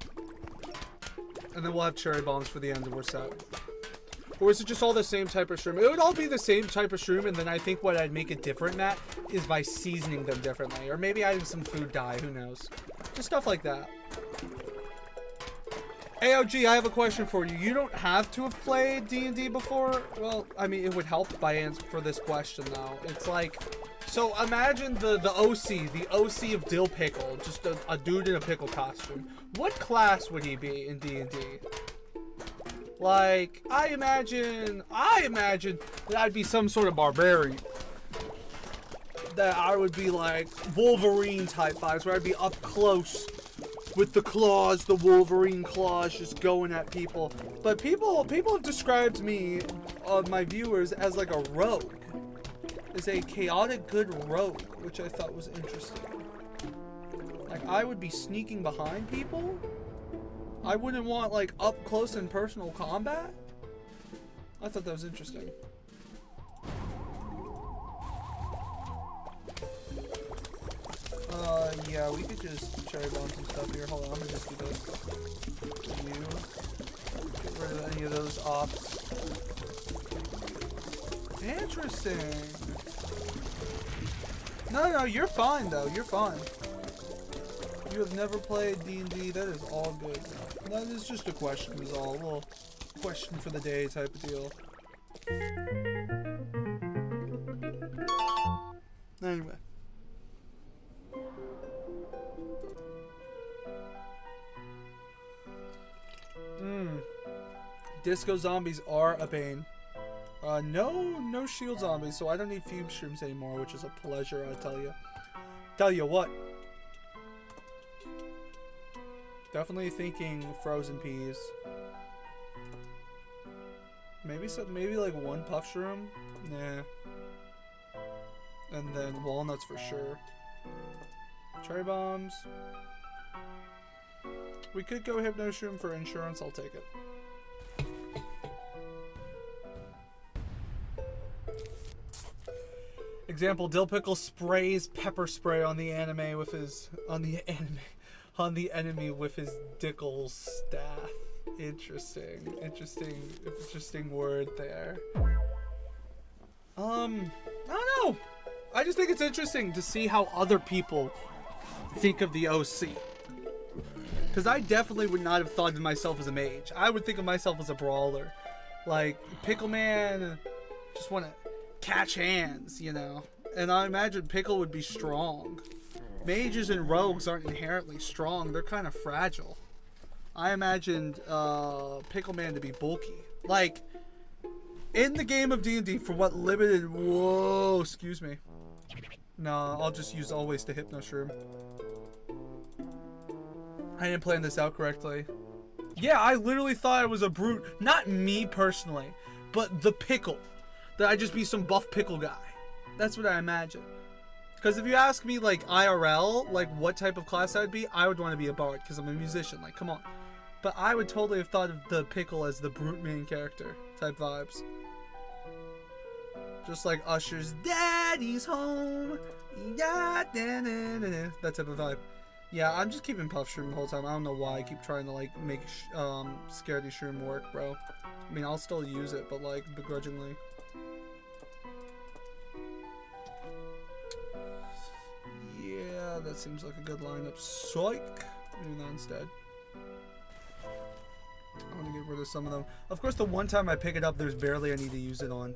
Speaker 1: And then we'll have cherry bombs for the end and we're set. Or is it just all the same type of shroom? It would all be the same type of shroom, and then I think what I'd make it different, Matt, is by seasoning them differently. Or maybe adding some food dye, who knows. Just stuff like that. AOG, I have a question for you. You don't have to have played D&D before? Well, I mean, it would help by answer for this question, though. It's like, so imagine the OC of Dill Pickle, just a dude in a pickle costume. What class would he be in D&D? Like, I imagine that I'd be some sort of barbarian. That I would be like Wolverine type vibes, where I'd be up close with the claws, the Wolverine claws, just going at people. But people have described me, my viewers, as like a rogue. As a chaotic good rogue, which I thought was interesting. Like, I would be sneaking behind people? I wouldn't want, like, up close and personal combat? I thought that was interesting. Yeah, we could just cherry bomb some stuff here. Hold on, I'm gonna just do this. You. Get rid of any of those ops. Interesting. No, you're fine, though. You're fine. You have never played D&D. That is all good. That is just a question, is all. A little question for the day type of deal. Anyway. Disco zombies are a pain. No shield zombies, so I don't need fume shrooms anymore, which is a pleasure, I tell you. Tell you what. Definitely thinking frozen peas. Maybe like one puff shroom? Nah. And then walnuts for sure. Cherry bombs. We could go hypno shroom for insurance, I'll take it. Example, Dill Pickle sprays pepper spray on the enemy with his Dickle staff. Interesting word there. I don't know. I just think it's interesting to see how other people think of the OC. Because I definitely would not have thought of myself as a mage. I would think of myself as a brawler. Like, Pickle Man, just want to catch hands, you know. And I imagine Pickle would be strong. Mages and rogues aren't inherently strong. They're kind of fragile. I imagined Pickle Man to be bulky. Like, in the game of D&D, for what limited... Whoa, excuse me. No, I'll just use always the Hypno Shroom. I didn't plan this out correctly. Yeah, I literally thought I was a brute. Not me personally, but the Pickle. That I'd just be some buff Pickle guy. That's what I imagine. Because if you ask me, like, IRL, like, what type of class I would be, I would want to be a bard, because I'm a musician. Like, come on. But I would totally have thought of the Pickle as the brute main character type vibes. Just like Usher's Daddy's Home. Yeah, that type of vibe. Yeah, I'm just keeping Puff Shroom the whole time. I don't know why I keep trying to, like, make Scaredy Shroom work, bro. I mean, I'll still use it, but, like, begrudgingly. Yeah, that seems like a good lineup. Psych! Do that instead. I want to get rid of some of them. Of course, the one time I pick it up, there's barely any to use it on.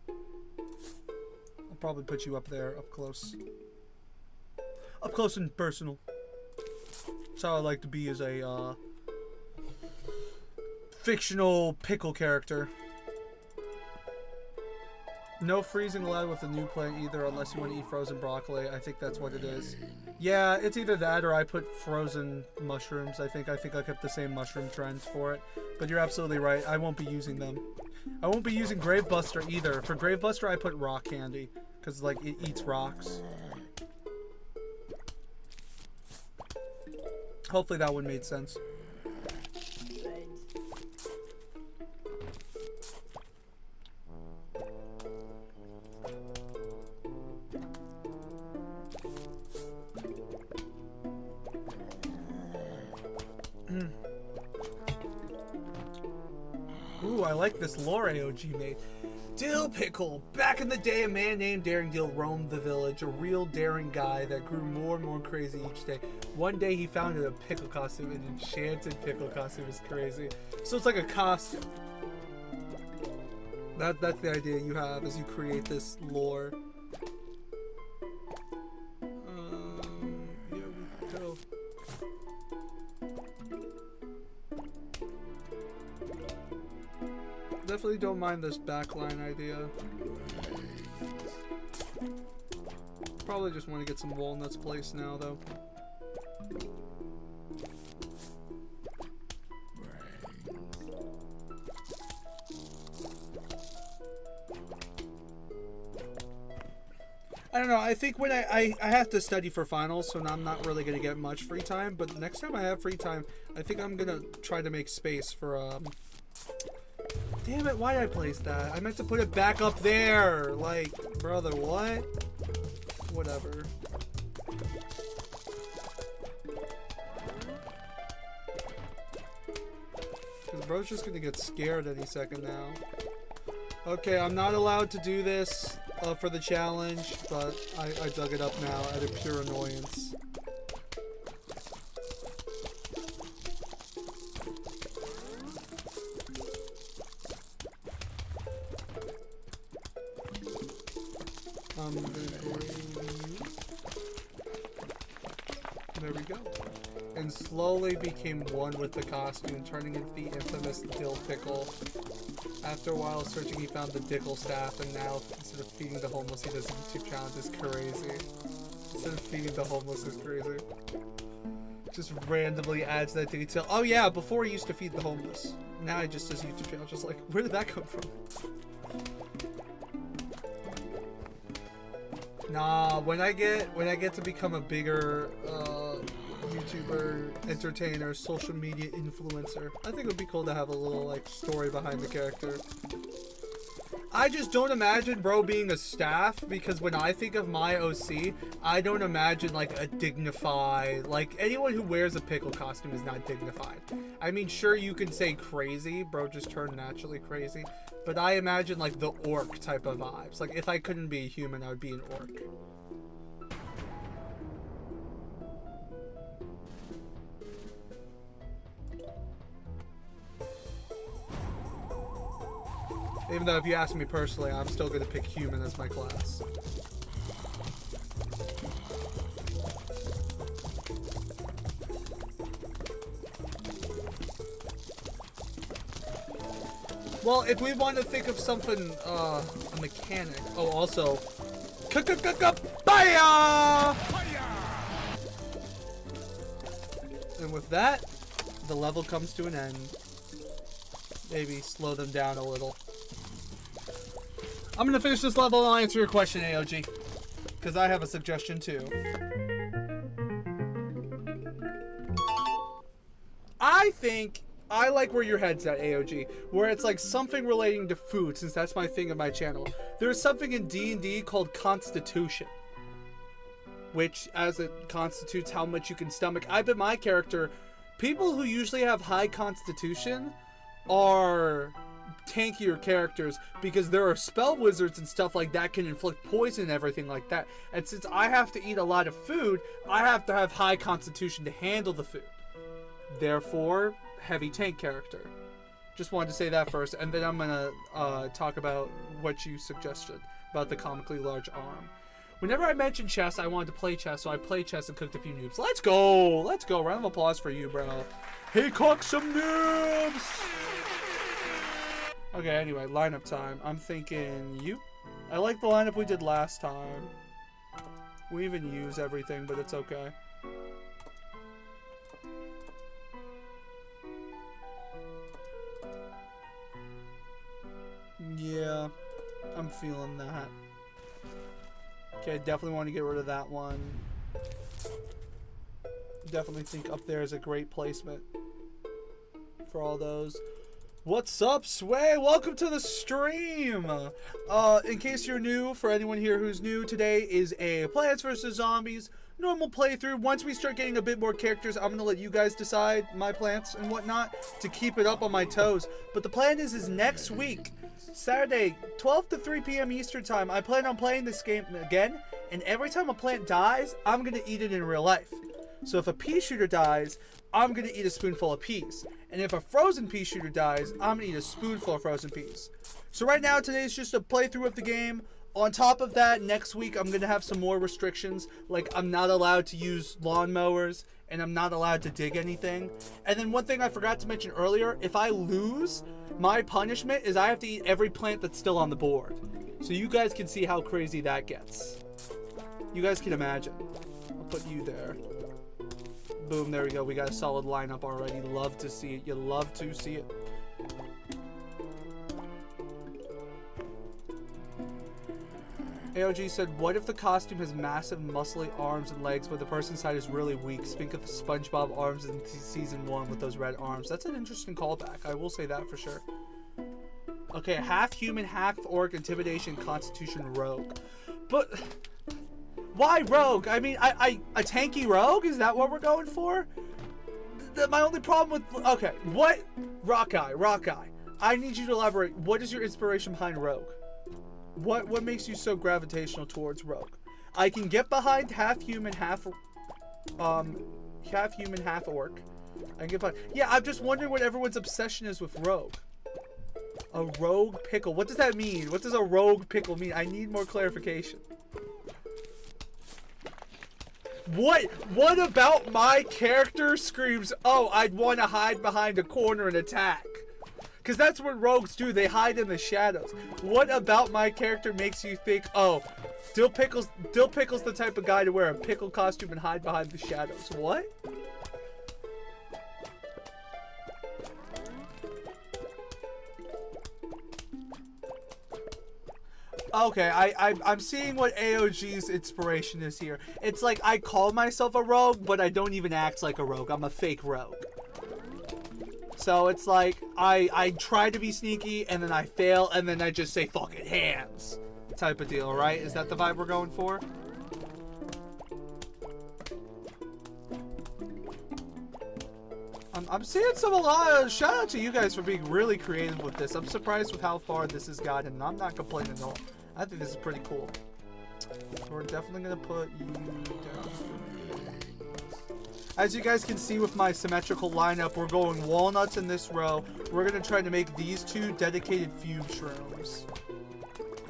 Speaker 1: I'll probably put you up there, up close. Up close and personal. That's how I like to be as a fictional pickle character. No freezing allowed with the new play either, unless you want to eat frozen broccoli. I think that's what it is. Yeah, it's either that or I put frozen mushrooms. I think I kept the same mushroom trends for it. But you're absolutely right. I won't be using them. I won't be using Gravebuster either. For Gravebuster, I put rock candy because like it eats rocks. Hopefully that one made sense. Ooh, I like this lore AOG made. Dill Pickle. Back in the day, a man named Daring Dill roamed the village, a real daring guy that grew more and more crazy each day. One day he found a pickle costume, an enchanted pickle costume. Is crazy. So it's like a costume. That's the idea you have as you create this lore. Yeah, we go. Definitely don't mind this backline idea. Probably just want to get some walnuts placed now, though. I don't know, I think when I have to study for finals, so I'm not really going to get much free time, but next time I have free time, I think I'm going to try to make space for, Damn it, why did I place that? I meant to put it back up there! Like, brother, what? Whatever. Because bro's just gonna get scared any second now. Okay, I'm not allowed to do this for the challenge, but I dug it up now out of pure annoyance. There we go. and slowly became one with the costume, turning into the infamous Dill Pickle. After a while searching, he found the Dickle staff, and now instead of feeding the homeless, he does YouTube challenge. Is crazy. Instead of feeding the homeless is crazy. Just randomly adds that detail. Oh yeah, before he used to feed the homeless. Now he just does YouTube channel. Just like, where did that come from? Nah, when I get to become a bigger YouTuber, entertainer, social media influencer, I think it would be cool to have a little like story behind the character. I just don't imagine bro being a staff, because when I think of my OC, I don't imagine like a dignified, like anyone who wears a pickle costume is not dignified. I mean, sure, you can say crazy, bro just turned naturally crazy, but I imagine like the orc type of vibes. Like if I couldn't be a human, I would be an orc. Even though if you ask me personally, I'm still going to pick human as my class. Well, if we want to think of something, a mechanic. Oh, also, Baya! And with that, the level comes to an end. Maybe slow them down a little. I'm gonna finish this level and I'll answer your question, AOG. Because I have a suggestion too. I think I like where your head's at, AOG. Where it's like something relating to food, since that's my thing on my channel. There's something in D&D called Constitution, which as it constitutes how much you can stomach. I bet my character, people who usually have high Constitution are tankier characters, because there are spell wizards and stuff like that can inflict poison and everything like that. And since I have to eat a lot of food, I have to have high Constitution to handle the food. Therefore, heavy tank character. Just wanted to say that first, and then I'm gonna talk about what you suggested about the comically large arm. Whenever I mentioned chess, I wanted to play chess, so I played chess and cooked a few noobs. Let's go! Let's go! Round of applause for you, bro. He cooked some noobs! Okay, anyway, lineup time. I'm thinking you. I like the lineup we did last time. We even use everything, but it's okay. Yeah, I'm feeling that. Okay, I definitely want to get rid of that one. Definitely think up there is a great placement for all those. What's up, Sway? Welcome to the stream! In case you're new, for anyone here who's new, today is a Plants vs. Zombies normal playthrough. Once we start getting a bit more characters, I'm gonna let you guys decide my plants and whatnot to keep it up on my toes. But the plan is next week, Saturday, 12 to 3 p.m. Eastern time, I plan on playing this game again, and every time a plant dies, I'm gonna eat it in real life. So if a pea shooter dies, I'm gonna eat a spoonful of peas. And if a frozen pea shooter dies, I'm gonna eat a spoonful of frozen peas. So right now, today's just a playthrough of the game. On top of that, next week, I'm gonna have some more restrictions. Like, I'm not allowed to use lawnmowers, and I'm not allowed to dig anything. And then one thing I forgot to mention earlier, if I lose, my punishment is I have to eat every plant that's still on the board. So you guys can see how crazy that gets. You guys can imagine. I'll put you there. Boom, there we go. We got a solid lineup already. Love to see it. You love to see it. AOG said, what if the costume has massive muscly arms and legs, but the person's side is really weak? Think of the SpongeBob arms in season 1 with those red arms. That's an interesting callback. I will say that for sure. Okay, half human, half orc, intimidation, constitution, rogue. But why rogue? I mean, a tanky rogue? Is that what we're going for? My only problem with... Okay, what? Rock Eye. I need you to elaborate. What is your inspiration behind rogue? What makes you so gravitational towards rogue? I can get behind half human, half orc. I can get behind... Yeah, I'm just wondering what everyone's obsession is with rogue. A rogue pickle. What does that mean? What does a rogue pickle mean? I need more clarification. What about my character screams, oh, I'd want to hide behind a corner and attack? Because that's what rogues do. They hide in the shadows. What about my character makes you think, oh, Dill Pickle's the type of guy to wear a pickle costume and hide behind the shadows? What? Okay, I'm seeing what AOG's inspiration is here. It's like I call myself a rogue, but I don't even act like a rogue. I'm a fake rogue. So it's like I try to be sneaky and then I fail and then I just say fucking hands type of deal, right? Is that the vibe we're going for? I'm seeing a lot of shout out to you guys for being really creative with this. I'm surprised with how far this has gotten and I'm not complaining at all. I think this is pretty cool. So we're definitely gonna put you down. As you guys can see with my symmetrical lineup, we're going walnuts in this row. We're gonna try to make these two dedicated fugue shrooms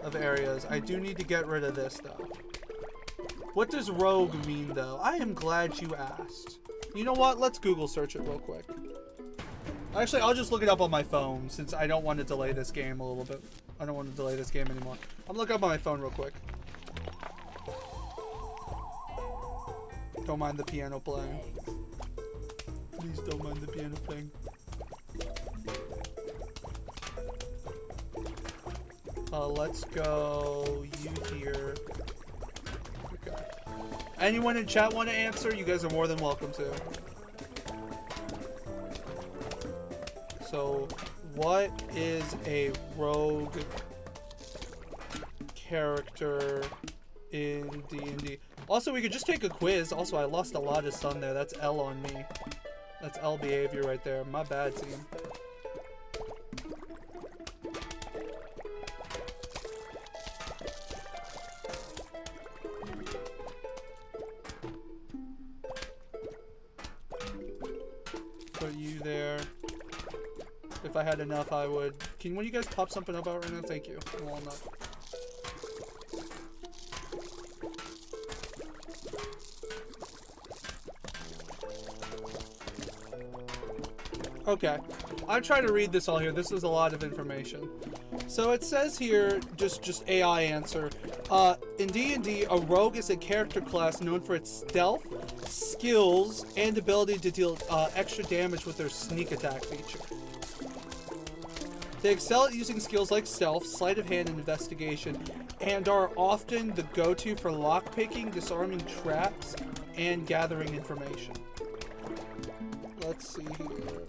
Speaker 1: of areas. I do need to get rid of this though. What does rogue mean though? I am glad you asked. You know what? Let's Google search it real quick. Actually, I'll just look it up on my phone since I don't want to delay this game a little bit. I don't want to delay this game anymore. I'm looking up on my phone real quick. Don't mind the piano playing. Please don't mind the piano playing. Let's go you here. Okay. Anyone in chat want to answer? You guys are more than welcome to. So, what is a rogue character in D&D? Also, we could just take a quiz. Also, I lost a lot of sun there. That's L on me. That's L behavior right there. My bad, team. Put you there. If I had enough, I would. Can one of you guys pop something up out right now? Thank you. Well, enough. Okay, I'm trying to read this all here. This is a lot of information. So it says here, just AI answer. In D&D, a rogue is a character class known for its stealth, skills, and ability to deal extra damage with their sneak attack feature. They excel at using skills like stealth, sleight of hand, and investigation, and are often the go-to for lockpicking, disarming traps, and gathering information. Let's see here.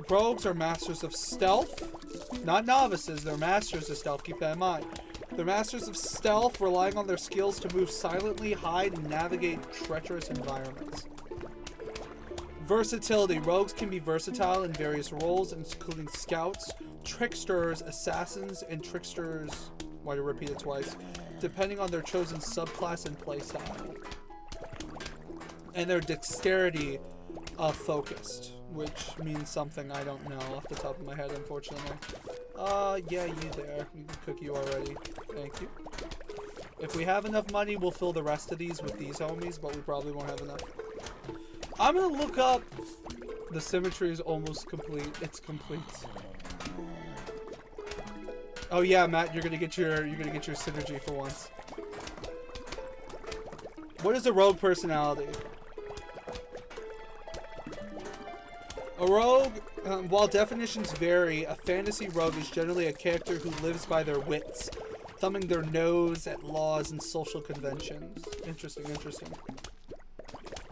Speaker 1: Rogues are masters of stealth. Not novices, they're masters of stealth, keep that in mind. They're masters of stealth, relying on their skills to move silently, hide, and navigate treacherous environments. Versatility. Rogues can be versatile in various roles, including scouts, tricksters, assassins, and tricksters, why to repeat it twice, depending on their chosen subclass and playstyle. And their dexterity focused, which means something I don't know off the top of my head, unfortunately. Yeah, you there. We can cook you already. Thank you. If we have enough money, we'll fill the rest of these with these homies, but we probably won't have enough. I'm gonna look up. The symmetry is almost complete. It's complete. Oh yeah, Matt, you're gonna get your synergy for once. What is a rogue personality? A rogue, while definitions vary, a fantasy rogue is generally a character who lives by their wits, thumbing their nose at laws and social conventions. Interesting, interesting.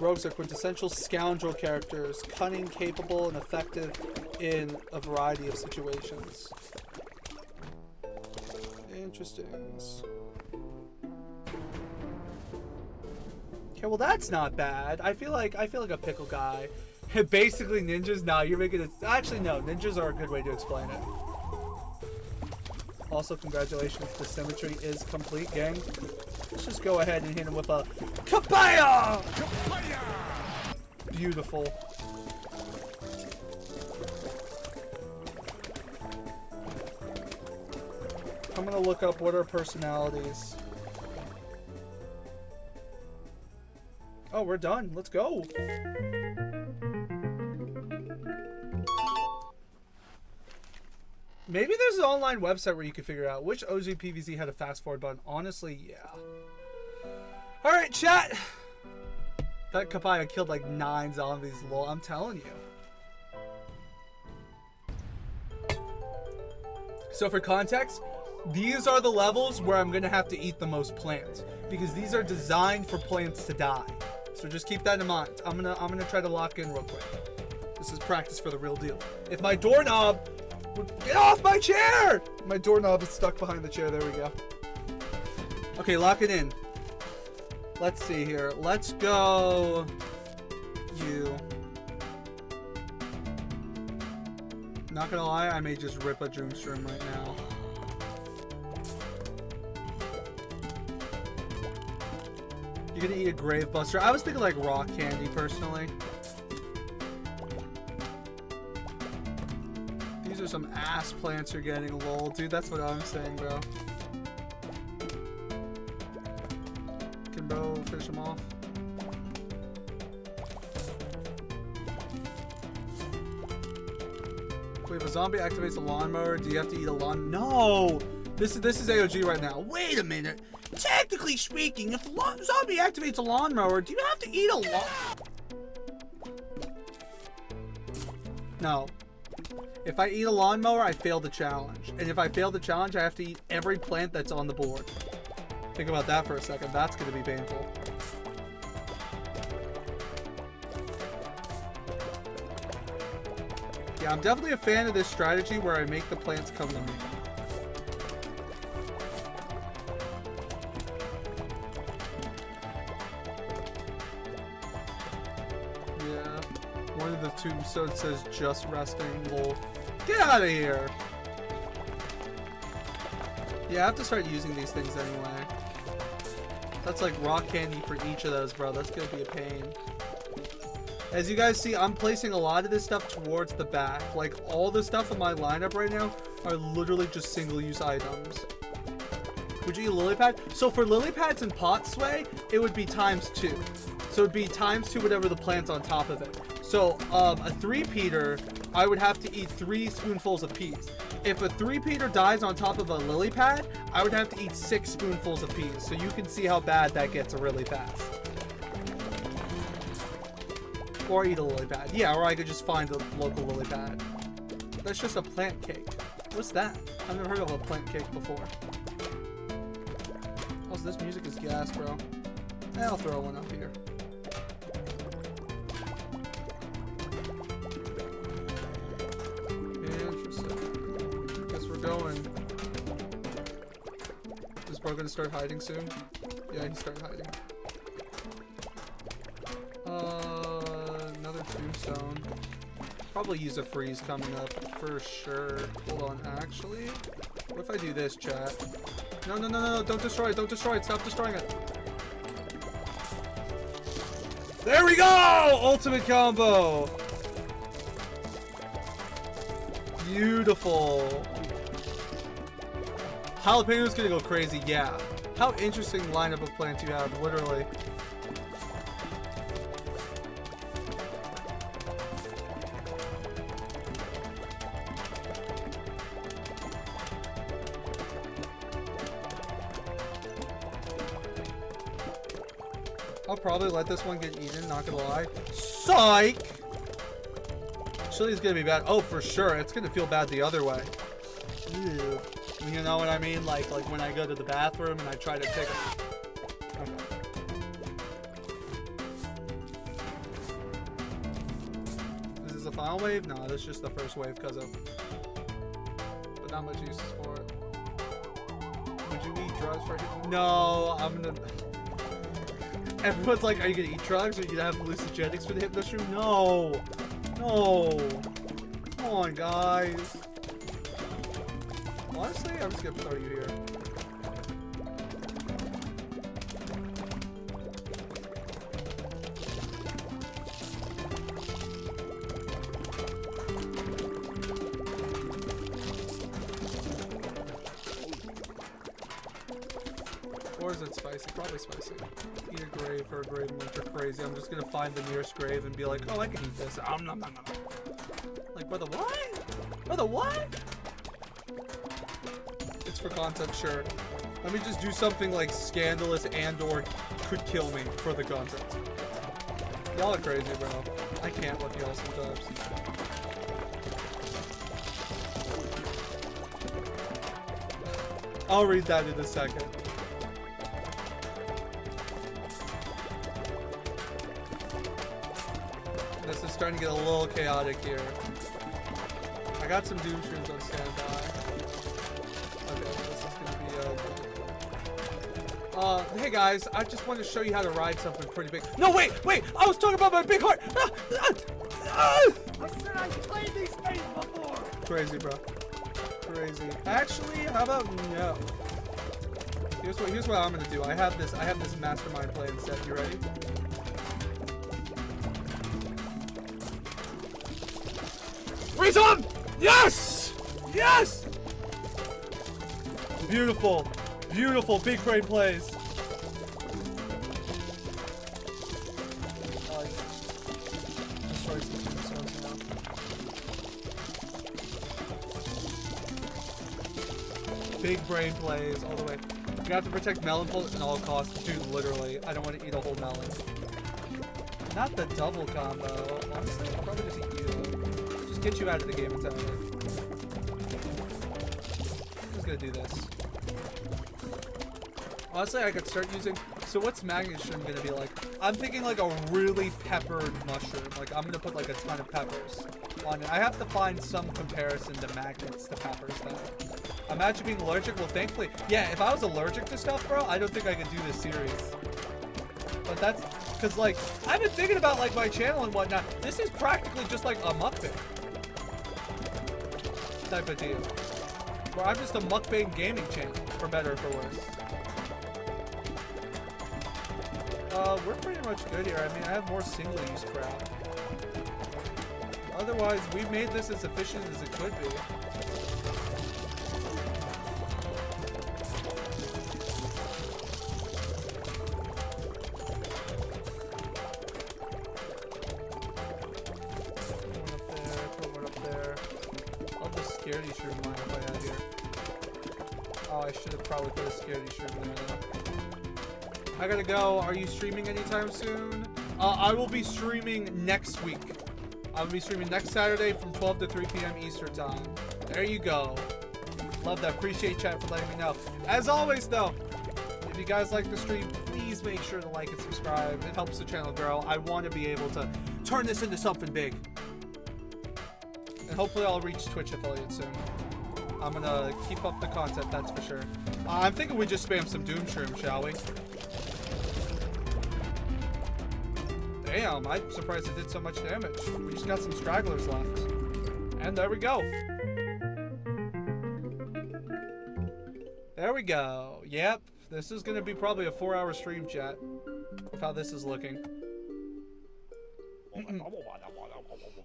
Speaker 1: Rogues are quintessential scoundrel characters, cunning, capable, and effective in a variety of situations. Interesting. Okay, well that's not bad. I feel like a pickle guy. Basically ninjas? Nah, you're making it. Actually, no. Ninjas are a good way to explain it. Also, congratulations. The symmetry is complete, gang. Let's just go ahead and hit him with a kabaya! Kabaya! Beautiful. I'm gonna look up what are personalities. Oh, we're done. Let's go. Maybe there's an online website where you can figure out which OG PVZ had a fast forward button. Honestly, yeah. Alright, chat. That Kapaya killed like 9 zombies, lol. I'm telling you. So for context, these are the levels where I'm gonna have to eat the most plants, because these are designed for plants to die. So just keep that in mind. I'm gonna try to lock in real quick. This is practice for the real deal. If my doorknob would get off my chair! My doorknob is stuck behind the chair. There we go. Okay, lock it in. Let's see here. Let's go. You. Not gonna lie, I may just rip a dream stream right now. You're gonna eat a grave buster. I was thinking like rock candy personally. These are some ass plants you're getting, lol. Dude, that's what I'm saying, bro. Can bro fish them off? Wait, if a zombie activates a lawnmower, do you have to eat a lawn? No! This is AOG right now. Wait a minute. Technically speaking, if a zombie activates a lawnmower, do you have to eat a No. If I eat a lawnmower, I fail the challenge. And if I fail the challenge, I have to eat every plant that's on the board. Think about that for a second. That's going to be painful. Yeah, I'm definitely a fan of this strategy where I make the plants come to me. Yeah. One of the tombstones says just resting. Lol. Get out of here! Yeah, I have to start using these things anyway. That's like rock candy for each of those, bro. That's gonna be a pain. As you guys see, I'm placing a lot of this stuff towards the back. Like, all the stuff in my lineup right now are literally just single-use items. Would you eat a lily pad? So for lily pads and pot sway, it would be ×2. So it would be ×2 whatever the plant's on top of it. So a 3-peater, I would have to eat 3 spoonfuls of peas. If a 3-peater dies on top of a lily pad, I would have to eat 6 spoonfuls of peas. So you can see how bad that gets really fast. Or eat a lily pad. Yeah, or I could just find a local lily pad. That's just a plant cake. What's that? I've never heard of a plant cake before. Also, this music is gas, bro. I'll throw one up here. Interesting. Guess we're going. Is bro gonna start hiding soon? Yeah, he's starting hiding. Another tombstone. Probably use a freeze coming up for sure. Hold on, actually, what if I do this, chat? No, no, no, no, no, don't destroy it, don't destroy it, stop destroying it. There we go! Ultimate combo! Beautiful. Jalapeno's gonna go crazy, yeah. How interesting lineup of plants you have, literally. I'll probably let this one get eaten, not gonna lie. Psych! Chili's gonna be bad. Oh, for sure. It's gonna feel bad the other way. Ew. You know what I mean? Like when I go to the bathroom and I try to take a... Okay. Is this the final wave? No, this is just the first wave because of... But not much uses for it. Would you eat drugs for it? No, I'm gonna... Everyone's like, are you gonna eat drugs? Or are you gonna have hallucinogenics for the hypnoshroom? No! No! Come on, guys. Honestly, I'm just gonna throw you here. is it spicy? Probably spicy. Eat a grave or a grave link are crazy. I'm just gonna find the nearest grave and be like, oh, I can eat this. Nom, nom, nom, nom. Like, brother, what? Brother, what? It's for content, sure. Let me just do something like scandalous and or could kill me for the content. Y'all are crazy, bro. I can't with y'all sometimes. I'll read that in a second. This is starting to get a little chaotic here. I got some doom streams on standby. Okay, this is gonna be hey guys, I just wanted to show you how to ride something pretty big. No, wait! I was talking about my big heart!
Speaker 3: I said I played these games before!
Speaker 1: Crazy, bro. Crazy. Actually, how about no? Here's what I'm gonna do. I have this mastermind plan set. You ready? Freeze on! Yes! Yes! Beautiful. Beautiful. Big brain plays. Destroy some tombstones now. Big brain plays all the way. You have to protect melon pulls at all costs. Dude, literally. I don't want to eat a whole melon. Not the double combo. Honestly, I'll probably just eat you. Just get you out of the game entirely. I'm just gonna do this. Honestly, I could start using... So what's magnet shroom gonna be like? I'm thinking like a really peppered mushroom. Like I'm gonna put like a ton of peppers on it. I have to find some comparison to magnets to peppers though. Imagine being allergic. Well, thankfully, yeah, if I was allergic to stuff, bro, I don't think I could do this series. But that's because, like, I've been thinking about, like, my channel and whatnot. This is practically just like a mukbang type of deal. Where I'm just a mukbang gaming channel, for better or for worse. We're pretty much good here. I mean, I have more single-use crap. Otherwise, we've made this as efficient as it could be. Scaredy shroom line if I had here. Oh, I should have probably put a scaredy shroom there though. I gotta go. Are you streaming anytime soon? I will be streaming next week. I will be streaming next Saturday from 12 to 3 p.m. Eastern time. There you go. Love that. Appreciate chat for letting me know. As always though, if you guys like the stream, please make sure to like and subscribe. It helps the channel grow. I want to be able to turn this into something big. And hopefully I'll reach Twitch affiliate soon. I'm gonna keep up the content, that's for sure. I'm thinking we just spam some Doom Shroom, shall we? Damn, I'm surprised it did so much damage. We just got some stragglers left. And there we go. There we go. Yep, this is gonna be probably a 4-hour stream, chat. Of how this is looking.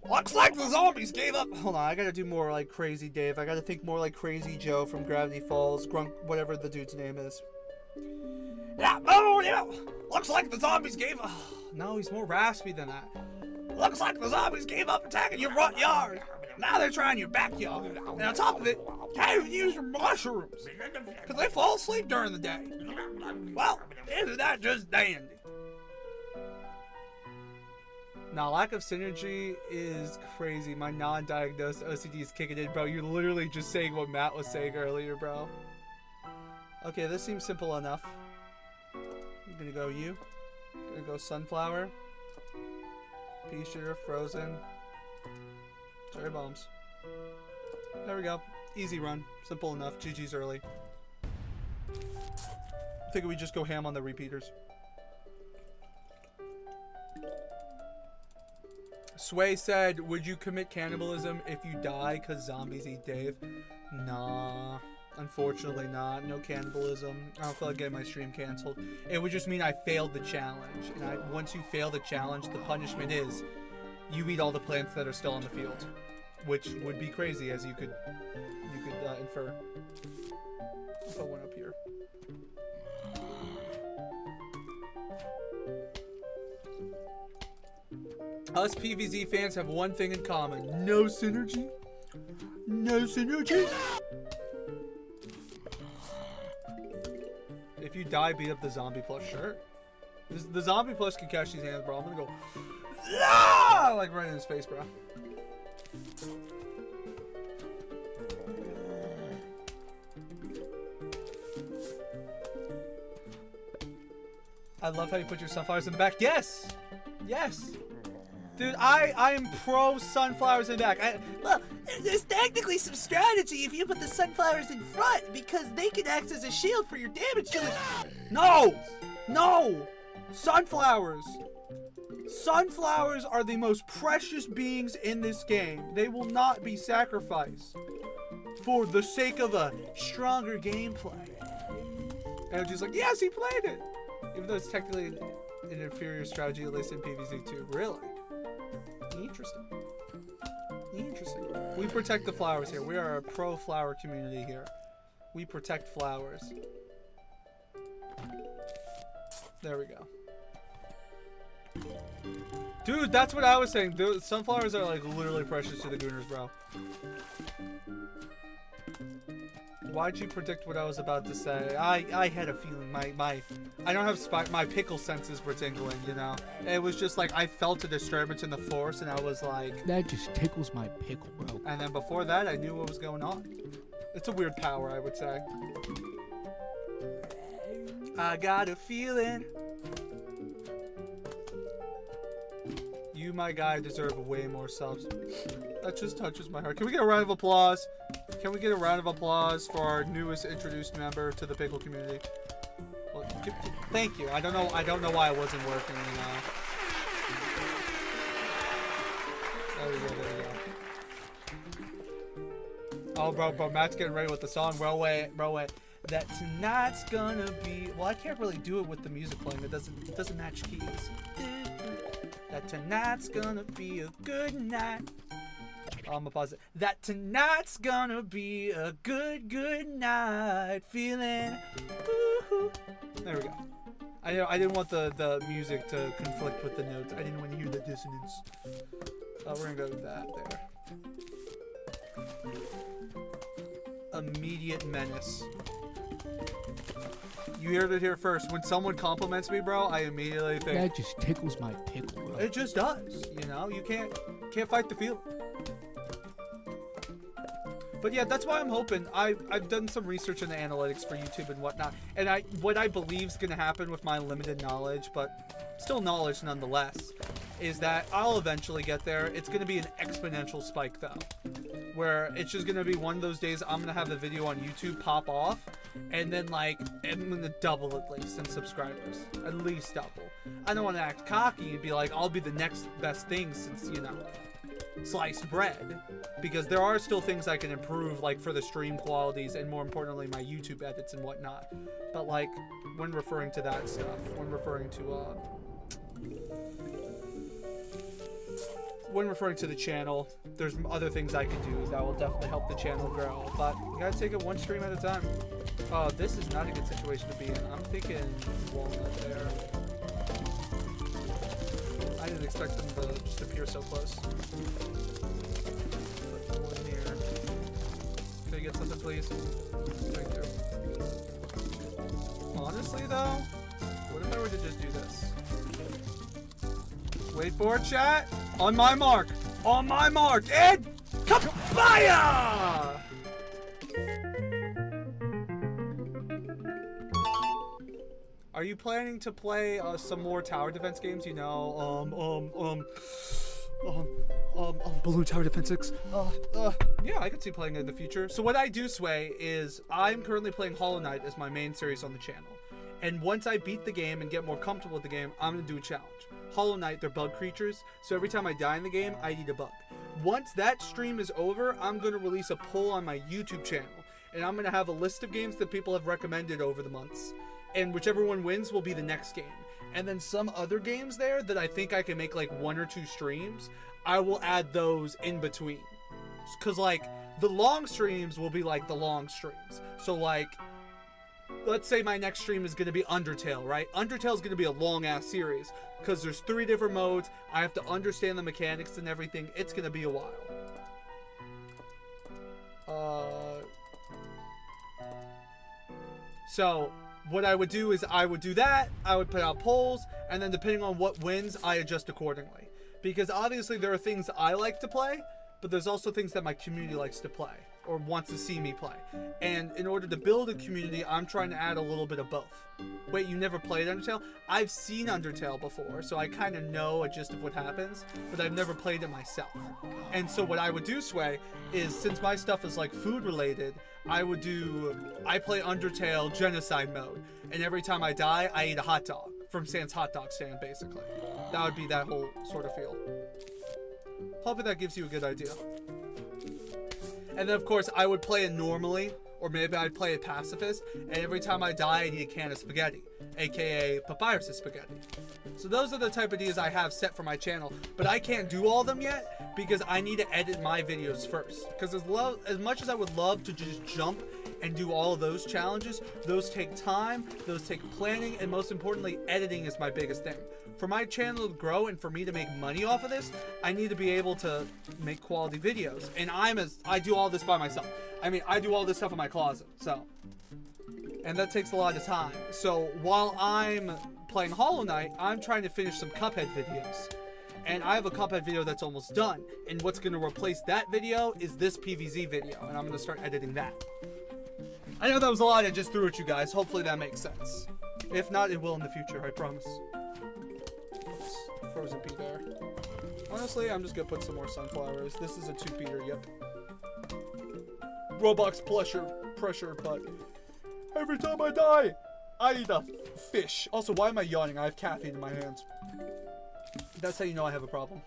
Speaker 1: Looks like the zombies gave up. Hold on, I gotta do more like Crazy Dave. I gotta think more like Crazy Joe from Gravity Falls, Grunk, whatever the dude's name is. Yeah, oh yeah. Looks like the zombies gave up. No, he's more raspy than that. Looks like the zombies gave up attacking your front yard. Now they're trying your backyard. And on top of it, can't even use your mushrooms. Because they fall asleep during the day. Well, isn't that just dandy? Now, lack of synergy is crazy. My non-diagnosed OCD is kicking in, bro. You're literally just saying what Matt was saying earlier, bro. Okay, this seems simple enough. I'm gonna go you. Gonna go sunflower. Pea shooter, frozen. Cherry bombs. There we go. Easy run. Simple enough. GG's early. I think we just go ham on the repeaters. Sway said, would you commit cannibalism if you die because zombies eat Dave? Nah, unfortunately not. No cannibalism. I don't feel like getting my stream canceled. It would just mean I failed the challenge. And once you fail the challenge, the punishment is you eat all the plants that are still on the field. Which would be crazy, as you could infer. I'll put one up here. Us PvZ fans have one thing in common. No synergy. No synergy. If you die, beat up the zombie plush. Sure. The zombie plush can catch these hands, bro. I'm gonna go like right in his face, bro. I love how you put your sunflowers in the back. Yes! Yes! Dude, I am pro sunflowers in the back.
Speaker 4: Well, there's technically some strategy if you put the sunflowers in front because they can act as a shield for your damage to it.
Speaker 1: No! No! Sunflowers! Sunflowers are the most precious beings in this game. They will not be sacrificed for the sake of a stronger gameplay. And she's like, yes, he played it! Even though it's technically an inferior strategy, at least in PvZ 2. Really? Interesting. Interesting. We protect the flowers here. We are a pro-flower community here. We protect flowers. There we go. Dude, that's what I was saying. The sunflowers are like literally precious to the Gooners, bro. Why'd you predict what I was about to say? I had a feeling I don't have my pickle senses were tingling, you know? It was just like I felt a disturbance in the force and I was like...
Speaker 2: That just tickles my pickle, bro.
Speaker 1: And then before that, I knew what was going on. It's a weird power, I would say. I got a feeling. You, my guy, deserve way more subs. That just touches my heart. Can we get a round of applause? Can we get a round of applause for our newest introduced member to the pickle community? Well, thank you. I don't know why it wasn't working, you know. There we go. Oh, bro, Matt's getting ready with the song. Bro, wait. That tonight's gonna be... Well, I can't really do it with the music playing. It doesn't match keys. That tonight's gonna be a good night. I'm gonna pause it. That tonight's gonna be a good night. Feeling. Woo-hoo. There we go. I didn't want the music to conflict with the notes. I didn't want to hear the dissonance. We're gonna go with that there. Immediate menace. You heard it here first. When someone compliments me, bro, I immediately think
Speaker 2: That just tickles my pickle, bro.
Speaker 1: it just does. You know, you can't fight the feeling. But yeah, that's why I'm hoping. I've done some research in the analytics for YouTube and whatnot, and what I believe is going to happen with my limited knowledge, but still knowledge nonetheless, is that I'll eventually get there. It's going to be an exponential spike though, where it's just going to be one of those days I'm going to have the video on YouTube pop off, and then like I'm going to double at least in subscribers, at least double. I don't want to act cocky and be like I'll be the next best thing since, you know, sliced bread, because there are still things I can improve, like for the stream qualities and more importantly my YouTube edits and whatnot. But like when referring to that stuff, when referring to the channel, there's other things I can do that will definitely help the channel grow, but you gotta take it one stream at a time. Oh, this is not a good situation to be in. I'm thinking walnut there. I didn't expect them to just appear so close. Put one here. Can I get something, please? Thank you. Honestly, though, what if I were to just do this? Wait for it, chat. On my mark. On my mark. And kabaya! Are you planning to play some more tower defense games? You know, Balloon Tower Defense 6. Yeah, I could see playing it in the future. So what I do, Sway, is I'm currently playing Hollow Knight as my main series on the channel. And once I beat the game and get more comfortable with the game, I'm going to do a challenge. Hollow Knight, they're bug creatures, so every time I die in the game, I eat a bug. Once that stream is over, I'm going to release a poll on my YouTube channel. And I'm going to have a list of games that people have recommended over the months. And whichever one wins will be the next game. And then some other games there that I think I can make like 1 or 2 streams, I will add those in between. Because like the long streams will be like the long streams. So like let's say my next stream is going to be Undertale, right? Undertale is going to be a long-ass series because there's 3 different modes. I have to understand the mechanics and everything. It's going to be a while. So what I would do is I would do that. I would put out polls, and then depending on what wins, I adjust accordingly. Because obviously there are things I like to play, but there's also things that my community likes to play or wants to see me play. And in order to build a community, I'm trying to add a little bit of both. Wait, you never played Undertale? I've seen Undertale before, so I kind of know a gist of what happens, but I've never played it myself. And so what I would do, Sway, is since my stuff is like food related, I play Undertale genocide mode. And every time I die, I eat a hot dog from Sam's hot dog stand, basically. That would be that whole sort of feel. Hopefully that gives you a good idea. And then, of course, I would play it normally, or maybe I'd play it pacifist, and every time I die, I'd eat a can of spaghetti, aka Papyrus spaghetti. So those are the type of ideas I have set for my channel, but I can't do all of them yet because I need to edit my videos first. Because as much as I would love to just jump and do all of those challenges, those take time, those take planning, and most importantly, editing is my biggest thing. For my channel to grow and for me to make money off of this, I need to be able to make quality videos. And I do all this by myself. I mean, I do all this stuff in my closet, so. And that takes a lot of time. So while I'm playing Hollow Knight, I'm trying to finish some Cuphead videos. And I have a Cuphead video that's almost done. And what's going to replace that video is this PVZ video. And I'm going to start editing that. I know that was a lot I just threw at you guys. Hopefully that makes sense. If not, it will in the future, I promise. Oops, frozen pea there. Honestly, I'm just gonna put some more sunflowers. This is a 2-peater, yep. Roblox pressure, but every time I die, I eat a fish. Also, why am I yawning? I have caffeine in my hands. That's how you know I have a problem.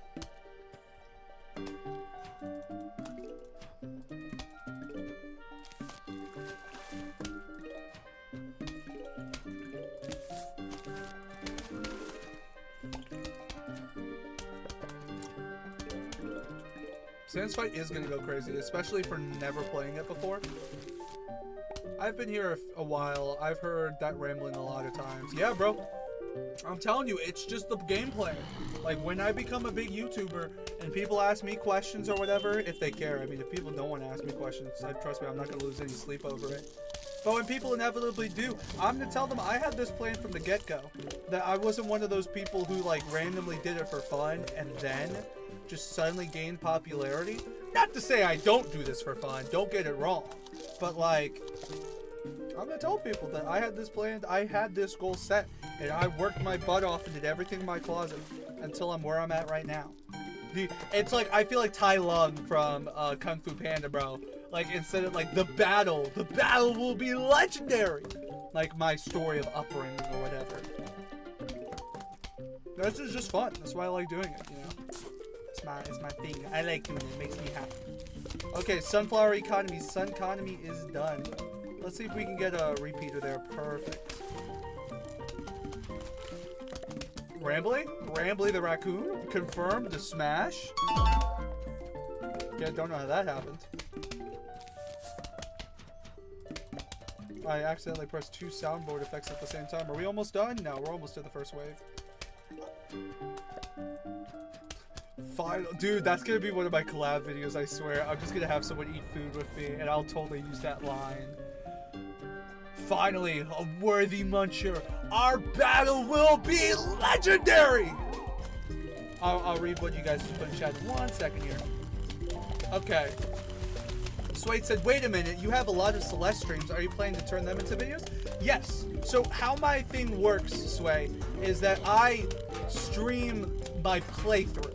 Speaker 1: Sans Fight is gonna go crazy, especially for never playing it before. I've been here a while. I've heard that rambling a lot of times. Yeah, bro. I'm telling you, it's just the gameplay. Like, when I become a big YouTuber and people ask me questions or whatever, if they care. I mean, if people don't want to ask me questions, trust me, I'm not gonna lose any sleep over it. But when people inevitably do, I'm gonna tell them I had this plan from the get-go. That I wasn't one of those people who, like, randomly did it for fun and then just suddenly gained popularity. Not to say I don't do this for fun, don't get it wrong. But, like, I'm gonna tell people that I had this planned, I had this goal set, and I worked my butt off and did everything in my closet until I'm where I'm at right now. It's like, I feel like Tai Lung from Kung Fu Panda, bro. Like, instead of, like, the battle will be legendary. Like, my story of upbringing or whatever. This is just fun. That's why I like doing it, you know? It's my thing. I like doing it. It makes me happy. Okay, sunflower economy. Sun economy is done. Let's see if we can get a repeater there. Perfect. Rambly the raccoon. Confirmed to smash. Yeah, don't know how that happened. I accidentally pressed 2 soundboard effects at the same time. Are we almost done? No, we're almost to the first wave. Final, dude, that's gonna be one of my collab videos, I swear. I'm just gonna have someone eat food with me, and I'll totally use that line. Finally, a worthy muncher. Our battle will be legendary! I'll read what you guys just put in chat. 1 second here. Okay. Swade said, wait a minute, you have a lot of Celeste streams. Are you planning to turn them into videos? Yes. So how my thing works, Sway, is that I stream my playthrough.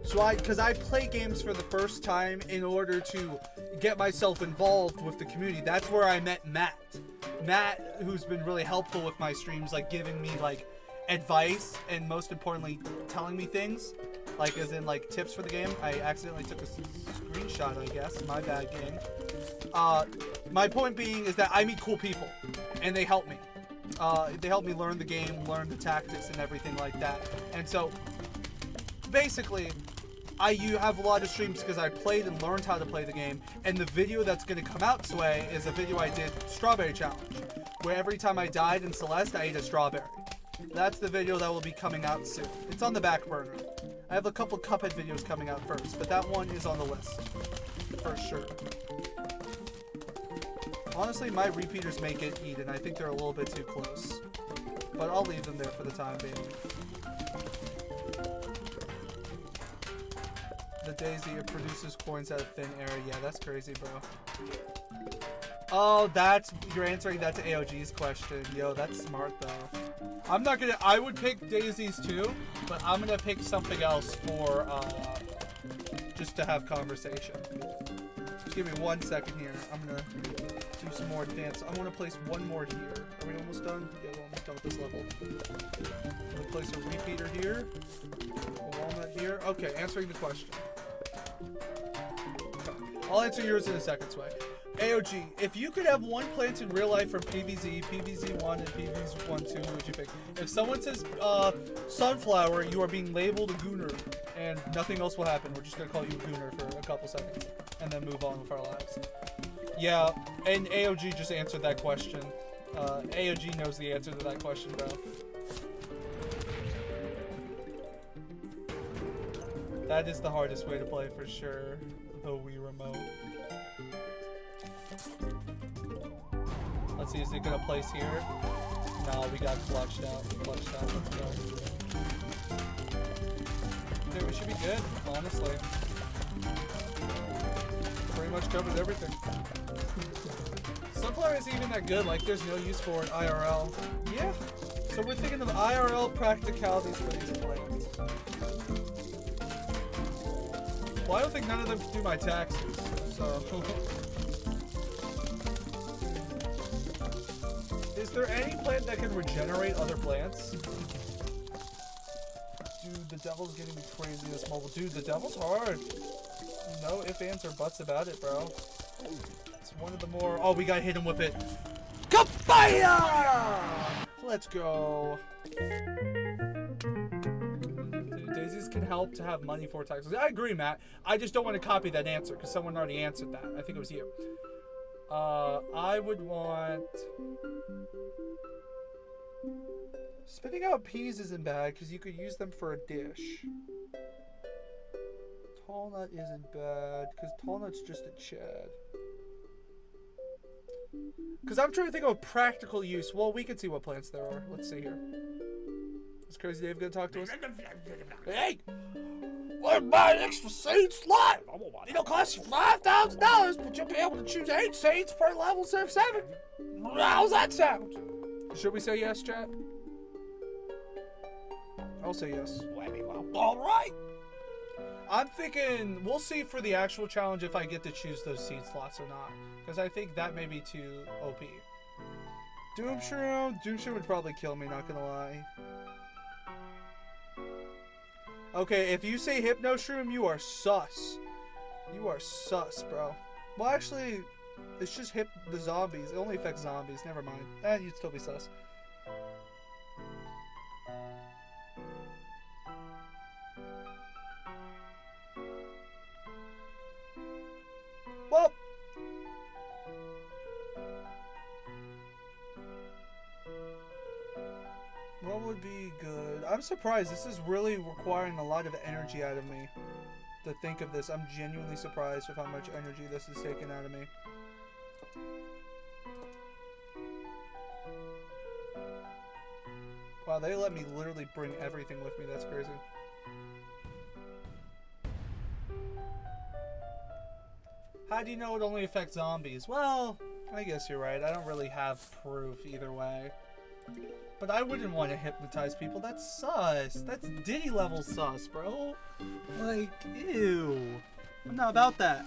Speaker 1: So because I play games for the first time in order to get myself involved with the community. That's where I met Matt. Matt, who's been really helpful with my streams, like giving me like advice and most importantly, telling me things. Like as in like tips for the game. I accidentally took a screenshot, I guess. My bad, game. My point being is that I meet cool people and they help me. They help me learn the game, learn the tactics and everything like that. And so basically, you have a lot of streams because I played and learned how to play the game, and the video that's going to come out, Sway, is a video I did, Strawberry Challenge. where every time I died in Celeste, I ate a strawberry. That's the video that will be coming out soon. It's on the back burner. I have a couple Cuphead videos coming out first, but that one is on the list. For sure. Honestly, my repeaters may get eaten. I think they're a little bit too close. But I'll leave them there for the time being. The Daisy, it produces coins out of thin air. Yeah, that's crazy, bro. Oh, you're answering that to AOG's question. Yo, that's smart, though. I would pick Daisies too, but I'm gonna pick something else for, just to have conversation. Just give me 1 second here. I'm gonna do some more advanced. I want to place one more here. Are we almost done? Yeah, we're almost done with this level. I'm gonna place a repeater here. A walnut here. Okay, answering the question. I'll answer yours in a second, Sway. AOG, if you could have one plant in real life from PvZ, PvZ1, and PvZ1-2, who would you pick? If someone says sunflower, you are being labeled a gooner, and nothing else will happen. We're just going to call you a gooner for a couple seconds, and then move on with our lives. Yeah, and AOG just answered that question. AOG knows the answer to that question, bro. That is the hardest way to play for sure, the Wii Remote. Let's see, is it gonna place here? No, we got clutched out. Let's go. Dude, we should be good, honestly. Pretty much covered everything. Sunflower isn't even that good, like there's no use for it IRL. Yeah, so we're thinking of IRL practicalities for these plants. Well, I don't think none of them can do my taxes, so... Is there any plant that can regenerate other plants? Dude, the devil's getting me crazy this mobile. Dude, the devil's hard. No ifs, ands, or buts about it, bro. It's one of the more... Oh, we gotta hit him with it. Kabaya! Let's go. Dude, daisies can help to have money for taxes. I agree, Matt. I just don't want to copy that answer because someone already answered that. I think it was you. I would want... Spitting out peas isn't bad because you could use them for a dish. Tall nut isn't bad because tall nut's just a chad. Because I'm trying to think of a practical use. Well, we can see what plants there are. Let's see here. Is Crazy Dave gonna talk to us? Hey! We're buying an extra seed slot! It'll cost you $5,000, but you'll be able to choose 8 seeds per level instead of 7. How's that sound? Should we say yes, chat? I'll say yes. Alright! I'm thinking, we'll see for the actual challenge if I get to choose those seed slots or not. Because I think that may be too OP. Doomshroom? Doomshroom would probably kill me, not gonna lie. Okay, if you say Hypno Shroom, you are sus. You are sus, bro. Well, actually, it's just the zombies. It only affects zombies. Never mind. You'd still be sus. Well. What would be good? I'm surprised. This is really requiring a lot of energy out of me to think of this. I'm genuinely surprised with how much energy this is taking out of me. Wow, they let me literally bring everything with me. That's crazy. How do you know it only affects zombies? Well, I guess you're right. I don't really have proof either way. But I wouldn't want to hypnotize people. That's sus. That's Diddy level sus, bro. Like, ew. I'm not about that.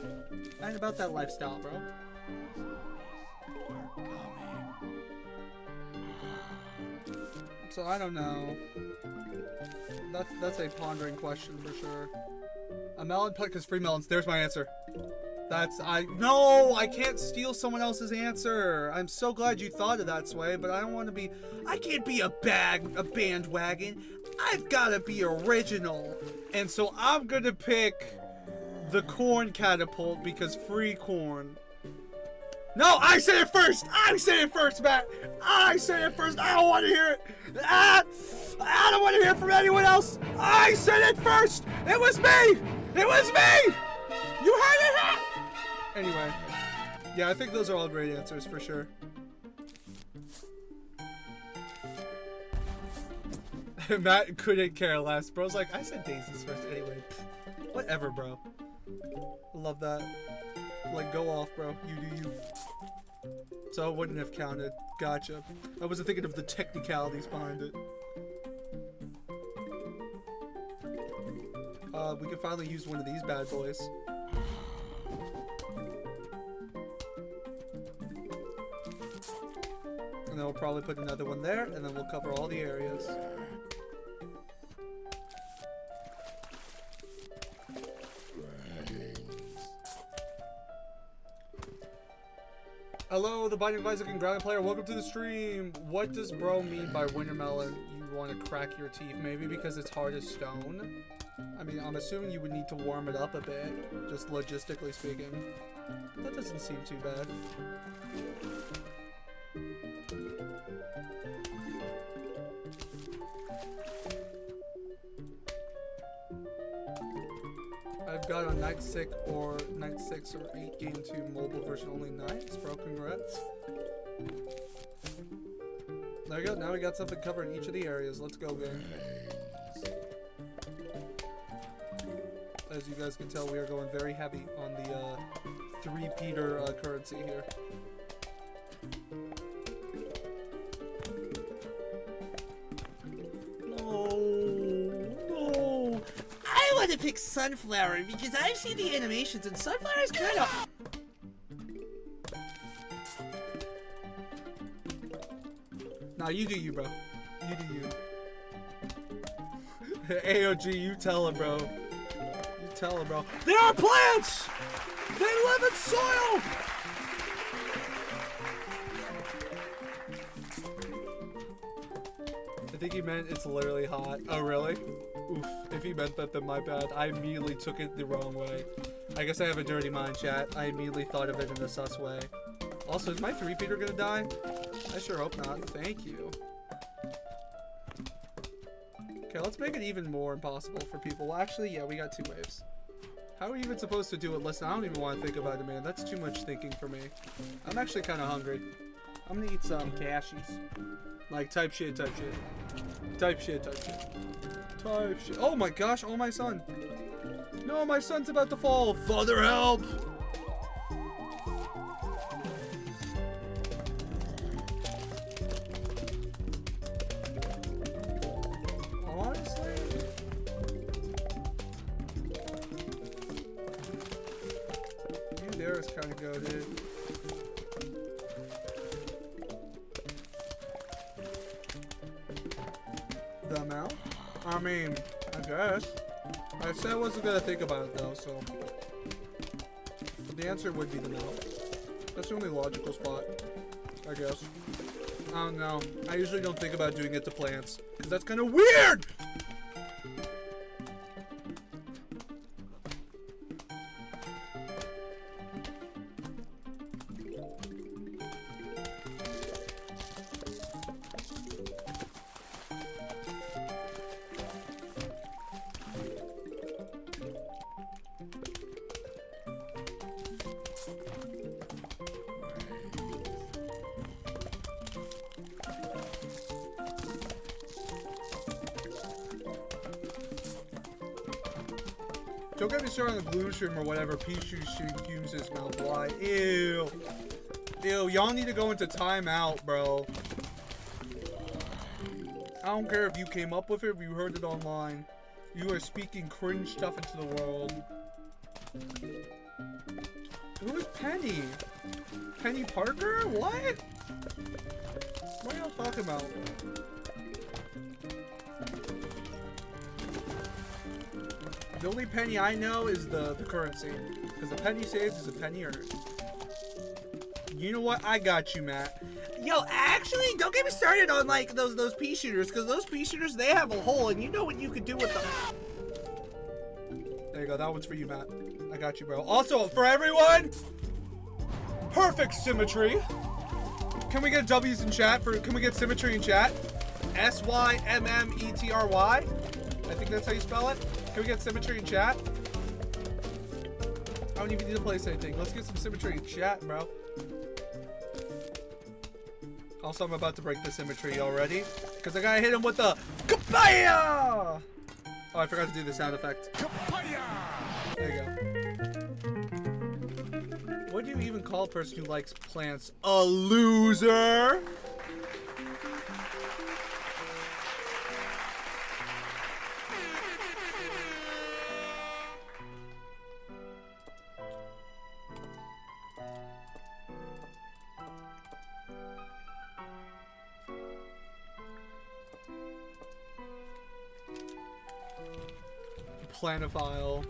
Speaker 1: I ain't about that lifestyle, bro. So I don't know. That's a pondering question for sure. A melon put because free melons. There's my answer. No, I can't steal someone else's answer. I'm so glad you thought of that, Sway, but I don't want to be, I can't be a bandwagon. I've got to be original. And so I'm going to pick the corn catapult because free corn. No, I said it first. I said it first, Matt. I said it first. I don't want to hear it. I don't want to hear it from anyone else. I said it first. It was me. It was me. You heard it. Anyway, yeah, I think those are all great answers for sure. Matt couldn't care less. Bro's like, I said daisies first anyway. Whatever, bro. Love that. Like, go off, bro. You do you. So it wouldn't have counted. Gotcha. I wasn't thinking of the technicalities behind it. We can finally use one of these bad boys. And then we'll probably put another one there, and then we'll cover all the areas. Hello, the Binding of Isaac and Ground Player. Welcome to the stream. What does bro mean by wintermelon? You want to crack your teeth? Maybe because it's hard as stone? I mean, I'm assuming you would need to warm it up a bit, just logistically speaking. That doesn't seem too bad. I've got on Night 6 or 8 Game 2 mobile version only. Nice, bro, congrats. There you go, now we got something covered in each of the areas. Let's go, game. As you guys can tell, we are going very heavy on the 3-peter currency here.
Speaker 4: No. I want to pick Sunflower because I've seen the animations and Sunflower is kind of...
Speaker 1: Nah, you do you, bro. You do you. AOG, you tell him, bro. You tell him, bro. There are plants! They live in soil! I think he meant it's literally hot. Oh, really? Oof. If he meant that, then my bad. I immediately took it the wrong way. I guess I have a dirty mind, chat. I immediately thought of it in a sus way. Also, is my 3-peter gonna die? I sure hope not. Thank you. Okay, let's make it even more impossible for people. Well, actually, yeah, we got 2 waves. How are we even supposed to do it? Listen, I don't even want to think about it, man. That's too much thinking for me. I'm actually kind of hungry. I'm gonna eat some cashews. Like, type shit, type shit. Type shit, type shit. Type shit. Oh my gosh, oh my son. No, my son's about to fall. Father, help! Honestly? You there is kind of goated. The amount? I mean, I guess. I said I wasn't gonna think about it though, so. But the answer would be the no. That's the only logical spot, I guess. I don't know. I usually don't think about doing it to plants, because that's kind of weird! Don't get me started on the blue shroom or whatever. Pichu fumes his mouth. Why? Ew. Ew, y'all need to go into timeout, bro. I don't care if you came up with it or you heard it online. You are speaking cringe stuff into the world. Who is Penny? Penny Parker? What? What are y'all talking about? The only penny I know is the currency. Because the penny saved is a penny earned. You know what? I got you, Matt.
Speaker 4: Yo, actually, don't get me started on like those pea shooters, because those pea shooters, they have a hole, and you know what you could do with them.
Speaker 1: There you go. That one's for you, Matt. I got you, bro. Also, for everyone, Perfect symmetry. Can we get W's in chat can we get symmetry in chat? S-Y-M-M-E-T-R-Y. I think that's how you spell it. Can we get symmetry in chat? I don't even need to place anything. Let's get some symmetry in chat, bro. Also, I'm about to break the symmetry already. Because I gotta hit him with the Kapaya! Oh, I forgot to do the sound effect. Kapaya! There you go. What do you even call a person who likes plants? A loser? Planophile.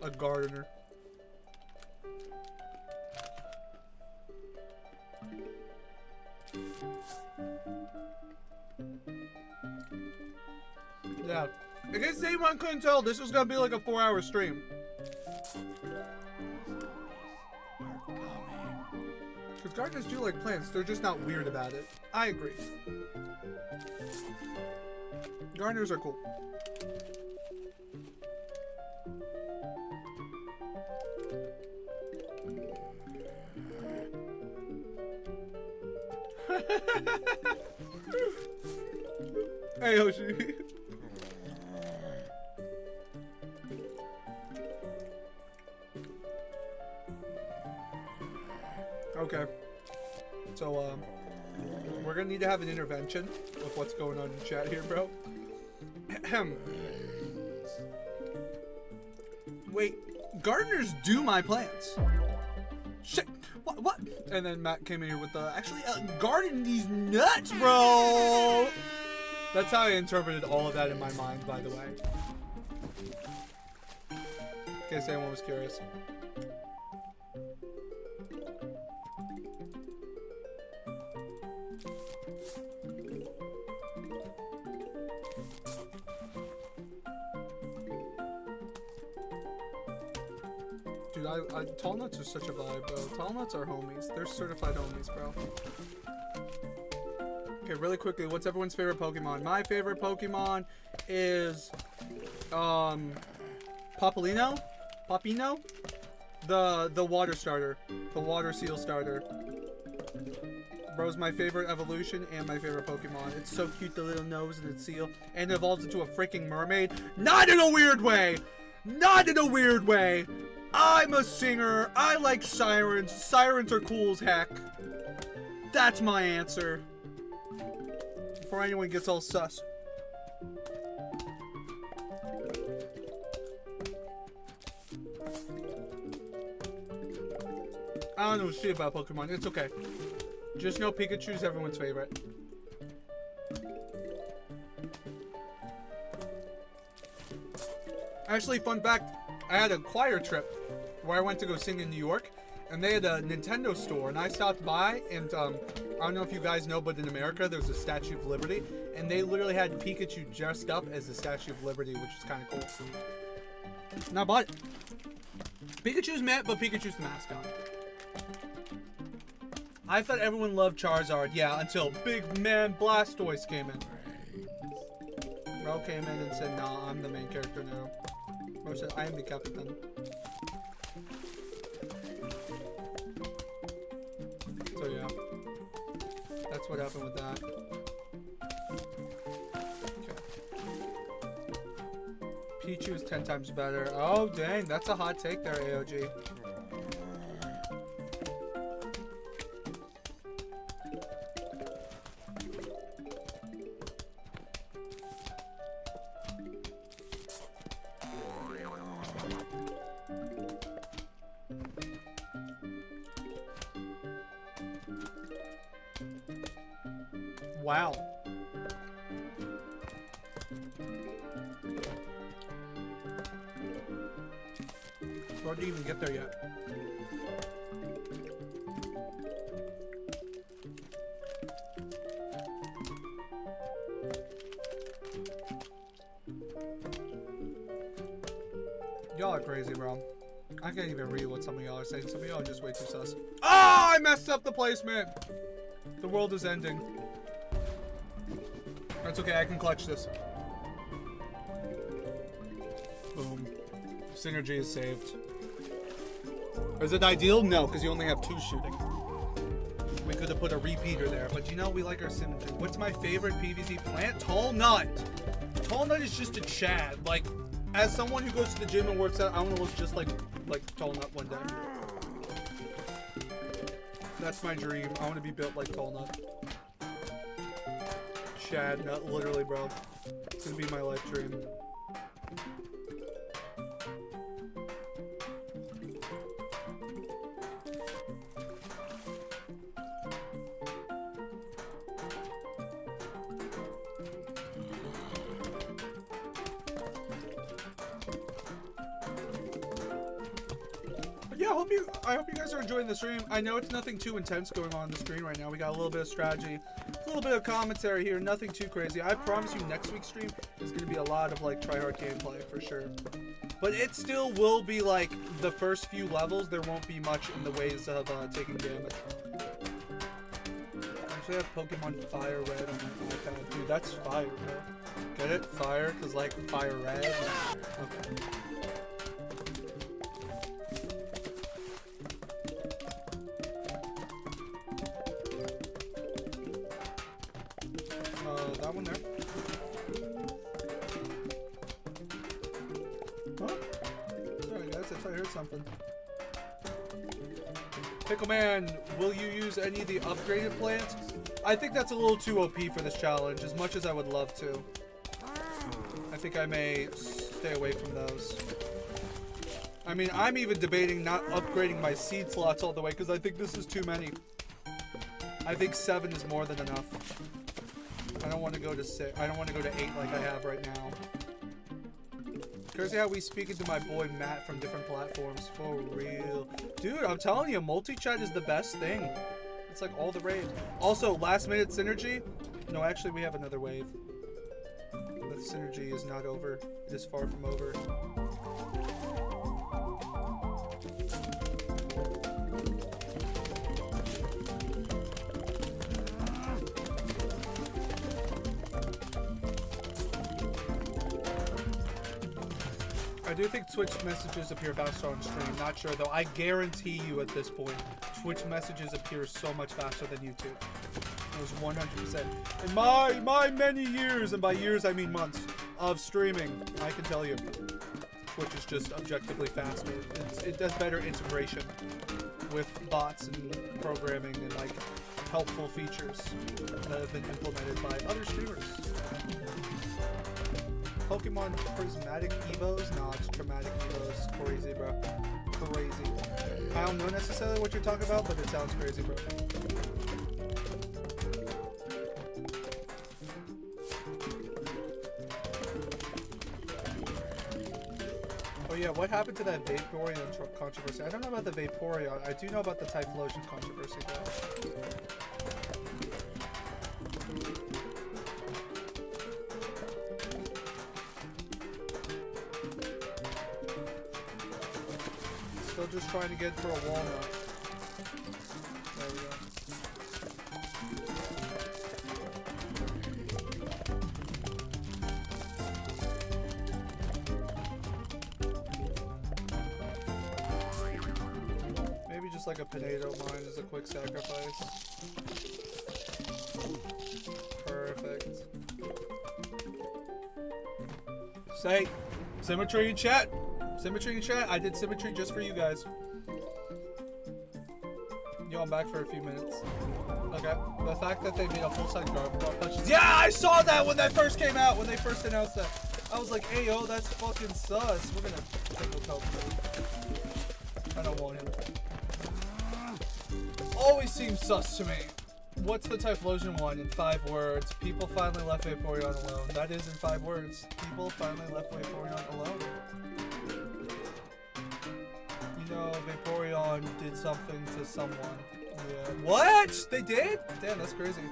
Speaker 1: A gardener. Yeah. In case anyone couldn't tell, this was gonna be like a 4-hour stream. Because gardeners do like plants, they're just not weird about it. I agree. Gardeners are cool. Hey Yoshi. Okay. So we're gonna need to have an intervention with what's going on in chat here, bro. Wait, gardeners do my plants. Shit. What? And then Matt came in here with the actually garden these nuts, bro. That's how I interpreted all of that in my mind, by the way. In case anyone was curious. Dude, tall nuts are such a vibe, bro. Tall nuts are homies. They're certified homies, bro. Okay, really quickly, what's everyone's favorite Pokemon? My favorite Pokemon is, Popplino? The water starter. The water seal starter. Bro's my favorite evolution and my favorite Pokemon. It's so cute, the little nose and its seal. And it evolves into a freaking mermaid. Not in a weird way! Not in a weird way! I'm a singer. I like sirens. Sirens are cool as heck. That's my answer. Before anyone gets all sus. I don't know shit about Pokemon. It's okay. Just know Pikachu's everyone's favorite. Actually, fun fact, I had a choir trip where I went to go sing in New York, and they had a Nintendo store, and I stopped by, and I don't know if you guys know, but in America, there's a Statue of Liberty, and they literally had Pikachu dressed up as the Statue of Liberty, which is kind of cool. And I bought it. Pikachu's met, but Pikachu's the mascot. I thought everyone loved Charizard, yeah, until Big Man Blastoise came in. Bro came in and said, nah, I'm the main character now. Bro said, I am the captain. So yeah, that's what happened with that. Okay. Pichu is 10 times better. Oh dang, that's a hot take there, AOG. Wow. Where did you even get there yet? Y'all are crazy, bro. I can't even read what some of y'all are saying. Some of y'all are just way too sus. Oh, I messed up the placement. The world is ending. That's okay, I can clutch this. Boom. Synergy is saved. Is it ideal? No, because you only have 2 shooting. We could have put a repeater there, but you know, we like our synergy. What's my favorite PvZ plant? Tall Nut. Tall Nut is just a Chad. Like, as someone who goes to the gym and works out, I want to look just like Tall Nut one day. That's my dream. I want to be built like Tall Nut. Chad Nut, literally, bro. It's gonna be my life dream. I hope you guys are enjoying the stream. I know it's nothing too intense going on the screen right now. We got a little bit of strategy, a little bit of commentary here, nothing too crazy. I promise you next week's stream is going to be a lot of like tryhard gameplay for sure. But it still will be like the first few levels. There won't be much in the ways of taking damage. I actually have Pokemon Fire Red on my iPad. Dude, that's fire, bro. Get it? Fire? Because like Fire Red? Okay. That one there. Huh? Sorry guys, I thought I heard something. Pickleman, will you use any of the upgraded plants? I think that's a little too OP for this challenge, as much as I would love to. I think I may stay away from those. I mean, I'm even debating not upgrading my seed slots all the way, because I think this is too many. I think 7 is more than enough. I don't want to go to 6. I don't want to go to 8 like I have right now. Crazy how we speaking to my boy Matt from different platforms. For real. Dude, I'm telling you, multi-chat is the best thing. It's like all the rage. Also, last minute synergy. No, actually, we have another wave. But synergy is not over. It is far from over. I do think Twitch messages appear faster on stream. Not sure though. I guarantee you at this point, Twitch messages appear so much faster than YouTube. It was 100%. In my many years, and by years I mean months, of streaming, I can tell you, Twitch is just objectively faster. It does better integration with bots and programming and like helpful features that have been implemented by other streamers. Pokemon Prismatic Evos? Nah, it's Traumatic Evos. Crazy, bro. Crazy. I don't know necessarily what you're talking about, but it sounds crazy, bro. Oh yeah, what happened to that Vaporeon controversy? I don't know about the Vaporeon. I do know about the Typhlosion controversy, though. Just trying to get for a walnut. There we go. Maybe just like a potato mine is a quick sacrifice. Perfect. Say symmetry in chat. Symmetry in chat? I did symmetry just for you guys. Yo, I'm back for a few minutes. Okay. The fact that they made a full-size Gardevoir punches. Yeah, I saw that when that first came out, when they first announced that. I was like, hey, yo, that's fucking sus. We're gonna take no help. I don't want him. Always seems sus to me. What's the Typhlosion one in 5 words? People finally left Vaporeon alone. That is in 5 words. People finally left Vaporeon alone. No, Vaporeon did something to someone. Yeah. What? They did? Damn, that's crazy.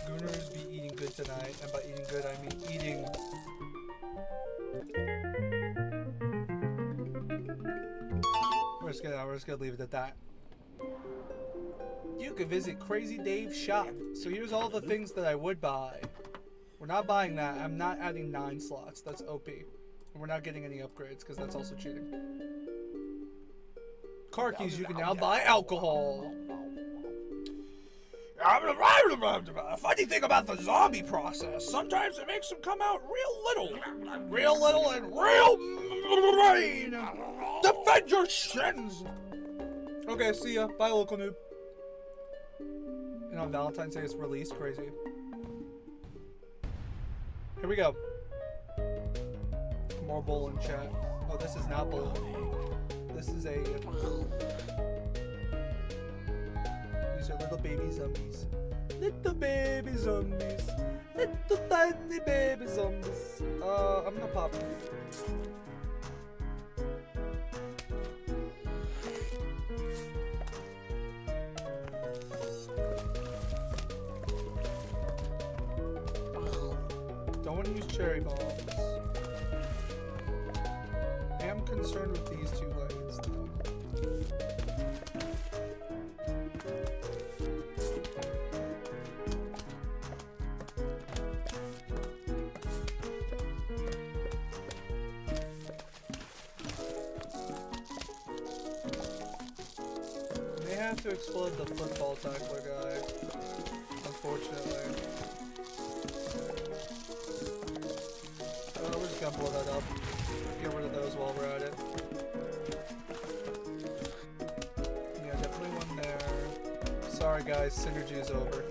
Speaker 1: Gooners be eating good tonight. And by eating good, I mean eating. just gonna leave it at that. You could visit Crazy Dave's shop. So here's all the things that I would buy. We're not buying that. I'm not adding 9 slots. That's OP. And we're not getting any upgrades because that's also cheating. Car keys, you can now buy alcohol. A funny thing about the zombie process, sometimes it makes them come out real little and real mean. Defend your shins. Okay, see ya. Bye, local noob. And on Valentine's Day, it's released. Crazy. Here we go. More bowling chat. Oh, this is not bowling. This is a... These are little baby zombies. Little baby zombies. Little tiny baby zombies. I'm gonna pop them. Don't want to use cherry bombs. I am concerned with these 2 lanes, though. They have to explode the football tackler guy, unfortunately. We're just gonna blow that up. Get rid of those while we're at it. Yeah, definitely one there. Sorry guys, synergy is over.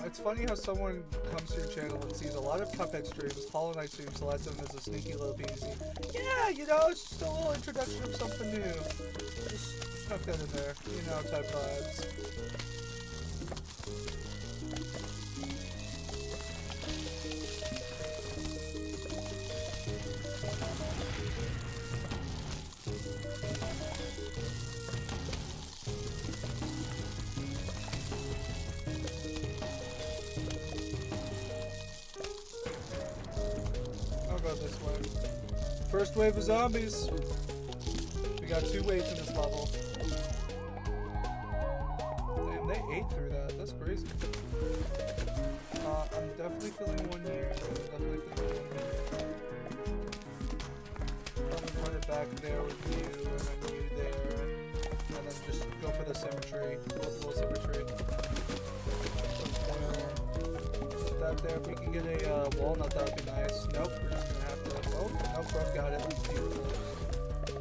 Speaker 1: It's funny how someone comes to your channel and sees a lot of Cuphead streams, Hollow Knight streams, the last of them is a sneaky little peasy. Yeah, you know, it's just a little introduction of something new. Just stuck that in there, you know, type vibes. This way. First wave of zombies. We got 2 waves in this level. Damn, they ate through that. That's crazy. I'm definitely feeling one here. Probably run it back there with you, and then you there. And then just go for the symmetry. Little symmetry. Put that there. If we can get a walnut, that would be nice. Nope, we're just gonna have to. Oh, nope, bro, got it. Beautiful.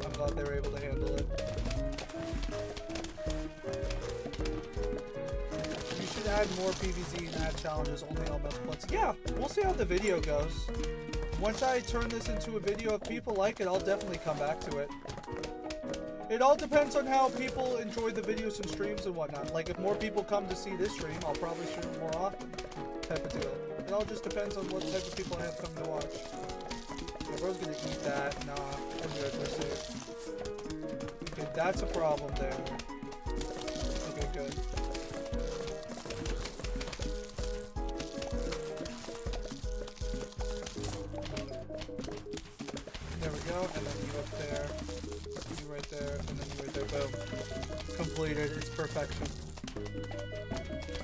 Speaker 1: I'm glad they were able to handle it. You should add more PvZ and add challenges only on most points. Yeah, we'll see how the video goes. Once I turn this into a video, if people like it, I'll definitely come back to it. It all depends on how people enjoy the videos and streams and whatnot. Like, if more people come to see this stream, I'll probably stream it more often. Type of deal. It all just depends on what type of people I have coming to watch. Yeah, bro's gonna eat that. Nah, I'm good. Let's see it. Okay, that's a problem there. Okay, good. There we go, and then you up there. You right there, and then you right there. Boom. Completed. It's perfection.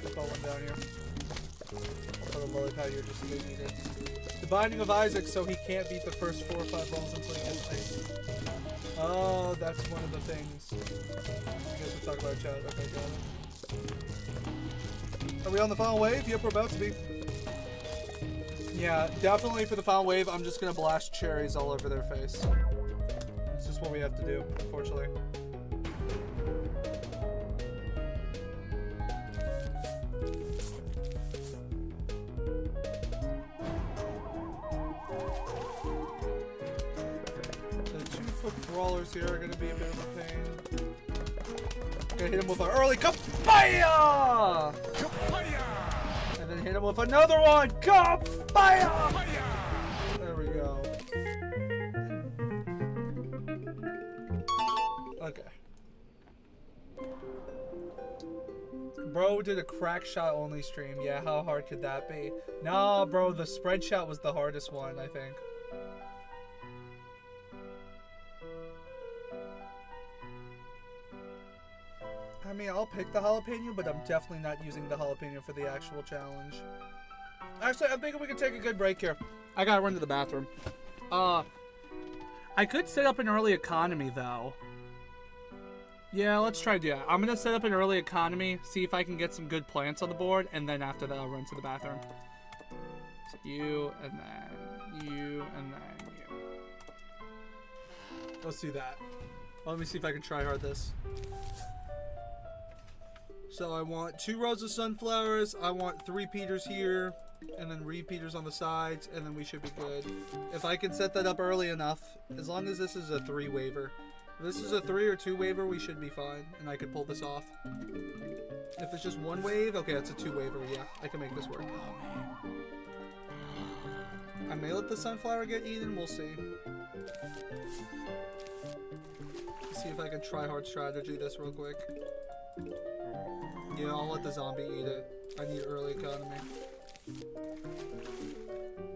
Speaker 1: Put one down here. I'll put a lily pad here just so they need it. The Binding of Isaac, so he can't beat the first 4 or 5 levels until he gets ice. Oh, that's one of the things. I guess we'll talk about chat. Okay, got it. Are we on the final wave? Yep, we're about to be. Yeah, definitely for the final wave, I'm just gonna blast cherries all over their face. It's just what we have to do, unfortunately. Brawlers here are going to be a bit of a pain. Gonna hit him with an early Kapaya! And then hit him with another one! Kapaya! There we go. Okay. Bro did a crack shot only stream. Yeah, how hard could that be? Nah, bro, the spread shot was the hardest one, I think. I mean, I'll pick the jalapeno, but I'm definitely not using the jalapeno for the actual challenge. Actually, I'm thinking we can take a good break here. I gotta run to the bathroom. I could set up an early economy, though. Yeah, let's try that. I'm gonna set up an early economy, see if I can get some good plants on the board, and then after that I'll run to the bathroom. So you, and then you, and then you. Let's do that. Let me see if I can try hard this. So I want 2 rows of sunflowers, I want 3 repeaters here, and then repeaters on the sides, and then we should be good. If I can set that up early enough, as long as this is a 3 waiver. If this is a 3 or 2 waiver, we should be fine, and I could pull this off. If it's just 1 wave, okay, it's a 2 waiver, yeah, I can make this work. I may let the sunflower get eaten, we'll see. Let's see if I can try hard strategy this real quick. Yeah, I'll let the zombie eat it. I need early economy.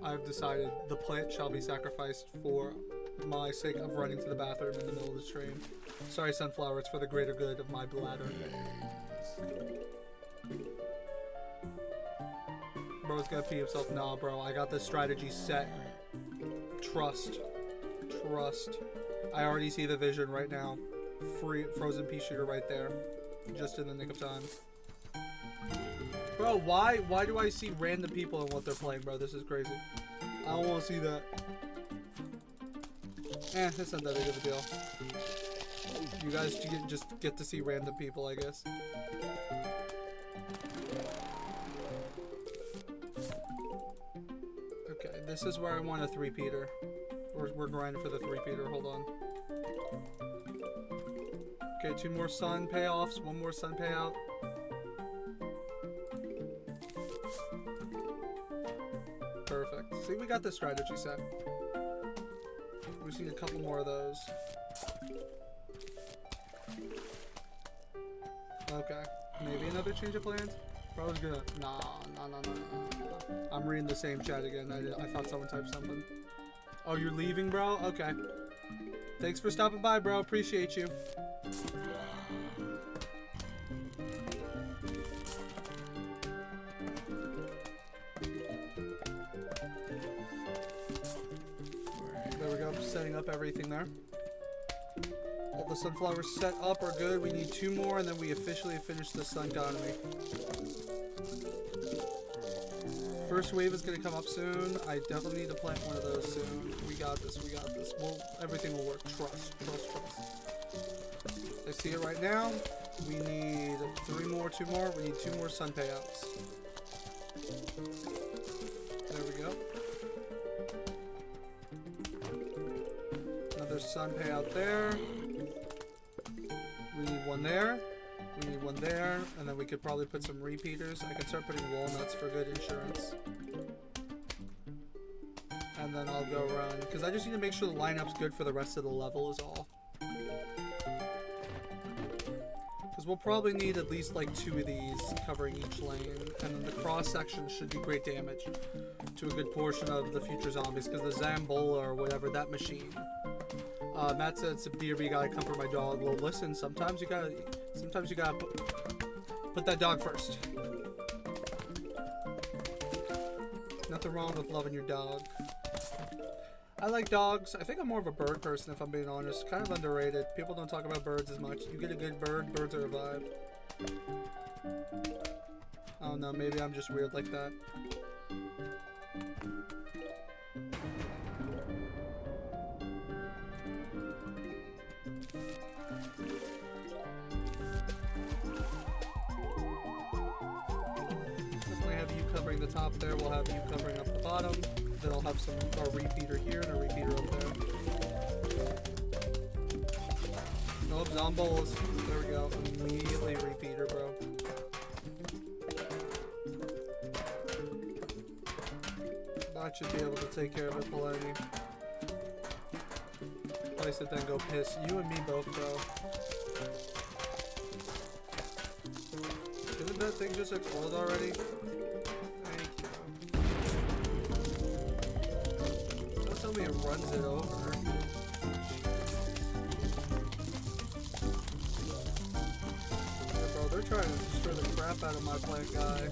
Speaker 1: I've decided the plant shall be sacrificed for my sake of running to the bathroom in the middle of the stream. Sorry, sunflower, it's for the greater good of my bladder. Bro's gonna pee himself. Nah, bro, I got this strategy set. Trust. Trust. I already see the vision right now. Frozen pea shooter right there. Just in the nick of time. Bro, why do I see random people and what they're playing, bro? This is crazy. I don't want to see that. It's not that big of a deal. You guys just get to see random people, I guess. Okay, this is where I want a 3-peater. We're grinding for the 3-peater, hold on. Okay, 2 more sun payoffs, 1 more sun payout. Perfect. See, we got this strategy set. We just need a couple more of those. Okay. Maybe another change of plans? Bro's gonna... Nah. I'm reading the same chat again. I thought someone typed something. Oh, you're leaving, bro? Okay. Thanks for stopping by, bro. Appreciate you. There we go. Setting up everything there. All the sunflowers set up are good. We need 2 more, and then we officially finish the sun economy. First wave is going to come up soon. I definitely need to plant one of those soon. We got this. Everything will work. Trust. I see it right now. We need 3 more, 2 more. We need 2 more sun payouts. There we go. Another sun payout there. We need 1 there. We need 1 there, and then we could probably put some repeaters. I could start putting walnuts for good insurance. And then I'll go run, because I just need to make sure the lineup's good for the rest of the level is all. Because we'll probably need at least like 2 of these covering each lane, and then the cross section should do great damage to a good portion of the future zombies, because the Zambola or whatever, that machine. Matt said, some DRB gotta comfort my dog. Well, listen, sometimes you gotta put that dog first. Nothing wrong with loving your dog. I like dogs. I think I'm more of a bird person, if I'm being honest. Kind of underrated. People don't talk about birds as much. You get a good bird, birds are a vibe. I don't know, maybe I'm just weird like that. Covering the top there, we'll have you covering up the bottom. Then I'll have a repeater here and a repeater up there. Nope, zombies. There we go. Immediately repeater, bro. That should be able to take care of it plenty. Place it, then go piss. You and me both, bro. Didn't that thing just explode already? It runs it over. trying to destroy the crap out of my plant guy.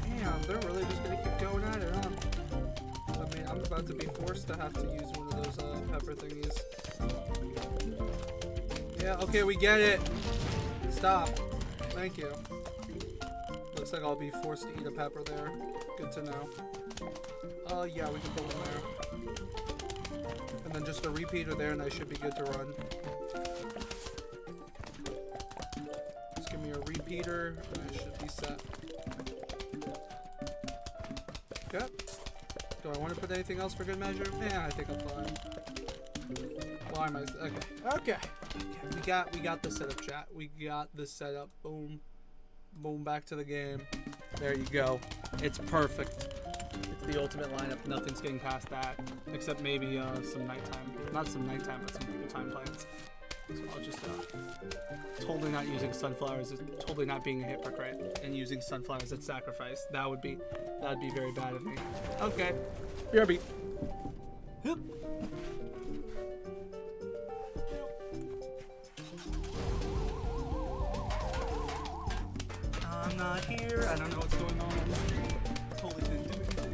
Speaker 1: Damn, they're really just gonna keep going at it, huh? I mean, I'm about to be forced to have to use one of those pepper thingies. Yeah, okay, we get it. Stop. Thank you. Looks like I'll be forced to eat a pepper there. Good to know. Yeah, we can put one there. And then just a repeater there, and I should be good to run. Just give me a repeater, and I should be set. Okay. Do I want to put anything else for good measure? Yeah, I think I'm fine. Why am I? Okay. We got the setup, chat. We got the setup. Boom. Boom, back to the game. There you go. It's perfect. It's the ultimate lineup. Nothing's getting past that. Except maybe some nighttime. Not some nighttime, but some people time plans. So I'll just totally not using sunflowers, totally not being a hypocrite and using sunflowers as sacrifice. That'd be very bad of me. Okay. BRB. Yep. I'm not here. I don't know what's going on. Totally didn't do anything.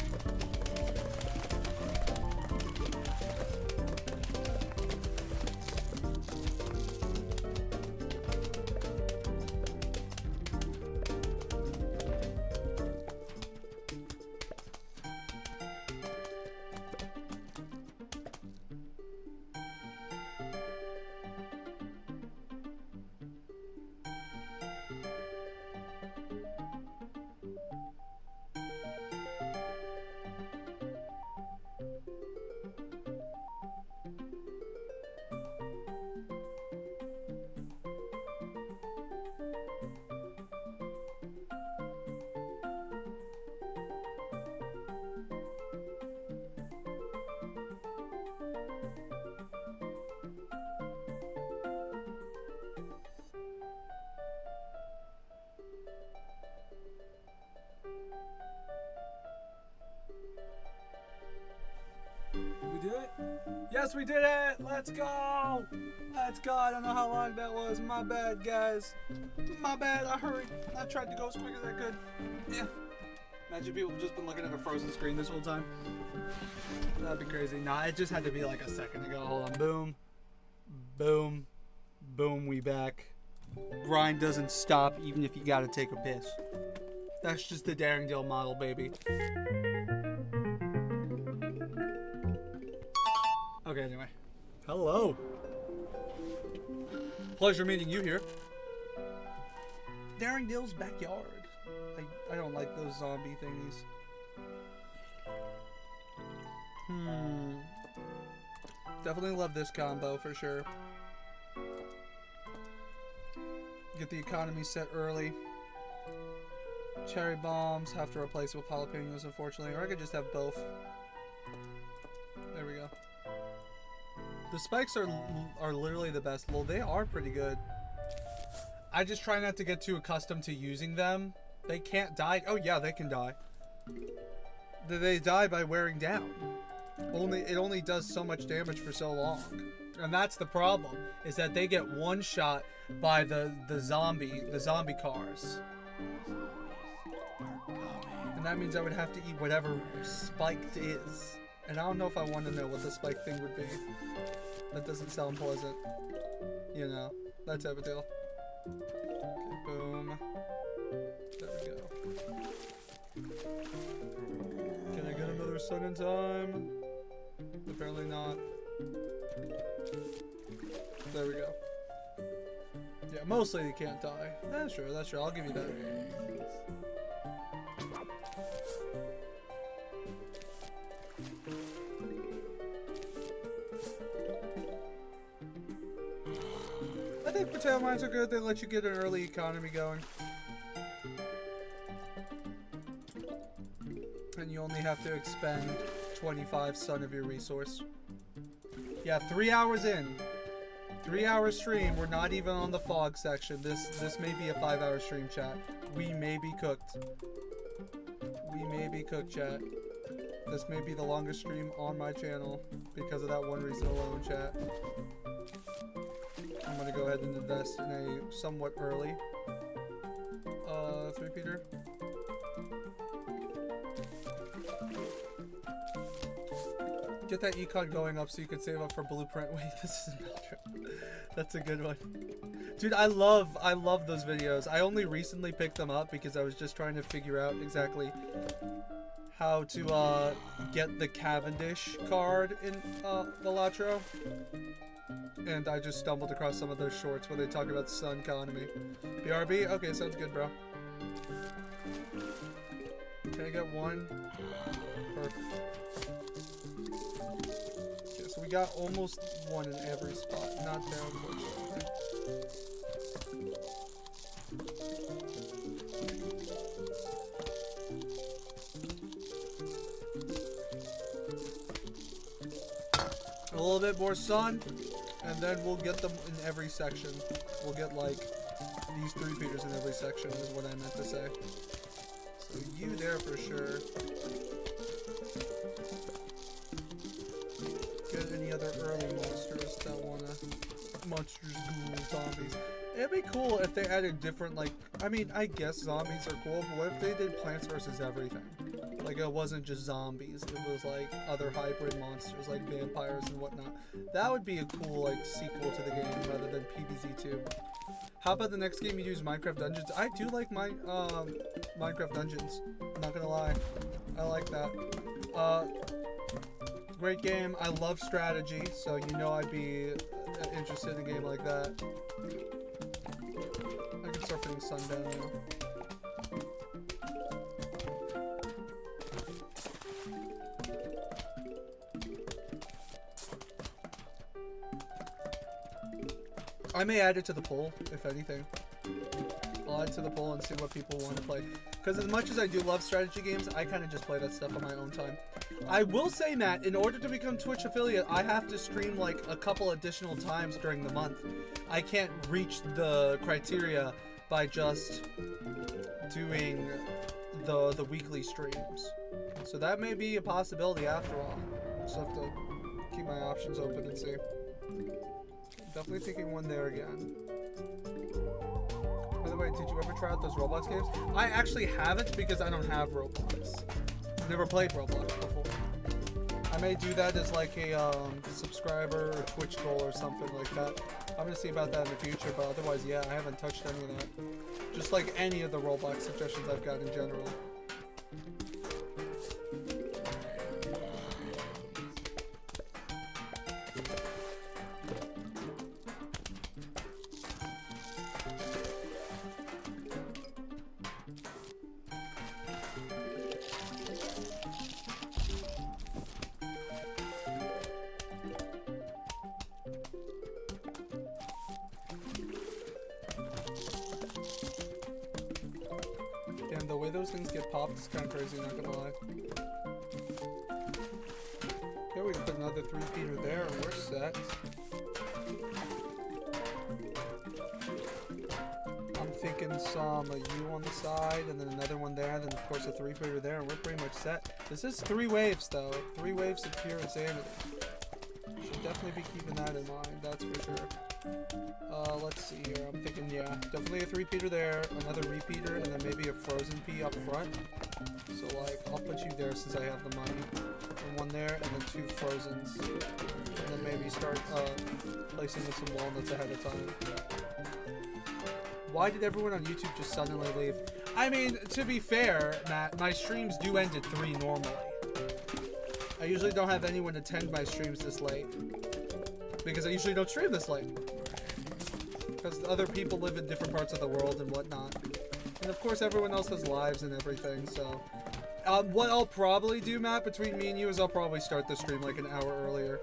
Speaker 1: We did it? Yes, we did it! Let's go! Let's go! I don't know how long that was. My bad, guys. My bad. I hurried. I tried to go as quick as I could. Yeah. Imagine people have just been looking at a frozen screen this whole time. That'd be crazy. Nah, it just had to be like a second ago. Hold on. Boom. Boom. Boom. We back. Grind doesn't stop even if you gotta take a piss. That's just the Daring Deal model, baby. Okay, anyway. Hello. Pleasure meeting you here. Daring Dill's backyard. I don't like those zombie thingies. Definitely love this combo for sure. Get the economy set early. Cherry bombs, have to replace it with jalapenos unfortunately, or I could just have both. There we go. The spikes are literally the best. Well, they are pretty good. I just try not to get too accustomed to using them. They can't die. Oh yeah, they can die. They die by wearing down. It only does so much damage for so long. And that's the problem, is that they get one shot by the zombie cars. And that means I would have to eat whatever spiked is. And I don't know if I want to know what the spike thing would be. That doesn't sound pleasant. You know, that type of deal. Okay, boom. There we go. Can I get another sun in time? Apparently not. There we go. Yeah, mostly they can't die. That's true, that's true. I'll give you that. I think potato mines are good. They let you get an early economy going. And you only have to expend 25 sun of your resource. Yeah, 3 hours in. 3 hour stream. We're not even on the fog section. This may be a 5 hour stream, chat. We may be cooked. We may be cooked, chat. This may be the longest stream on my channel because of that one reason alone, chat. I'm gonna go ahead and invest in a somewhat early 3-peater. Get that econ going up so you can save up for blueprint. Wait, this is not true. That's a good one. Dude, I love those videos. I only recently picked them up because I was just trying to figure out exactly how to get the Cavendish card in Velatro. And I just stumbled across some of those shorts where they talk about Sun economy. BRB? Okay, sounds good, bro. Can I get one? Perfect. Okay, so we got almost one in every spot. Not there, unfortunately. A little bit more sun, and then we'll get them in every section. We'll get like these 3-peaters in every section is what I meant to say. So you there for sure. Get any other early monsters that wanna monsters, ghouls, zombies. It'd be cool if they added different, like, I mean, I guess zombies are cool, but what if they did Plants vs. Everything? Like, it wasn't just zombies, it was like other hybrid monsters like vampires and whatnot. That would be a cool like sequel to the game rather than PvZ2. How about the next game you use Minecraft Dungeons? I do like my Minecraft Dungeons, I'm not gonna lie. I like that. Great game. I love strategy, so you know I'd be interested in a game like that. I can start putting sun down now. I may add it to the poll, if anything. I'll add it to the poll and see what people want to play. Because as much as I do love strategy games, I kind of just play that stuff on my own time. I will say, Matt, in order to become Twitch affiliate, I have to stream like a couple additional times during the month. I can't reach the criteria by just doing the weekly streams. So that may be a possibility after all. Just have to keep my options open and see. Definitely thinking one there again. By the way, did you ever try out those Roblox games? I actually haven't because I don't have Roblox. I've never played Roblox before. I may do that as like a subscriber or Twitch goal or something like that. I'm gonna see about that in the future, but otherwise, yeah, I haven't touched any of that. Just like any of the Roblox suggestions I've got in general. Damn, the way those things get popped is kind of crazy, not gonna lie. Okay, we can put another 3-peater there, and we're set. I'm thinking some U on the side, and then another one there, and then of course a 3-peater there, and we're pretty much set. This is 3 waves, though. 3 waves of pure insanity. Should definitely be keeping that in mind, that's for sure. Let's see here. I'm thinking, yeah, definitely a 3-peater there, another repeater, and then maybe a frozen pea up front. So, like, I'll put you there since I have the money. And one there, and then 2 frozens. And then maybe start placing in some walnuts ahead of time. Why did everyone on YouTube just suddenly leave? I mean, to be fair, Matt, my streams do end at 3 normally. I usually don't have anyone attend my streams this late. Because I usually don't stream this late. Because other people live in different parts of the world and whatnot. And of course everyone else has lives and everything, so... what I'll probably do, Matt, between me and you is I'll probably start the stream like an hour earlier.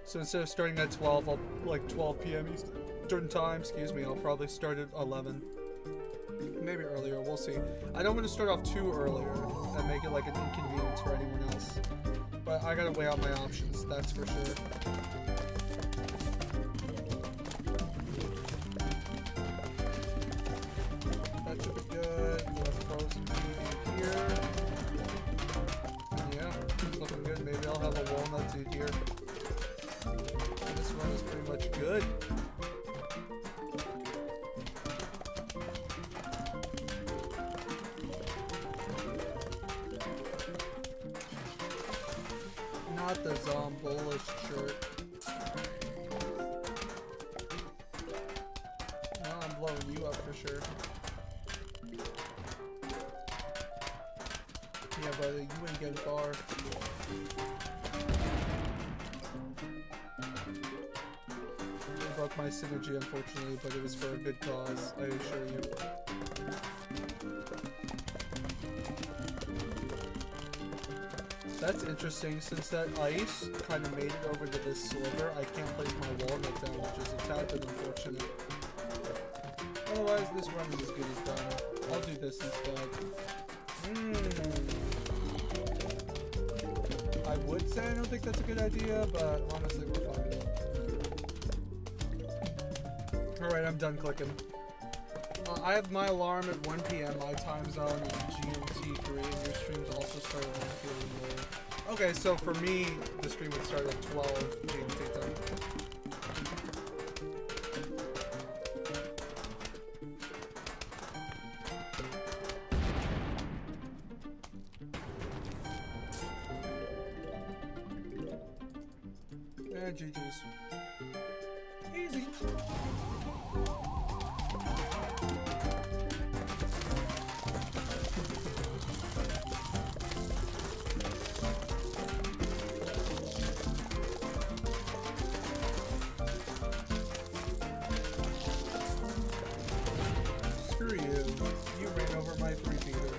Speaker 1: So instead of starting at 12, I'll, like 12 p.m. Eastern time, excuse me, I'll probably start at 11. Maybe earlier, we'll see. I don't want to start off too earlier and make it like an inconvenience for anyone else. But I gotta weigh out my options, that's for sure. That should be good. The frozen dude here. Yeah, it's looking good. Maybe I'll have a walnut dude here. And this run is pretty much good. Not the Zombolus shirt. No, I'm blowing you up for sure. Yeah, buddy, you ain't getting far. I broke my synergy, unfortunately, but it was for a good cause, I assure you. That's interesting, since that ice kind of made it over to this sliver, I can't place my walnut down, which is a tad bit unfortunate. Otherwise, this run is as good as done. I'll do this instead. I would say I don't think that's a good idea, but honestly, we're fine. Alright, I'm done clicking. I have my alarm at 1 p.m. my time zone and GMT3, and your streams also start at 1 p.m. Okay, so for me, the stream would start at 12 GMT time. GG's. Easy. Screw you. You ran over my 3-peater.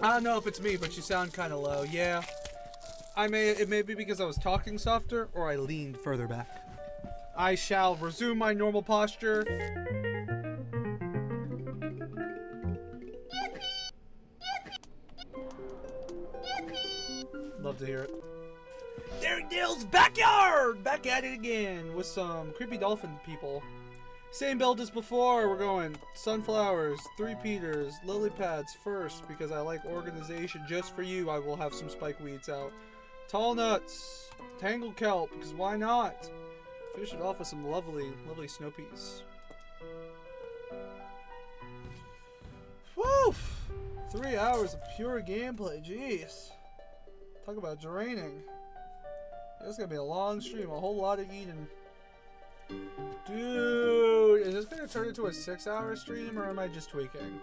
Speaker 1: I don't know if it's me, but you sound kind of low. Yeah. It may be because I was talking softer or I leaned further back. I shall resume my normal posture. Love to hear it. Derek Dale's backyard! Back at it again with some creepy dolphin people. Same build as before. We're going sunflowers, 3-peaters, lily pads first because I like organization. Just for you, I will have some spike weeds out. Tall nuts, tangled kelp, because why not? Finish it off with some lovely, lovely snow peas. Woof! 3 hours of pure gameplay, jeez. Talk about draining. It's gonna be a long stream, a whole lot of eating. Dude, is this gonna turn into a 6-hour stream or am I just tweaking?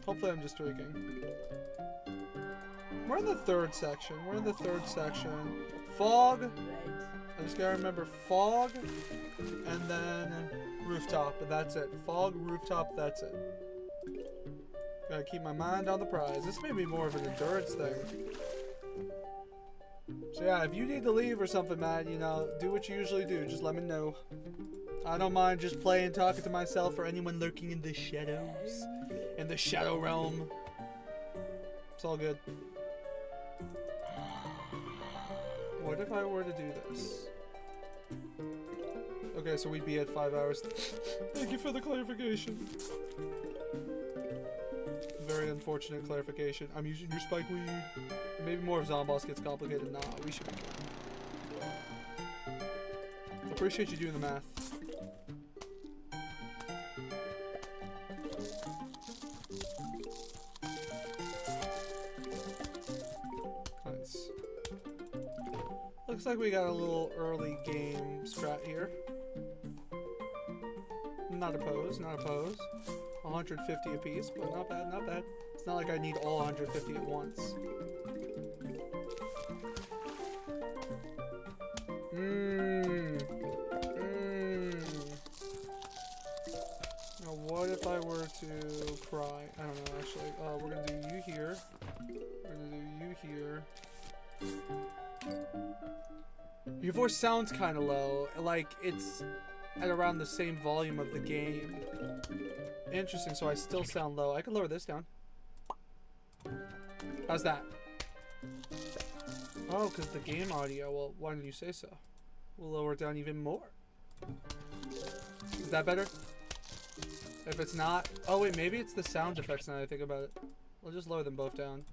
Speaker 1: Hopefully I'm just tweaking. We're in the third section. Fog. I just gotta remember fog and then rooftop, but that's it. Fog, rooftop, that's it. Gotta keep my mind on the prize. This may be more of an endurance thing. So yeah, if you need to leave or something, man, you know, do what you usually do. Just let me know. I don't mind just playing, talking to myself, or anyone lurking in the shadows. In the shadow realm. It's all good. What if I were to do this? Okay, so we'd be at 5 hours. Thank you for the clarification. Very unfortunate clarification. I'm using your spike weed. Maybe more if Zomboss gets complicated. Nah, we should be good. Appreciate you doing the math. Nice. Looks like we got a little early game strat here. Not opposed, not opposed. 150 apiece, but not bad, not bad. It's not like I need all 150 at once. Now what if I were to cry? I don't know, actually. We're gonna do you here. We're gonna do you here. Your voice sounds kind of low, like it's at around the same volume of the game. Interesting, so I still sound low. I could lower this down. How's that? Oh, because the game audio. Well, why didn't you say so? We'll lower it down even more. Is that better? If it's not... Oh, wait, maybe it's the sound effects now that I think about it. We'll just lower them both down.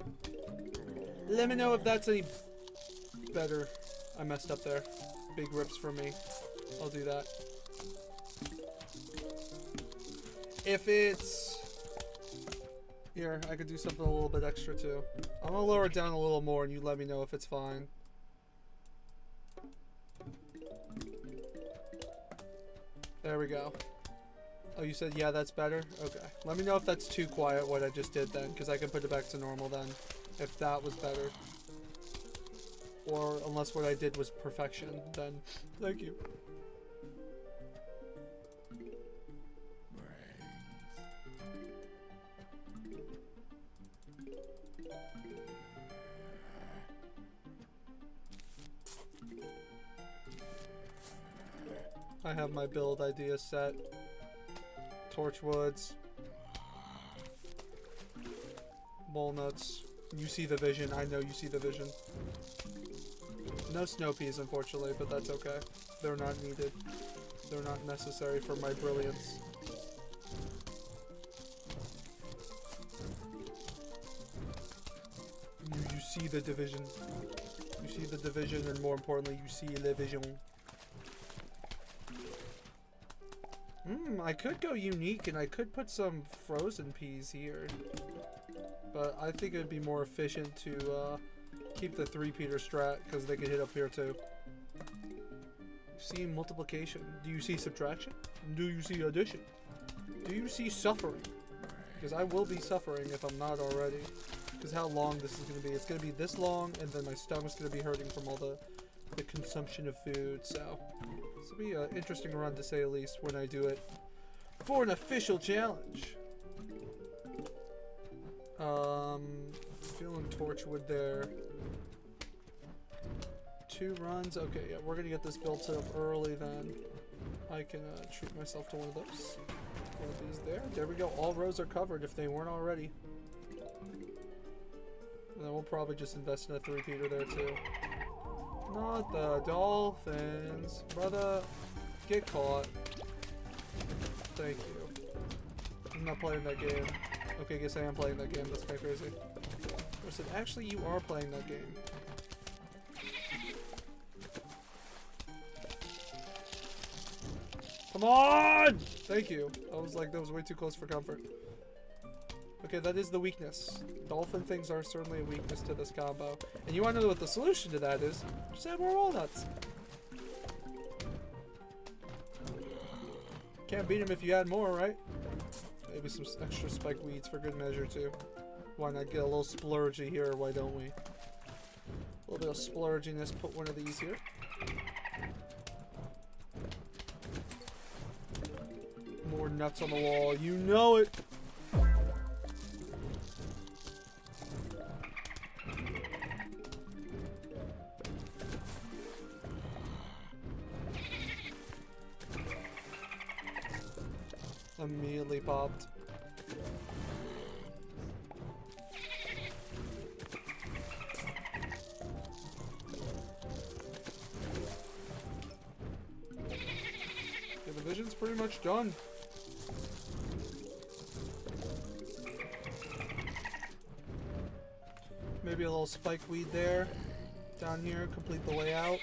Speaker 1: Let me know if that's any better. I messed up there. Big rips for me. I'll do that. If it's Here, I could do something a little bit extra too. I'm gonna lower it down a little more and you let me know if it's fine. There we go. Oh, you said, yeah, that's better? Okay. Let me know if that's too quiet, what I just did then, because I can put it back to normal then, if that was better. Or unless what I did was perfection, then thank you. I have my build idea set. Torchwoods. Walnuts. You see the vision. I know you see the vision. No snow peas, unfortunately, but that's okay. They're not needed. They're not necessary for my brilliance. You see the division. You see the division, and more importantly, you see the vision. I could go unique and I could put some frozen peas here. But I think it would be more efficient to keep the 3-peater strat because they could hit up here too. You see multiplication. Do you see subtraction? Do you see addition? Do you see suffering? Because I will be suffering if I'm not already. Because how long this is going to be. It's going to be this long and then my stomach's going to be hurting from all the consumption of food. So this will be an interesting run to say the least when I do it for an official challenge. Feeling Torchwood there. 2 runs. Okay, yeah, we're gonna get this built set up early then. I can treat myself to one of those. One of these there. There we go. All rows are covered if they weren't already. And then we'll probably just invest in a 3-peater there too. Not the dolphins. Brother, get caught. Thank you. I'm not playing that game. Okay, guess I am playing that game. That's kind of crazy. I said, actually, you are playing that game. Come on! Thank you. I was like, that was way too close for comfort. Okay, that is the weakness. Dolphin things are certainly a weakness to this combo. And you want to know what the solution to that is? Just add more walnuts. Can't beat him if you add more, right? Maybe some extra spike weeds for good measure too. Why not get a little splurgy here, why don't we? A little bit of splurginess, put one of these here. More nuts on the wall, you know it! Immediately popped. Yeah, the vision's pretty much done. Maybe a little spike weed there. Down here, complete the layout.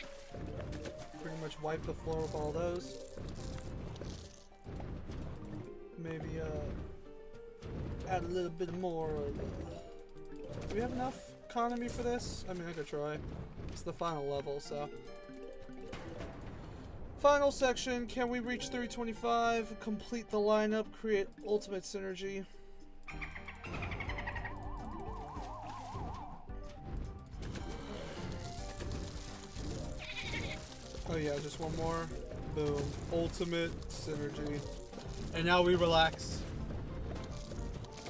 Speaker 1: Pretty much wipe the floor with all those. Maybe add a little bit more of, do we have enough economy for this? I mean, I could try. It's the final level, so. Final section, can we reach 325? Complete the lineup, create ultimate synergy. Oh yeah, just one more. Boom. Ultimate synergy. And now we relax.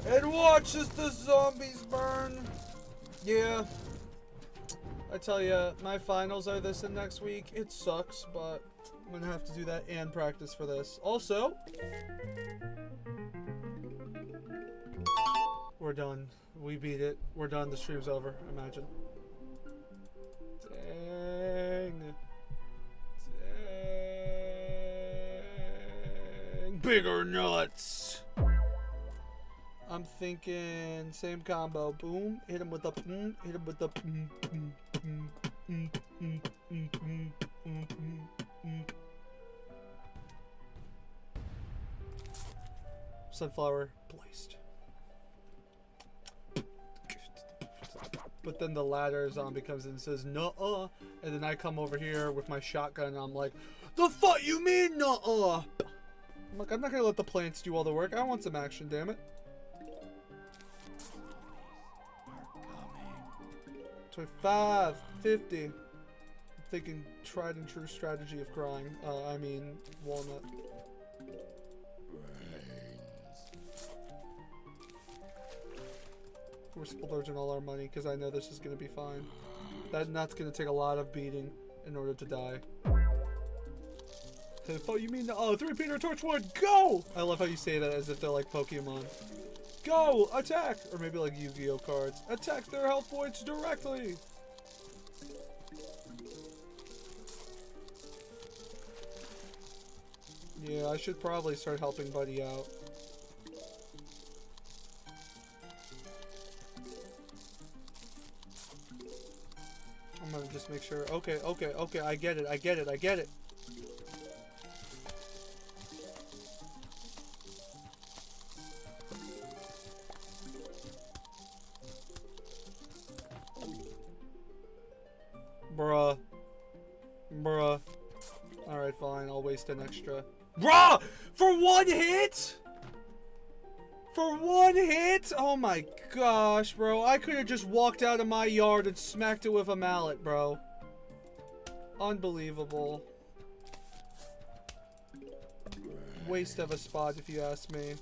Speaker 1: And watch as the zombies burn. Yeah. I tell ya, my finals are this and next week. It sucks, but I'm gonna have to do that and practice for this. Also, we're done. We beat it. We're done. The stream's over, imagine. Dang. Bigger nuts. I'm thinking same combo. Boom. Hit him with the boom. Hit him with the boom. Boom. Boom. Boom. Boom. Boom. Boom. Boom. Boom. Sunflower placed. But then the ladder zombie comes in and says, "Nuh-uh." And then I come over here with my shotgun and I'm like, "The fuck you mean, nuh-uh?" I'm like, I'm not gonna let the plants do all the work. I want some action, damn it. 25, 50. I'm thinking tried and true strategy of crying. I mean, walnut. We're splurging all our money because I know this is going to be fine. That nut's going to take a lot of beating in order to die. Hey, oh, you mean, oh, 3 Peter Torchwood, go! I love how you say that as if they're like Pokemon. Go! Attack! Or maybe like Yu-Gi-Oh cards. Attack their health points directly! Yeah, I should probably start helping Buddy out. I'm gonna just make sure. Okay, I get it, I get it, I get it. Bruh. Alright, fine, I'll waste an extra. Bruh! For 1 hit?! For 1 hit? Oh my gosh, bro. I could have just walked out of my yard and smacked it with a mallet, bro. Unbelievable. Waste of a spot, if you ask me.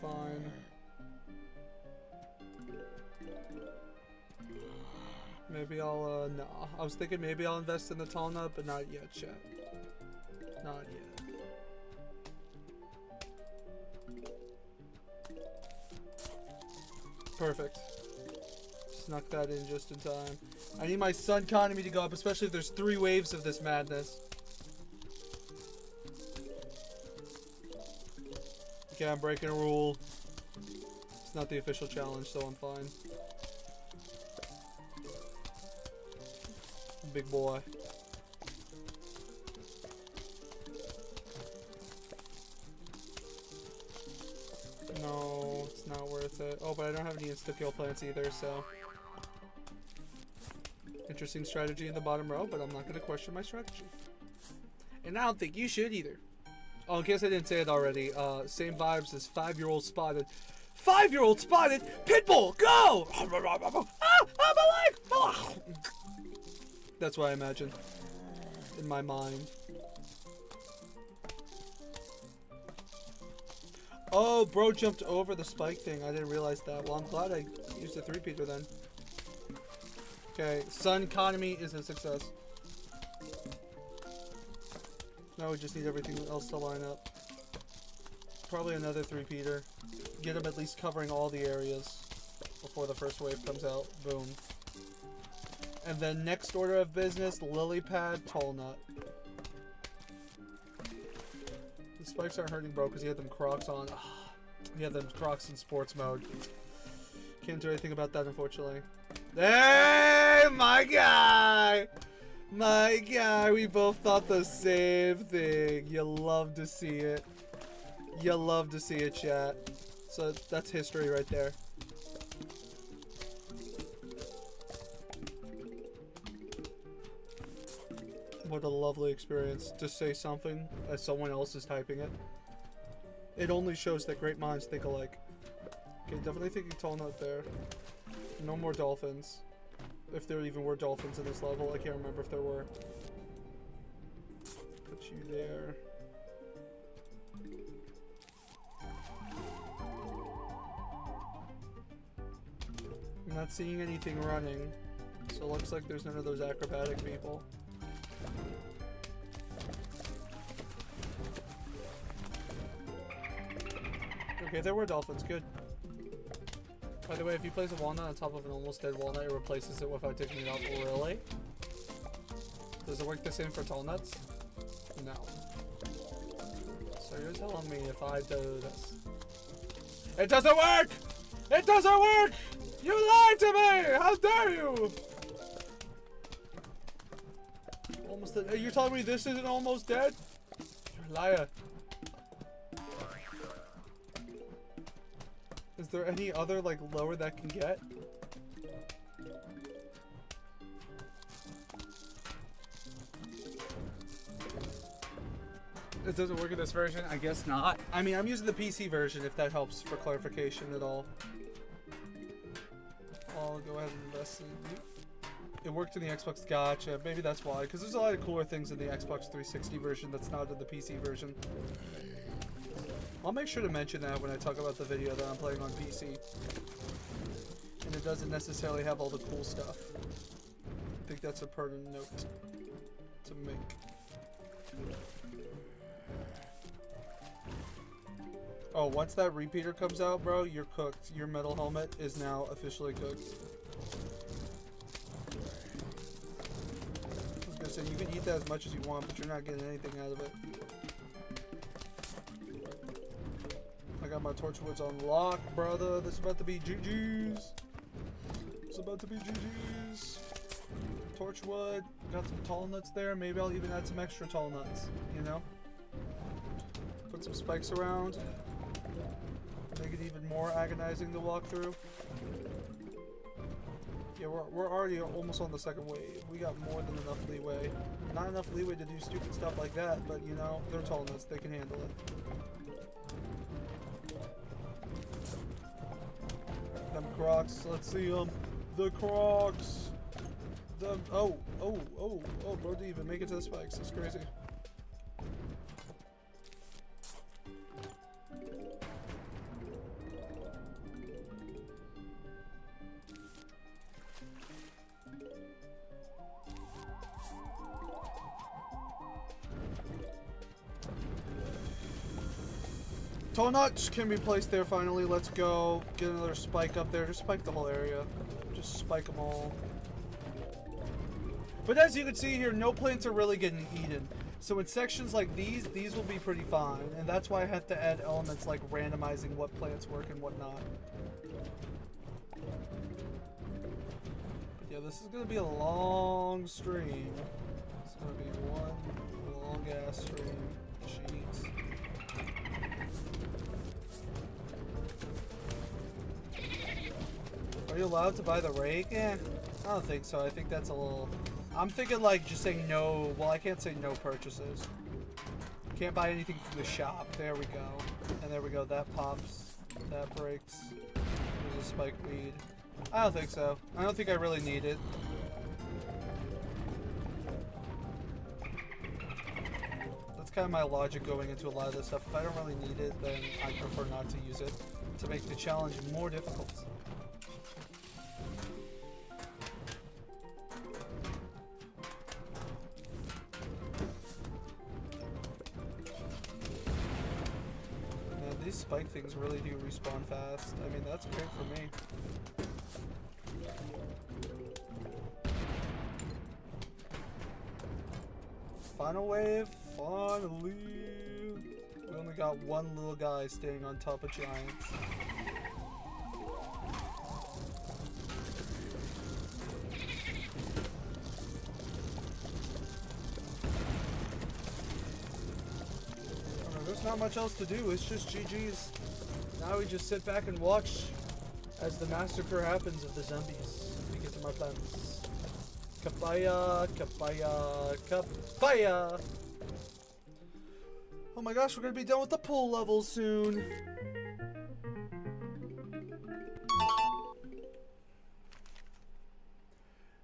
Speaker 1: Fine. Maybe I'll, no. I was thinking maybe I'll invest in the tall nut, but not yet, chat. Not yet. Perfect. Snuck that in just in time. I need my sun economy to go up, especially if there's 3 waves of this madness. Okay, I'm breaking a rule. It's not the official challenge, so I'm fine. Big boy. No, it's not worth it. Oh, but I don't have any insta-kill plants either, so... Interesting strategy in the bottom row, but I'm not going to question my strategy. And I don't think you should either. Oh, in case I didn't say it already, same vibes as 5-year-old spotted. 5-year-old spotted! Pitbull, go! Ah, I'm alive! That's what I imagine. In my mind. Oh, bro jumped over the spike thing. I didn't realize that. Well, I'm glad I used a 3-peater then. Okay, sun economy is a success. Now we just need everything else to line up. Probably another 3-peater. Get them at least covering all the areas before the first wave comes out. Boom. And then next order of business, lily pad, tall nut. The spikes aren't hurting, bro, because he had them Crocs on. He had them Crocs in sports mode. Can't do anything about that, unfortunately. Hey, my guy! My guy, we both thought the same thing. You love to see it. You love to see it, chat. So that's history right there. What a lovely experience to say something as someone else is typing it. It only shows that great minds think alike. Okay, definitely thinking tall nut there. No more dolphins. If there even were dolphins in this level, I can't remember if there were. Put you there. I'm not seeing anything running, so it looks like there's none of those acrobatic people. Okay, there were dolphins, good. By the way, if you place a walnut on top of an almost dead walnut, it replaces it without digging it up. Really? Does it work the same for tall nuts? No. So you're telling me if I do this... It doesn't work! It doesn't work! You lied to me! How dare you! Almost You're telling me this isn't almost dead? You're a liar. Is there any other, like, lower that can get? It doesn't work in this version? I guess not. I mean, I'm using the PC version if that helps for clarification at all. I'll go ahead and invest in it. It worked in the Xbox. Gotcha. Maybe that's why. Because there's a lot of cooler things in the Xbox 360 version that's not in the PC version. I'll make sure to mention that when I talk about the video that I'm playing on PC. And it doesn't necessarily have all the cool stuff. I think that's a pertinent note to make. Oh, once that repeater comes out, bro, you're cooked. Your metal helmet is now officially cooked. I was gonna say, you can eat that as much as you want, but you're not getting anything out of it. I got my torchwoods on lock, brother. This is about to be GG's. It's about to be GG's. Torchwood. Got some tall nuts there. Maybe I'll even add some extra tall nuts, you know? Put some spikes around. Make it even more agonizing to walk through. Yeah, we're already almost on the second wave. We got more than enough leeway. Not enough leeway to do stupid stuff like that, but you know, they're tall nuts. They can handle it. Them crocs. Let's see them. The crocs. The oh, bro, didn't even make it to the spikes. That's crazy. Tall nuts can be placed there finally. Let's go. Get another spike up there. Just spike the whole area. Just spike them all. But as you can see here, no plants are really getting eaten. So in sections like these will be pretty fine. And that's why I have to add elements like randomizing what plants work and what not. But yeah, this is going to be a long stream. It's going to be one long ass stream. Jeez. Are you allowed to buy the rake? Eh, I don't think so. I think that's a little... I'm thinking like just saying no. Well, I can't say no purchases. Can't buy anything from the shop. There we go. And there we go. That pops. That breaks. There's a spike weed. I don't think so. I don't think I really need it. That's kind of my logic going into a lot of this stuff. If I don't really need it, then I prefer not to use it to make the challenge more difficult. These spike things really do respawn fast. I mean, that's great for me. Final wave, finally. We only got one little guy standing on top of giants. There's not much else to do, it's just GG's. Now we just sit back and watch as the massacre happens of the zombies because of my plans. Kapaya, kapaya, kapaya! Oh my gosh, we're gonna be done with the pool level soon.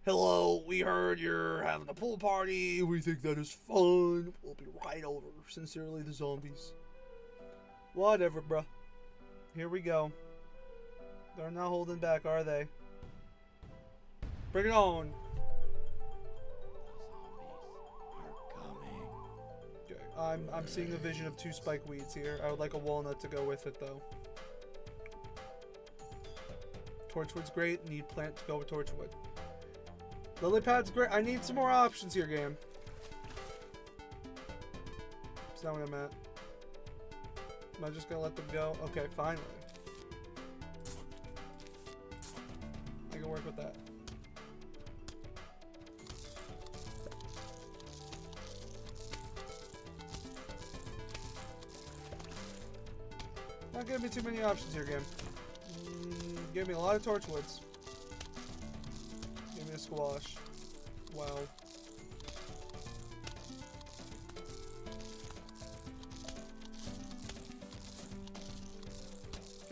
Speaker 1: Hello, we heard you're having a pool party. We think that is fun. We'll be right over. Sincerely, the zombies. Whatever, bruh. Here we go. They're not holding back, are they? Bring it on. Okay, I'm seeing a vision of 2 spike weeds here. I would like a walnut to go with it, though. Torchwood's great. Need plant to go with torchwood. Lily pad's great. I need some more options here, game. That's not where I'm at. Am I just gonna let them go? Okay, finally. I can work with that. Not giving me too many options here, game. Give me a lot of torchwoods. Give me a squash. Wow.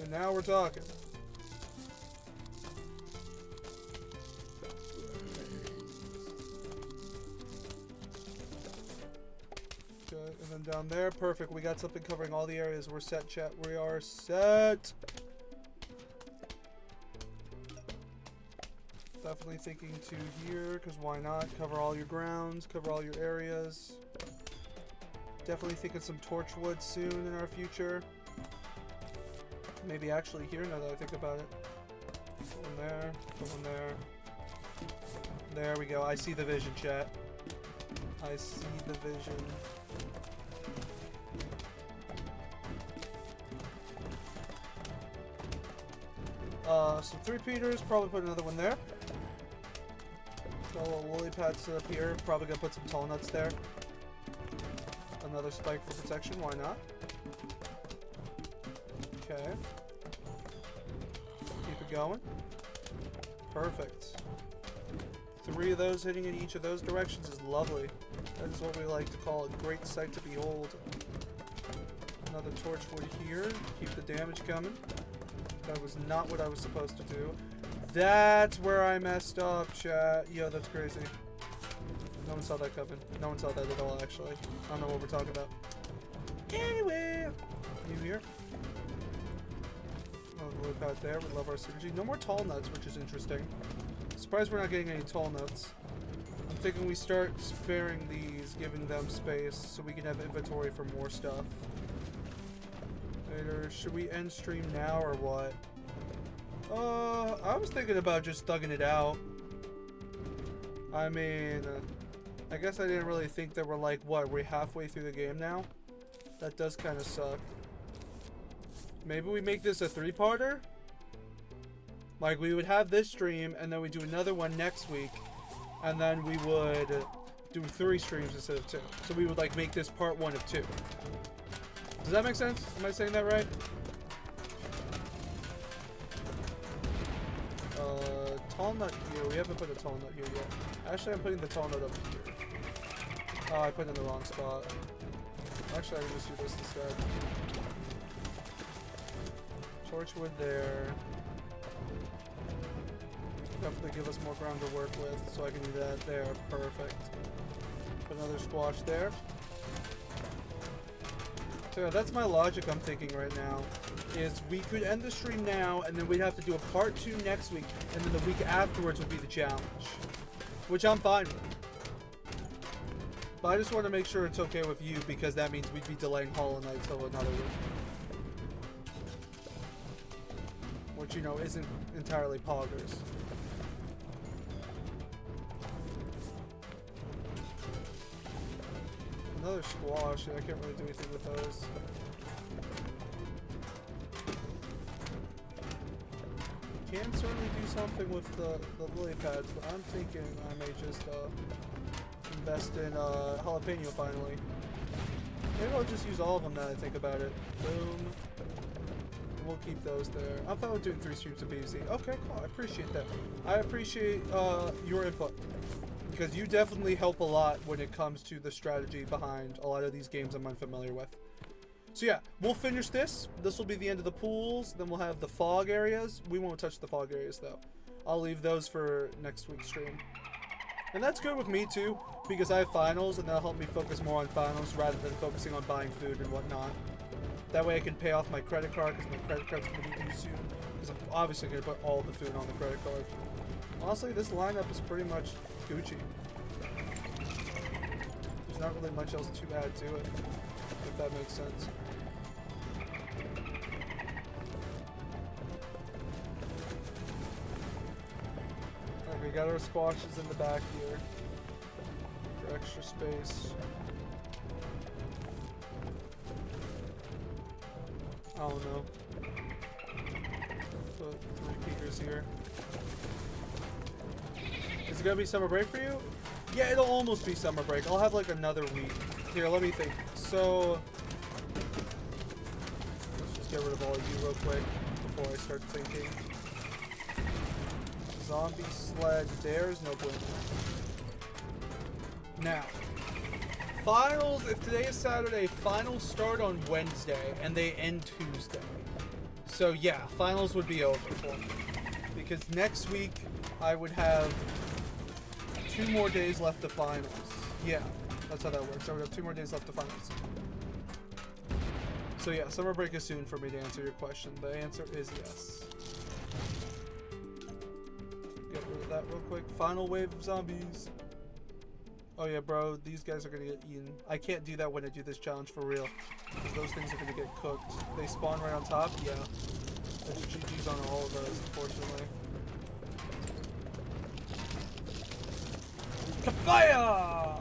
Speaker 1: Okay, now we're talking. Okay, and then down there, perfect. We got something covering all the areas. We're set, chat. We are set. Definitely thinking to here, because why not? Cover all your grounds, cover all your areas. Definitely thinking some torchwood soon in our future. Maybe actually here, now that I think about it. One there, one there. There we go. I see the vision, chat. I see the vision. Some 3-peaters, probably put another one there. Got a little lily pad set up here, probably gonna put some tall nuts there. Another spike for protection, why not? Okay. Keep it going. Perfect. 3 of those hitting in each of those directions is lovely. That is what we like to call a great sight to behold. Another torchwood here, keep the damage coming. That was not what I was supposed to do. That's where I messed up, chat. Yo, that's crazy. No one saw that coming. No one saw that at all, actually. I don't know what we're talking about. Anyway, you here? Oh, the loop out there. We love our synergy. No more tall nuts, which is interesting. Surprised we're not getting any tall nuts. I'm thinking we start sparing these, giving them space, so we can have inventory for more stuff. Later, should we end stream now or what? I was thinking about just thugging it out. I mean, I guess I didn't really think that we're like, what, we're halfway through the game now? That does kind of suck. Maybe we make this a 3-parter? Like, we would have this stream, and then we do another one next week, and then we would do 3 streams instead of 2. So we would, like, make this part 1 of 2. Does that make sense? Am I saying that right? Tall nut here. We haven't put a tall nut here yet. Actually, I'm putting the tall nut up here. Oh, I put it in the wrong spot. Actually, I can just do this instead. Torchwood there. Definitely give us more ground to work with, so I can do that there. Perfect. Put another squash there. So yeah, that's my logic I'm thinking right now. Is we could end the stream now, and then we'd have to do a part 2 next week, and then the week afterwards would be the challenge. Which I'm fine with. But I just want to make sure it's okay with you, because that means we'd be delaying Hollow Knight till another week. Which, you know, isn't entirely poggers. Another squash, I can't really do anything with those. Can certainly do something with the lily pads, but I'm thinking I may just invest in jalapeno finally. Maybe I'll just use all of them now that I think about it. Boom. We'll keep those there. I thought we're doing 3 streams of BZ. Okay, cool. I appreciate that. I appreciate your input. Because you definitely help a lot when it comes to the strategy behind a lot of these games I'm unfamiliar with. So yeah, we'll finish this. This will be the end of the pools. Then we'll have the fog areas. We won't touch the fog areas though. I'll leave those for next week's stream. And that's good with me too, because I have finals and that'll help me focus more on finals rather than focusing on buying food and whatnot. That way I can pay off my credit card, because my credit card's going to be due soon. Because I'm obviously going to put all the food on the credit card. Honestly, this lineup is pretty much Gucci. There's not really much else to add to it, if that makes sense. Alright, we got our squashes in the back here for extra space. I don't know. Put 3 peekers here. Is it gonna be summer break for you? Yeah, it'll almost be summer break. I'll have like another week. Here, let me think. So let's get rid of all of you real quick before I start thinking. Zombie sled, there's no bueno. Now, finals, if today is Saturday, finals start on Wednesday and they end Tuesday. So yeah, finals would be over for me. Because next week, I would have 2 more days left to finals. Yeah, that's how that works. I would have 2 more days left to finals. So yeah, summer break is soon for me to answer your question. The answer is yes. Get rid of that real quick. Final wave of zombies. Oh yeah, bro, these guys are gonna get eaten. I can't do that when I do this challenge for real. Because those things are gonna get cooked. They spawn right on top? Yeah. That's GG's on all of those, unfortunately. Kapaya!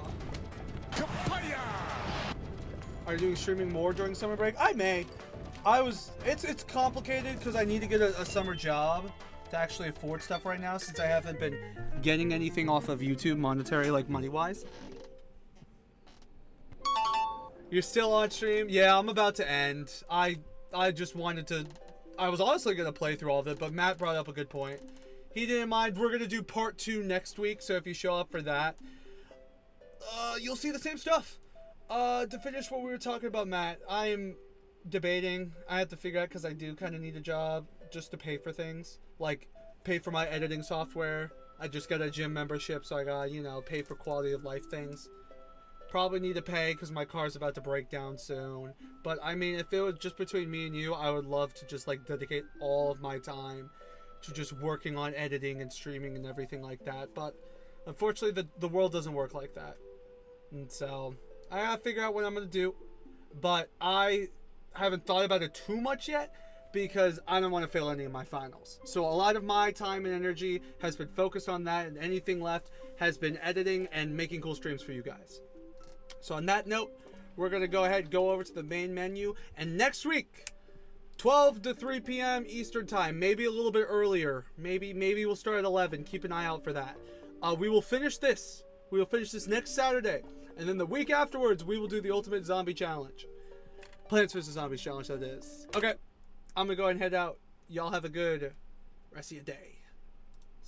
Speaker 1: Kapaya! Are you doing streaming more during summer break? I may. It's complicated because I need to get a summer job to actually afford stuff right now since I haven't been getting anything off of YouTube monetary, like money-wise. You're still on stream? Yeah, I'm about to end. I just wanted to... I was honestly going to play through all of it, but Matt brought up a good point. He didn't mind. We're going to do part 2 next week, so if you show up for that, you'll see the same stuff. To finish what we were talking about, Matt, I'm debating. I have to figure out because I do kind of need a job just to pay for things. Like, pay for my editing software. I just got a gym membership, so I got, you know, pay for quality of life things. Probably need to pay because my car's about to break down soon. But, I mean, if it was just between me and you, I would love to just, like, dedicate all of my time to just working on editing and streaming and everything like that. But, unfortunately, the world doesn't work like that. And so, I gotta figure out what I'm gonna do. But I haven't thought about it too much yet because I don't want to fail any of my finals. So a lot of my time and energy has been focused on that, and anything left has been editing and making cool streams for you guys. So on that note, we're gonna go ahead and go over to the main menu, and next week 12 to 3 p.m. Eastern time, maybe a little bit earlier, maybe we'll start at 11. Keep an eye out for that. We will finish this next Saturday, and then the week afterwards we will do the Ultimate Zombie Challenge. Plants vs. Zombies Challenge, that is. Okay, I'm gonna go ahead and head out. Y'all have a good rest of your day.